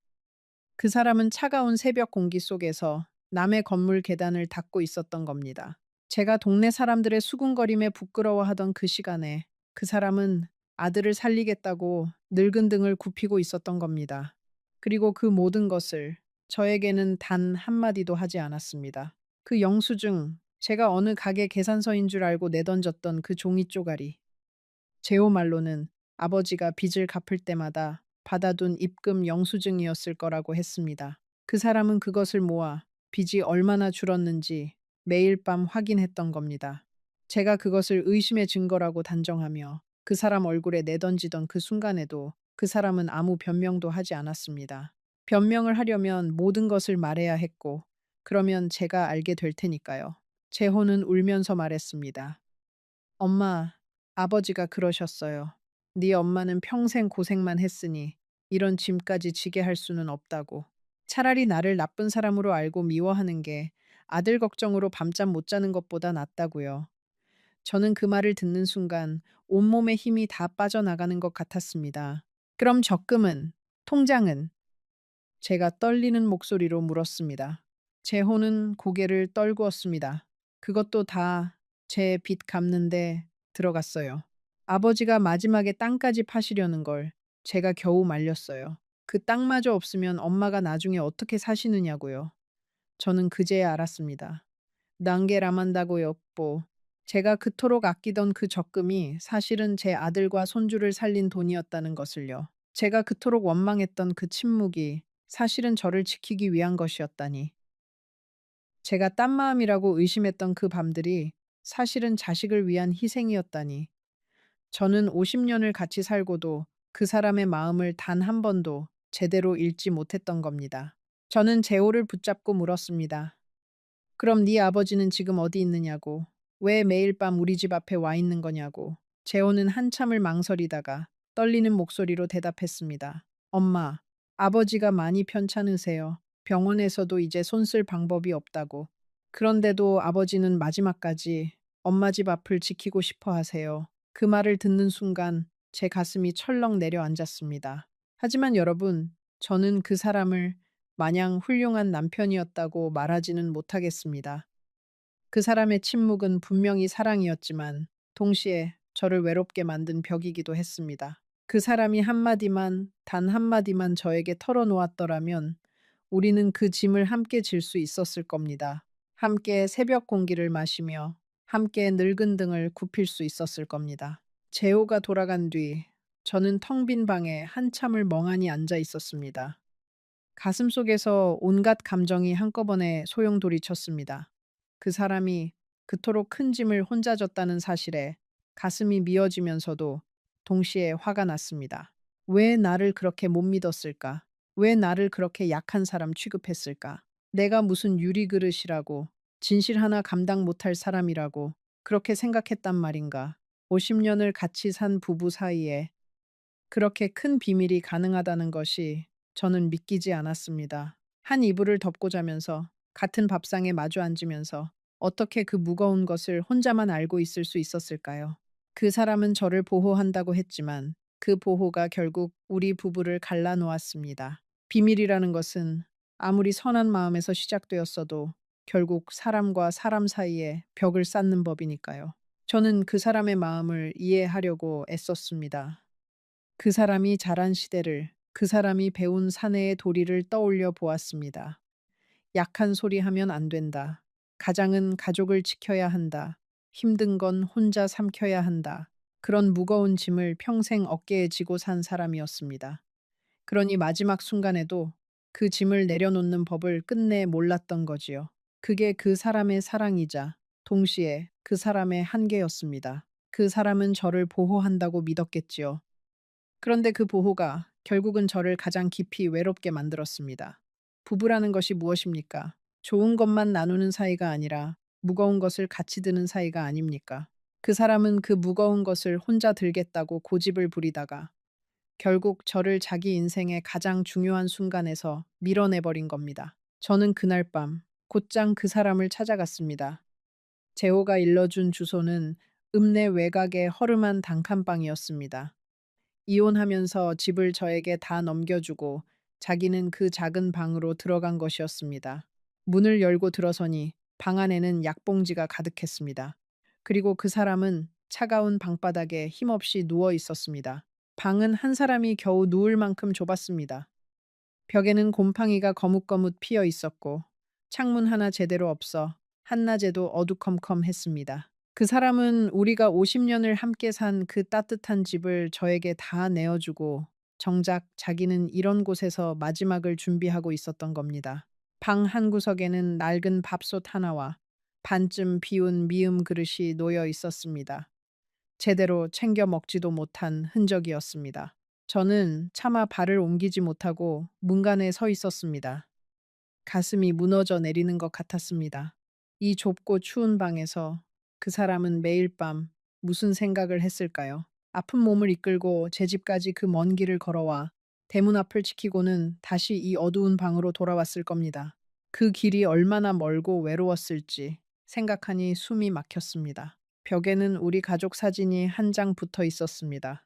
그 사람은 차가운 새벽 공기 속에서 남의 건물 계단을 닦고 있었던 겁니다. 제가 동네 사람들의 수군거림에 부끄러워하던 그 시간에 그 사람은 아들을 살리겠다고 늙은 등을 굽히고 있었던 겁니다. 그리고 그 모든 것을 저에게는 단 한마디도 하지 않았습니다. 그 영수증, 제가 어느 가게 계산서인 줄 알고 내던졌던 그 종이 쪼가리. 제호 말로는 아버지가 빚을 갚을 때마다 받아둔 입금 영수증이었을 거라고 했습니다. 그 사람은 그것을 모아 빚이 얼마나 줄었는지 매일 밤 확인했던 겁니다. 제가 그것을 의심의 증거라고 단정하며 그 사람 얼굴에 내던지던 그 순간에도 그 사람은 아무 변명도 하지 않았습니다. 변명을 하려면 모든 것을 말해야 했고, 그러면 제가 알게 될 테니까요. 재호는 울면서 말했습니다. 엄마, 아버지가 그러셨어요. 네 엄마는 평생 고생만 했으니 이런 짐까지 지게 할 수는 없다고. 차라리 나를 나쁜 사람으로 알고 미워하는 게 아들 걱정으로 밤잠 못 자는 것보다 낫다고요. 저는 그 말을 듣는 순간 온몸의 힘이 다 빠져나가는 것 같았습니다. 그럼 적금은? 통장은? 제가 떨리는 목소리로 물었습니다. 재호는 고개를 떨구었습니다. 그것도 다 제 빚 갚는데 들어갔어요. 아버지가 마지막에 땅까지 파시려는 걸 제가 겨우 말렸어요. 그 땅마저 없으면 엄마가 나중에 어떻게 사시느냐고요. 저는 그제야 알았습니다. 난게라만다고 였보. 제가 그토록 아끼던 그 적금이 사실은 제 아들과 손주를 살린 돈이었다는 것을요. 제가 그토록 원망했던 그 침묵이 사실은 저를 지키기 위한 것이었다니. 제가 딴 마음이라고 의심했던 그 밤들이 사실은 자식을 위한 희생이었다니. 저는 50년을 같이 살고도 그 사람의 마음을 단 한 번도 제대로 읽지 못했던 겁니다. 저는 재호를 붙잡고 물었습니다. 그럼 네 아버지는 지금 어디 있느냐고. 왜 매일 밤 우리 집 앞에 와 있는 거냐고. 재호는 한참을 망설이다가 떨리는 목소리로 대답했습니다. 엄마, 아버지가 많이 편찮으세요. 병원에서도 이제 손 쓸 방법이 없다고. 그런데도 아버지는 마지막까지 엄마 집 앞을 지키고 싶어 하세요. 그 말을 듣는 순간 제 가슴이 철렁 내려앉았습니다. 하지만 여러분, 저는 그 사람을 마냥 훌륭한 남편이었다고 말하지는 못하겠습니다. 그 사람의 침묵은 분명히 사랑이었지만 동시에 저를 외롭게 만든 벽이기도 했습니다. 그 사람이 한마디만, 단 한마디만 저에게 털어놓았더라면 우리는 그 짐을 함께 질 수 있었을 겁니다. 함께 새벽 공기를 마시며 함께 늙은 등을 굽힐 수 있었을 겁니다. 재호가 돌아간 뒤 저는 텅 빈 방에 한참을 멍하니 앉아 있었습니다. 가슴속에서 온갖 감정이 한꺼번에 소용돌이쳤습니다. 그 사람이 그토록 큰 짐을 혼자 졌다는 사실에 가슴이 미어지면서도 동시에 화가 났습니다. 왜 나를 그렇게 못 믿었을까? 왜 나를 그렇게 약한 사람 취급했을까? 내가 무슨 유리그릇이라고, 진실 하나 감당 못할 사람이라고 그렇게 생각했단 말인가? 50년을 같이 산 부부 사이에 그렇게 큰 비밀이 가능하다는 것이 저는 믿기지 않았습니다. 한 이불을 덮고 자면서 같은 밥상에 마주 앉으면서 어떻게 그 무거운 것을 혼자만 알고 있을 수 있었을까요? 그 사람은 저를 보호한다고 했지만 그 보호가 결국 우리 부부를 갈라놓았습니다. 비밀이라는 것은 아무리 선한 마음에서 시작되었어도 결국 사람과 사람 사이에 벽을 쌓는 법이니까요. 저는 그 사람의 마음을 이해하려고 애썼습니다. 그 사람이 자란 시대를, 그 사람이 배운 사내의 도리를 떠올려 보았습니다. 약한 소리 하면 안 된다. 가장은 가족을 지켜야 한다. 힘든 건 혼자 삼켜야 한다. 그런 무거운 짐을 평생 어깨에 지고 산 사람이었습니다. 그러니 마지막 순간에도 그 짐을 내려놓는 법을 끝내 몰랐던 거지요. 그게 그 사람의 사랑이자 동시에 그 사람의 한계였습니다. 그 사람은 저를 보호한다고 믿었겠지요. 그런데 그 보호가 결국은 저를 가장 깊이 외롭게 만들었습니다. 부부라는 것이 무엇입니까? 좋은 것만 나누는 사이가 아니라 무거운 것을 같이 드는 사이가 아닙니까? 그 사람은 그 무거운 것을 혼자 들겠다고 고집을 부리다가 결국 저를 자기 인생의 가장 중요한 순간에서 밀어내버린 겁니다. 저는 그날 밤 곧장 그 사람을 찾아갔습니다. 재호가 일러준 주소는 읍내 외곽의 허름한 단칸방이었습니다. 이혼하면서 집을 저에게 다 넘겨주고 자기는 그 작은 방으로 들어간 것이었습니다. 문을 열고 들어서니 방 안에는 약봉지가 가득했습니다. 그리고 그 사람은 차가운 방바닥에 힘없이 누워 있었습니다. 방은 한 사람이 겨우 누울 만큼 좁았습니다. 벽에는 곰팡이가 거뭇거뭇 피어 있었고 창문 하나 제대로 없어 한낮에도 어두컴컴했습니다. 그 사람은 우리가 50년을 함께 산 그 따뜻한 집을 저에게 다 내어주고 정작 자기는 이런 곳에서 마지막을 준비하고 있었던 겁니다. 방 한 구석에는 낡은 밥솥 하나와 반쯤 비운 미음 그릇이 놓여 있었습니다. 제대로 챙겨 먹지도 못한 흔적이었습니다. 저는 차마 발을 옮기지 못하고 문간에 서 있었습니다. 가슴이 무너져 내리는 것 같았습니다. 이 좁고 추운 방에서 그 사람은 매일 밤 무슨 생각을 했을까요? 아픈 몸을 이끌고 제 집까지 그 먼 길을 걸어와 대문 앞을 지키고는 다시 이 어두운 방으로 돌아왔을 겁니다. 그 길이 얼마나 멀고 외로웠을지 생각하니 숨이 막혔습니다. 벽에는 우리 가족 사진이 한 장 붙어 있었습니다.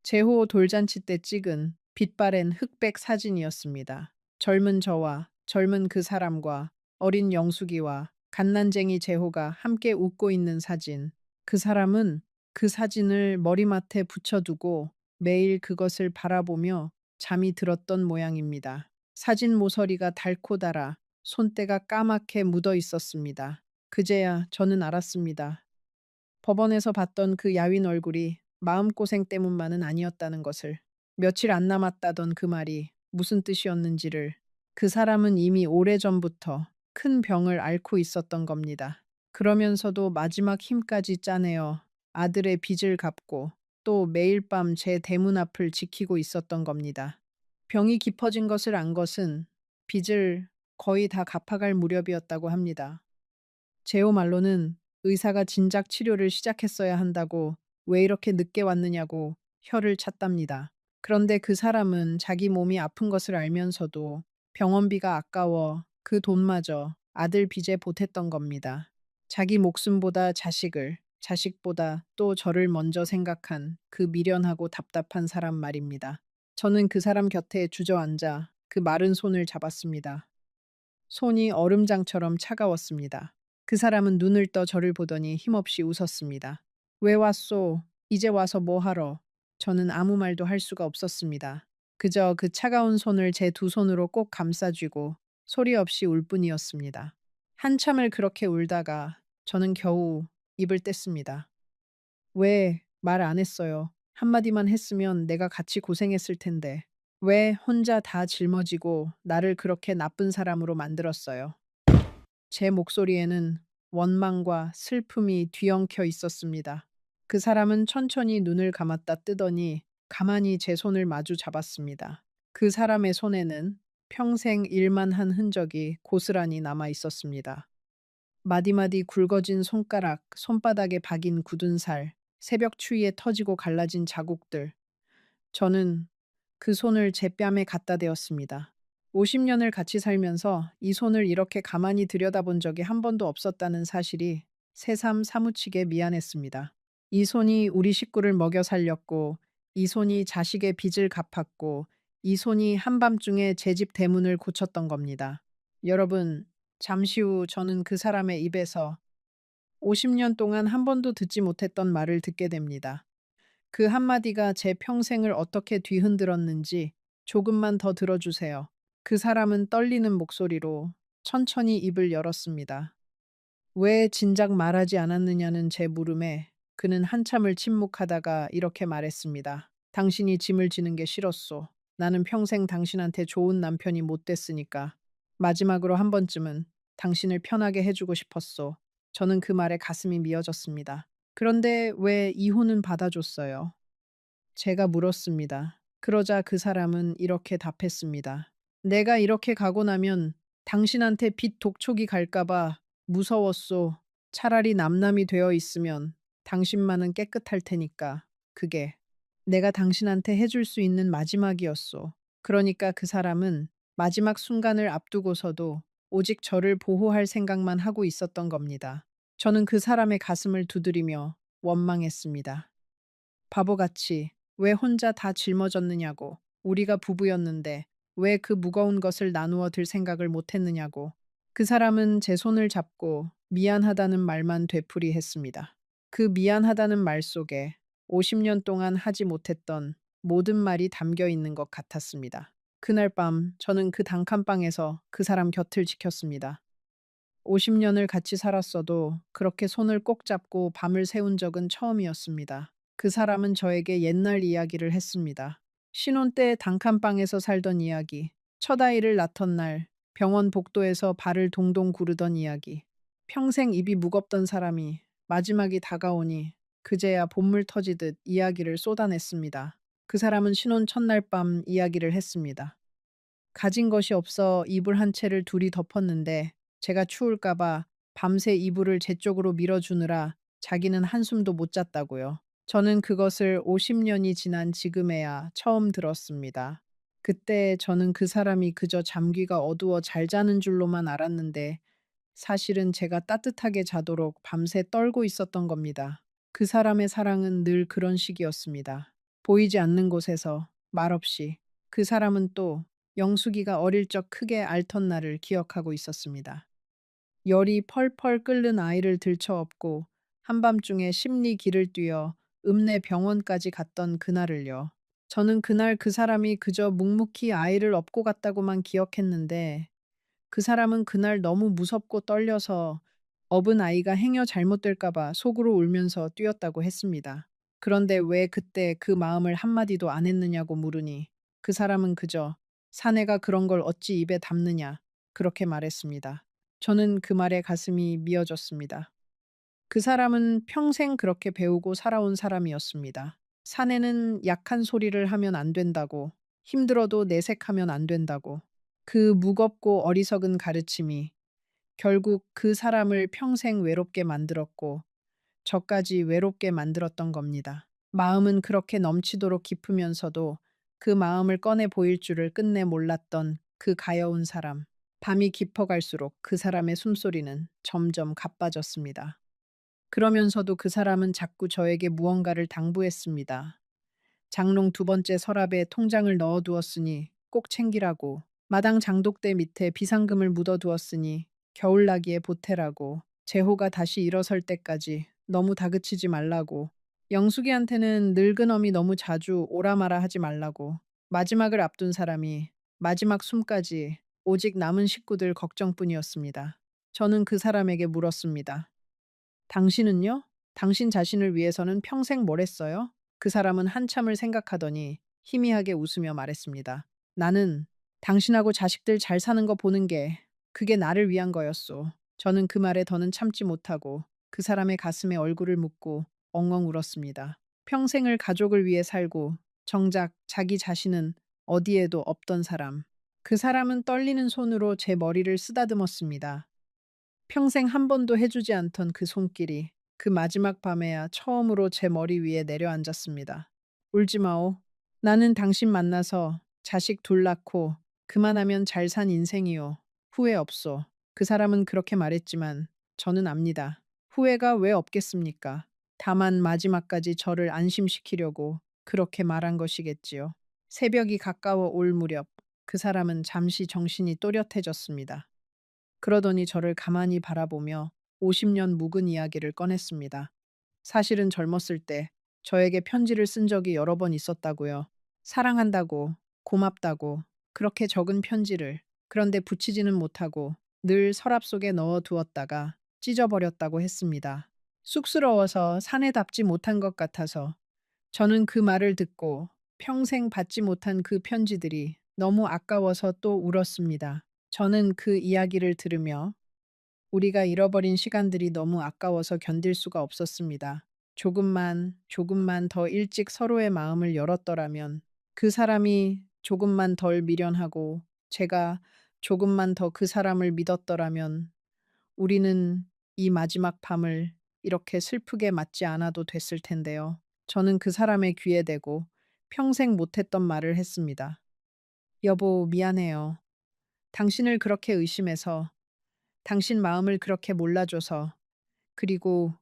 제호 돌잔치 때 찍은 빛바랜 흑백 사진이었습니다. 젊은 저와 젊은 그 사람과 어린 영숙이와 갓난쟁이 제호가 함께 웃고 있는 사진. 그 사람은 그 사진을 머리맡에 붙여두고 매일 그것을 바라보며 잠이 들었던 모양입니다. 사진 모서리가 닳고 닳아 손때가 까맣게 묻어 있었습니다. 그제야 저는 알았습니다. 법원에서 봤던 그 야윈 얼굴이 마음고생 때문만은 아니었다는 것을, 며칠 안 남았다던 그 말이 무슨 뜻이었는지를. 그 사람은 이미 오래전부터 큰 병을 앓고 있었던 겁니다. 그러면서도 마지막 힘까지 짜내어 아들의 빚을 갚고 또 매일 밤 제 대문 앞을 지키고 있었던 겁니다. 병이 깊어진 것을 안 것은 빚을 거의 다 갚아갈 무렵이었다고 합니다. 제오 말로는 의사가 진작 치료를 시작했어야 한다고 왜 이렇게 늦게 왔느냐고 혀를 찼답니다. 그런데 그 사람은 자기 몸이 아픈 것을 알면서도 병원비가 아까워 그 돈마저 아들 빚에 보탰던 겁니다. 자기 목숨보다 자식을, 자식보다 또 저를 먼저 생각한 그 미련하고 답답한 사람 말입니다. 저는 그 사람 곁에 주저앉아 그 마른 손을 잡았습니다. 손이 얼음장처럼 차가웠습니다. 그 사람은 눈을 떠 저를 보더니 힘없이 웃었습니다. 왜 왔소? 이제 와서 뭐 하러? 저는 아무 말도 할 수가 없었습니다. 그저 그 차가운 손을 제 두 손으로 꼭 감싸쥐고 소리 없이 울 뿐이었습니다. 한참을 그렇게 울다가 저는 겨우 입을 뗐습니다. 왜 말 안 했어요? 한마디만 했으면 내가 같이 고생했을 텐데. 왜 혼자 다 짊어지고 나를 그렇게 나쁜 사람으로 만들었어요? 제 목소리에는 원망과 슬픔이 뒤엉켜 있었습니다. 그 사람은 천천히 눈을 감았다 뜨더니 가만히 제 손을 마주 잡았습니다. 그 사람의 손에는 평생 일만 한 흔적이 고스란히 남아 있었습니다. 마디마디 굵어진 손가락, 손바닥에 박인 굳은 살, 새벽 추위에 터지고 갈라진 자국들. 저는 그 손을 제 뺨에 갖다 대었습니다. 50년을 같이 살면서 이 손을 이렇게 가만히 들여다본 적이 한 번도 없었다는 사실이 새삼 사무치게 미안했습니다. 이 손이 우리 식구를 먹여 살렸고, 이 손이 자식의 빚을 갚았고, 이 손이 한밤중에 제 집 대문을 고쳤던 겁니다. 여러분, 잠시 후 저는 그 사람의 입에서 50년 동안 한 번도 듣지 못했던 말을 듣게 됩니다. 그 한마디가 제 평생을 어떻게 뒤흔들었는지 조금만 더 들어주세요. 그 사람은 떨리는 목소리로 천천히 입을 열었습니다. 왜 진작 말하지 않았느냐는 제 물음에 그는 한참을 침묵하다가 이렇게 말했습니다. 당신이 짐을 지는 게 싫었소. 나는 평생 당신한테 좋은 남편이 못 됐으니까. 마지막으로 한 번쯤은 당신을 편하게 해주고 싶었소. 저는 그 말에 가슴이 미어졌습니다. 그런데 왜 이혼은 받아줬어요? 제가 물었습니다. 그러자 그 사람은 이렇게 답했습니다. 내가 이렇게 가고 나면 당신한테 빚 독촉이 갈까봐 무서웠소. 차라리 남남이 되어 있으면 당신만은 깨끗할 테니까. 그게 내가 당신한테 해줄 수 있는 마지막이었소. 그러니까 그 사람은 마지막 순간을 앞두고서도 오직 저를 보호할 생각만 하고 있었던 겁니다. 저는 그 사람의 가슴을 두드리며 원망했습니다. 바보같이 왜 혼자 다 짊어졌느냐고. 우리가 부부였는데 왜 그 무거운 것을 나누어 들 생각을 못했느냐고. 그 사람은 제 손을 잡고 미안하다는 말만 되풀이했습니다. 그 미안하다는 말 속에 50년 동안 하지 못했던 모든 말이 담겨 있는 것 같았습니다. 그날 밤 저는 그 단칸방에서 그 사람 곁을 지켰습니다. 50년을 같이 살았어도 그렇게 손을 꼭 잡고 밤을 새운 적은 처음이었습니다. 그 사람은 저에게 옛날 이야기를 했습니다. 신혼 때 단칸방에서 살던 이야기, 첫 아이를 낳던 날, 병원 복도에서 발을 동동 구르던 이야기, 평생 입이 무겁던 사람이 마지막이 다가오니 그제야 본물 터지듯 이야기를 쏟아냈습니다. 그 사람은 신혼 첫날 밤 이야기를 했습니다. 가진 것이 없어 이불 한 채를 둘이 덮었는데 제가 추울까봐 밤새 이불을 제 쪽으로 밀어주느라 자기는 한숨도 못 잤다고요. 저는 그것을 50년이 지난 지금에야 처음 들었습니다. 그때 저는 그 사람이 그저 잠귀가 어두워 잘 자는 줄로만 알았는데 사실은 제가 따뜻하게 자도록 밤새 떨고 있었던 겁니다. 그 사람의 사랑은 늘 그런 식이었습니다. 보이지 않는 곳에서 말없이 그 사람은 또 영숙이가 어릴 적 크게 앓던 날을 기억하고 있었습니다. 열이 펄펄 끓는 아이를 들쳐업고 한밤중에 심리 길을 뛰어 읍내 병원까지 갔던 그날을요. 저는 그날 그 사람이 그저 묵묵히 아이를 업고 갔다고만 기억했는데 그 사람은 그날 너무 무섭고 떨려서 업은 아이가 행여 잘못될까 봐 속으로 울면서 뛰었다고 했습니다. 그런데 왜 그때 그 마음을 한마디도 안 했느냐고 물으니 그 사람은 그저 사내가 그런 걸 어찌 입에 담느냐 그렇게 말했습니다. 저는 그 말에 가슴이 미어졌습니다. 그 사람은 평생 그렇게 배우고 살아온 사람이었습니다. 사내는 약한 소리를 하면 안 된다고, 힘들어도 내색하면 안 된다고. 그 무겁고 어리석은 가르침이 결국 그 사람을 평생 외롭게 만들었고, 저까지 외롭게 만들었던 겁니다. 마음은 그렇게 넘치도록 깊으면서도 그 마음을 꺼내 보일 줄을 끝내 몰랐던 그 가여운 사람. 밤이 깊어갈수록 그 사람의 숨소리는 점점 가빠졌습니다. 그러면서도 그 사람은 자꾸 저에게 무언가를 당부했습니다. 장롱 두 번째 서랍에 통장을 넣어두었으니 꼭 챙기라고. 마당 장독대 밑에 비상금을 묻어두었으니 겨울나기에 보태라고. 재호가 다시 일어설 때까지 너무 다그치지 말라고. 영숙이한테는 늙은 어미 너무 자주 오라마라 하지 말라고. 마지막을 앞둔 사람이 마지막 숨까지 오직 남은 식구들 걱정뿐이었습니다. 저는 그 사람에게 물었습니다. 당신은요? 당신 자신을 위해서는 평생 뭘 했어요? 그 사람은 한참을 생각하더니 희미하게 웃으며 말했습니다. 나는 당신하고 자식들 잘 사는 거 보는 게 그게 나를 위한 거였소. 저는 그 말에 더는 참지 못하고 그 사람의 가슴에 얼굴을 묻고 엉엉 울었습니다. 평생을 가족을 위해 살고 정작 자기 자신은 어디에도 없던 사람. 그 사람은 떨리는 손으로 제 머리를 쓰다듬었습니다. 평생 한 번도 해주지 않던 그 손길이 그 마지막 밤에야 처음으로 제 머리 위에 내려앉았습니다. 울지 마오. 나는 당신 만나서 자식 둘 낳고 그만하면 잘 산 인생이요. 후회 없소. 그 사람은 그렇게 말했지만 저는 압니다. 후회가 왜 없겠습니까? 다만 마지막까지 저를 안심시키려고 그렇게 말한 것이겠지요. 새벽이 가까워 올 무렵 그 사람은 잠시 정신이 또렷해졌습니다. 그러더니 저를 가만히 바라보며 50년 묵은 이야기를 꺼냈습니다. 사실은 젊었을 때 저에게 편지를 쓴 적이 여러 번 있었다고요. 사랑한다고, 고맙다고, 그렇게 적은 편지를 그런데 붙이지는 못하고 늘 서랍 속에 넣어 두었다가 찢어버렸다고 했습니다. 쑥스러워서 산에 닿지 못한 것 같아서 저는 그 말을 듣고 평생 받지 못한 그 편지들이 너무 아까워서 또 울었습니다. 저는 그 이야기를 들으며 우리가 잃어버린 시간들이 너무 아까워서 견딜 수가 없었습니다. 조금만 더 일찍 서로의 마음을 열었더라면 그 사람이 조금만 덜 미련하고 제가 조금만 더 그 사람을 믿었더라면 우리는 이 마지막 밤을 이렇게 슬프게 맞지 않아도 됐을 텐데요. 저는 그 사람의 귀에 대고 평생 못했던 말을 했습니다. 여보, 미안해요. 당신을 그렇게 의심해서, 당신 마음을 그렇게 몰라줘서, 그리고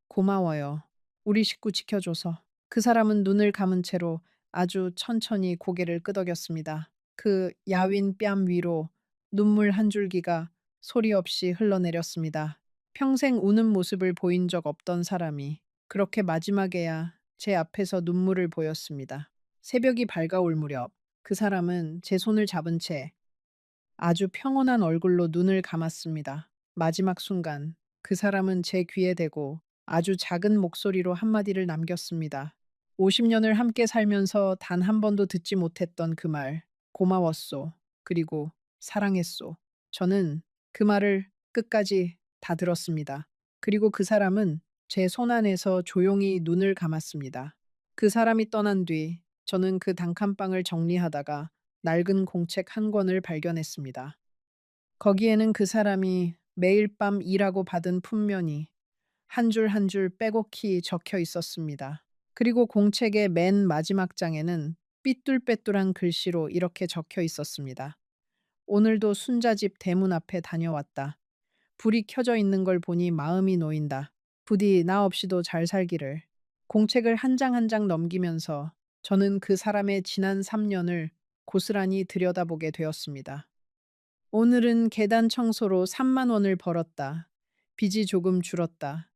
고마워요. 우리 식구 지켜줘서. 그 사람은 눈을 감은 채로 아주 천천히 고개를 끄덕였습니다. 그 야윈 뺨 위로 눈물 한 줄기가 소리 없이 흘러내렸습니다. 평생 우는 모습을 보인 적 없던 사람이 그렇게 마지막에야 제 앞에서 눈물을 보였습니다. 새벽이 밝아올 무렵 그 사람은 제 손을 잡은 채 아주 평온한 얼굴로 눈을 감았습니다. 마지막 순간 그 사람은 제 귀에 대고 아주 작은 목소리로 한마디를 남겼습니다. 50년을 함께 살면서 단 한 번도 듣지 못했던 그 말, 고마웠소. 그리고 사랑했소. 저는 그 말을 끝까지 다 들었습니다. 그리고 그 사람은 제 손 안에서 조용히 눈을 감았습니다. 그 사람이 떠난 뒤 저는 그 단칸방을 정리하다가 낡은 공책 한 권을 발견했습니다. 거기에는 그 사람이 매일 밤 일하고 받은 품면이 한 줄 한 줄 빼곡히 적혀 있었습니다. 그리고 공책의 맨 마지막 장에는 삐뚤빼뚤한 글씨로 이렇게 적혀 있었습니다. 오늘도 순자집 대문 앞에 다녀왔다. 불이 켜져 있는 걸 보니 마음이 놓인다. 부디 나 없이도 잘 살기를. 공책을 한 장 한 장 넘기면서 저는 그 사람의 지난 3년을 고스란히 들여다보게 되었습니다. 오늘은 계단 청소로 3만 원을 벌었다. 빚이 조금 줄었다.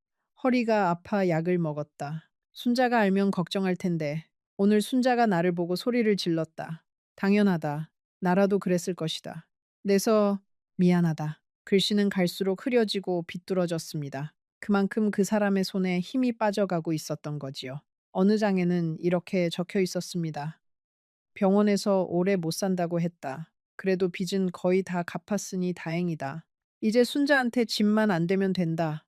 허리가 아파 약을 먹었다. 순자가 알면 걱정할 텐데 오늘 순자가 나를 보고 소리를 질렀다. 당연하다. 나라도 그랬을 것이다. 내서 미안하다. 글씨는 갈수록 흐려지고 비뚤어졌습니다. 그만큼 그 사람의 손에 힘이 빠져가고 있었던 거지요. 어느 장에는 이렇게 적혀 있었습니다. 병원에서 오래 못 산다고 했다. 그래도 빚은 거의 다 갚았으니 다행이다. 이제 순자한테 집만 안 되면 된다.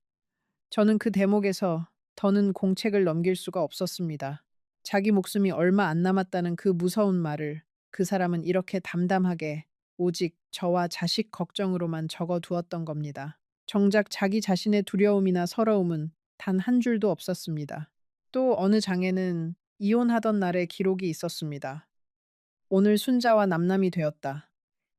저는 그 대목에서 더는 공책을 넘길 수가 없었습니다. 자기 목숨이 얼마 안 남았다는 그 무서운 말을 그 사람은 이렇게 담담하게 오직 저와 자식 걱정으로만 적어 두었던 겁니다. 정작 자기 자신의 두려움이나 서러움은 단 한 줄도 없었습니다. 또 어느 장에는 이혼하던 날의 기록이 있었습니다. 오늘 순자와 남남이 되었다.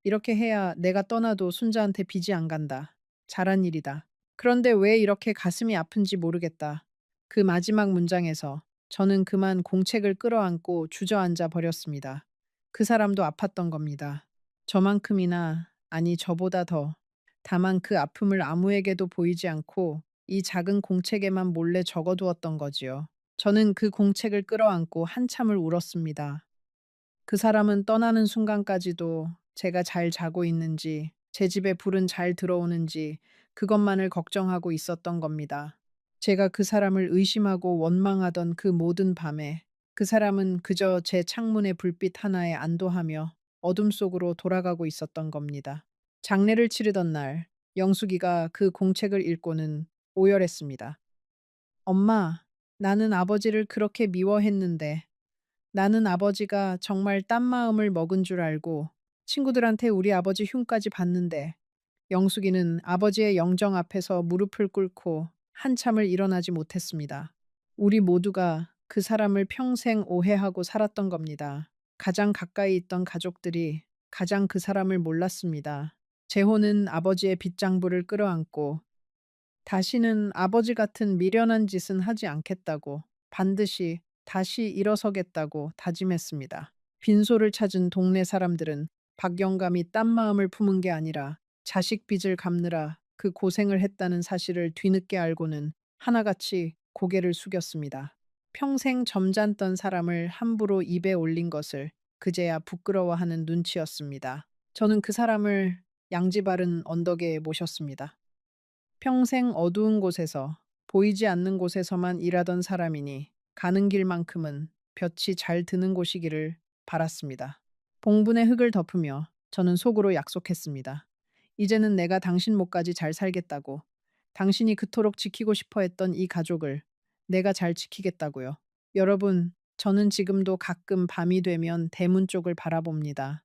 이렇게 해야 내가 떠나도 순자한테 빚이 안 간다. 잘한 일이다. 그런데 왜 이렇게 가슴이 아픈지 모르겠다. 그 마지막 문장에서 저는 그만 공책을 끌어안고 주저앉아 버렸습니다. 그 사람도 아팠던 겁니다. 저만큼이나, 아니 저보다 더. 다만 그 아픔을 아무에게도 보이지 않고 이 작은 공책에만 몰래 적어두었던 거지요. 저는 그 공책을 끌어안고 한참을 울었습니다. 그 사람은 떠나는 순간까지도 제가 잘 자고 있는지, 제 집에 불은 잘 들어오는지 그것만을 걱정하고 있었던 겁니다. 제가 그 사람을 의심하고 원망하던 그 모든 밤에 그 사람은 그저 제 창문의 불빛 하나에 안도하며 어둠 속으로 돌아가고 있었던 겁니다. 장례를 치르던 날, 영숙이가 그 공책을 읽고는 오열했습니다. 엄마, 나는 아버지를 그렇게 미워했는데 나는 아버지가 정말 딴 마음을 먹은 줄 알고 친구들한테 우리 아버지 흉까지 봤는데 영숙이는 아버지의 영정 앞에서 무릎을 꿇고 한참을 일어나지 못했습니다. 우리 모두가 그 사람을 평생 오해하고 살았던 겁니다. 가장 가까이 있던 가족들이 가장 그 사람을 몰랐습니다. 재호는 아버지의 빚장부를 끌어안고 다시는 아버지 같은 미련한 짓은 하지 않겠다고 반드시 다시 일어서겠다고 다짐했습니다. 빈소를 찾은 동네 사람들은 박영감이 딴 마음을 품은 게 아니라 자식 빚을 갚느라 그 고생을 했다는 사실을 뒤늦게 알고는 하나같이 고개를 숙였습니다. 평생 점잖던 사람을 함부로 입에 올린 것을 그제야 부끄러워하는 눈치였습니다. 저는 그 사람을 양지바른 언덕에 모셨습니다. 평생 어두운 곳에서 보이지 않는 곳에서만 일하던 사람이니 가는 길만큼은 볕이 잘 드는 곳이기를 바랐습니다. 봉분의 흙을 덮으며 저는 속으로 약속했습니다. 이제는 내가 당신 목까지 잘 살겠다고. 당신이 그토록 지키고 싶어 했던 이 가족을 내가 잘 지키겠다고요. 여러분, 저는 지금도 가끔 밤이 되면 대문 쪽을 바라봅니다.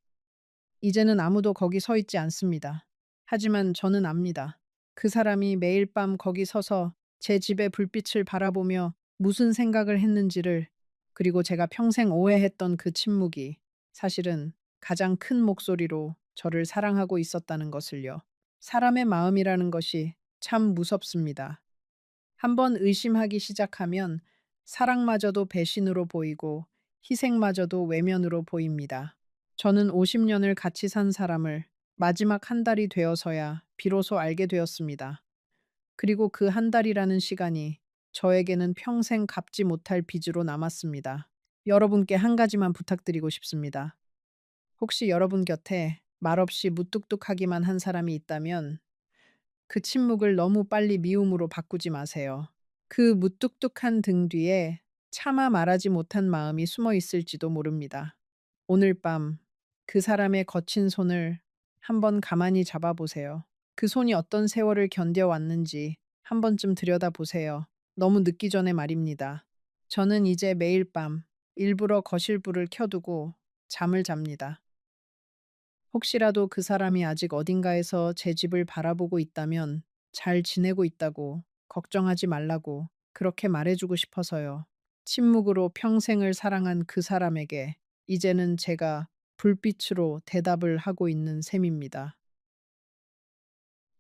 이제는 아무도 거기 서 있지 않습니다. 하지만 저는 압니다. 그 사람이 매일 밤 거기 서서 제 집의 불빛을 바라보며 무슨 생각을 했는지를, 그리고 제가 평생 오해했던 그 침묵이 사실은 가장 큰 목소리로 저를 사랑하고 있었다는 것을요. 사람의 마음이라는 것이 참 무섭습니다. 한번 의심하기 시작하면 사랑마저도 배신으로 보이고 희생마저도 외면으로 보입니다. 저는 50년을 같이 산 사람을 마지막 한 달이 되어서야 비로소 알게 되었습니다. 그리고 그 한 달이라는 시간이 저에게는 평생 갚지 못할 빚으로 남았습니다. 여러분께 한 가지만 부탁드리고 싶습니다. 혹시 여러분 곁에 말없이 무뚝뚝하기만 한 사람이 있다면 그 침묵을 너무 빨리 미움으로 바꾸지 마세요. 그 무뚝뚝한 등 뒤에 차마 말하지 못한 마음이 숨어 있을지도 모릅니다. 오늘 밤 그 사람의 거친 손을 한번 가만히 잡아보세요. 그 손이 어떤 세월을 견뎌왔는지 한 번쯤 들여다보세요. 너무 늦기 전에 말입니다. 저는 이제 매일 밤 일부러 거실불을 켜두고 잠을 잡니다. 혹시라도 그 사람이 아직 어딘가에서 제 집을 바라보고 있다면 잘 지내고 있다고, 걱정하지 말라고 그렇게 말해주고 싶어서요. 침묵으로 평생을 사랑한 그 사람에게 이제는 제가 불빛으로 대답을 하고 있는 셈입니다.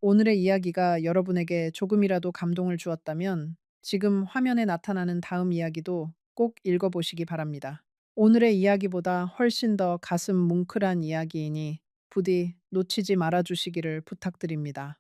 오늘의 이야기가 여러분에게 조금이라도 감동을 주었다면 지금 화면에 나타나는 다음 이야기도 꼭 읽어보시기 바랍니다. 오늘의 이야기보다 훨씬 더 가슴 뭉클한 이야기이니 부디 놓치지 말아주시기를 부탁드립니다.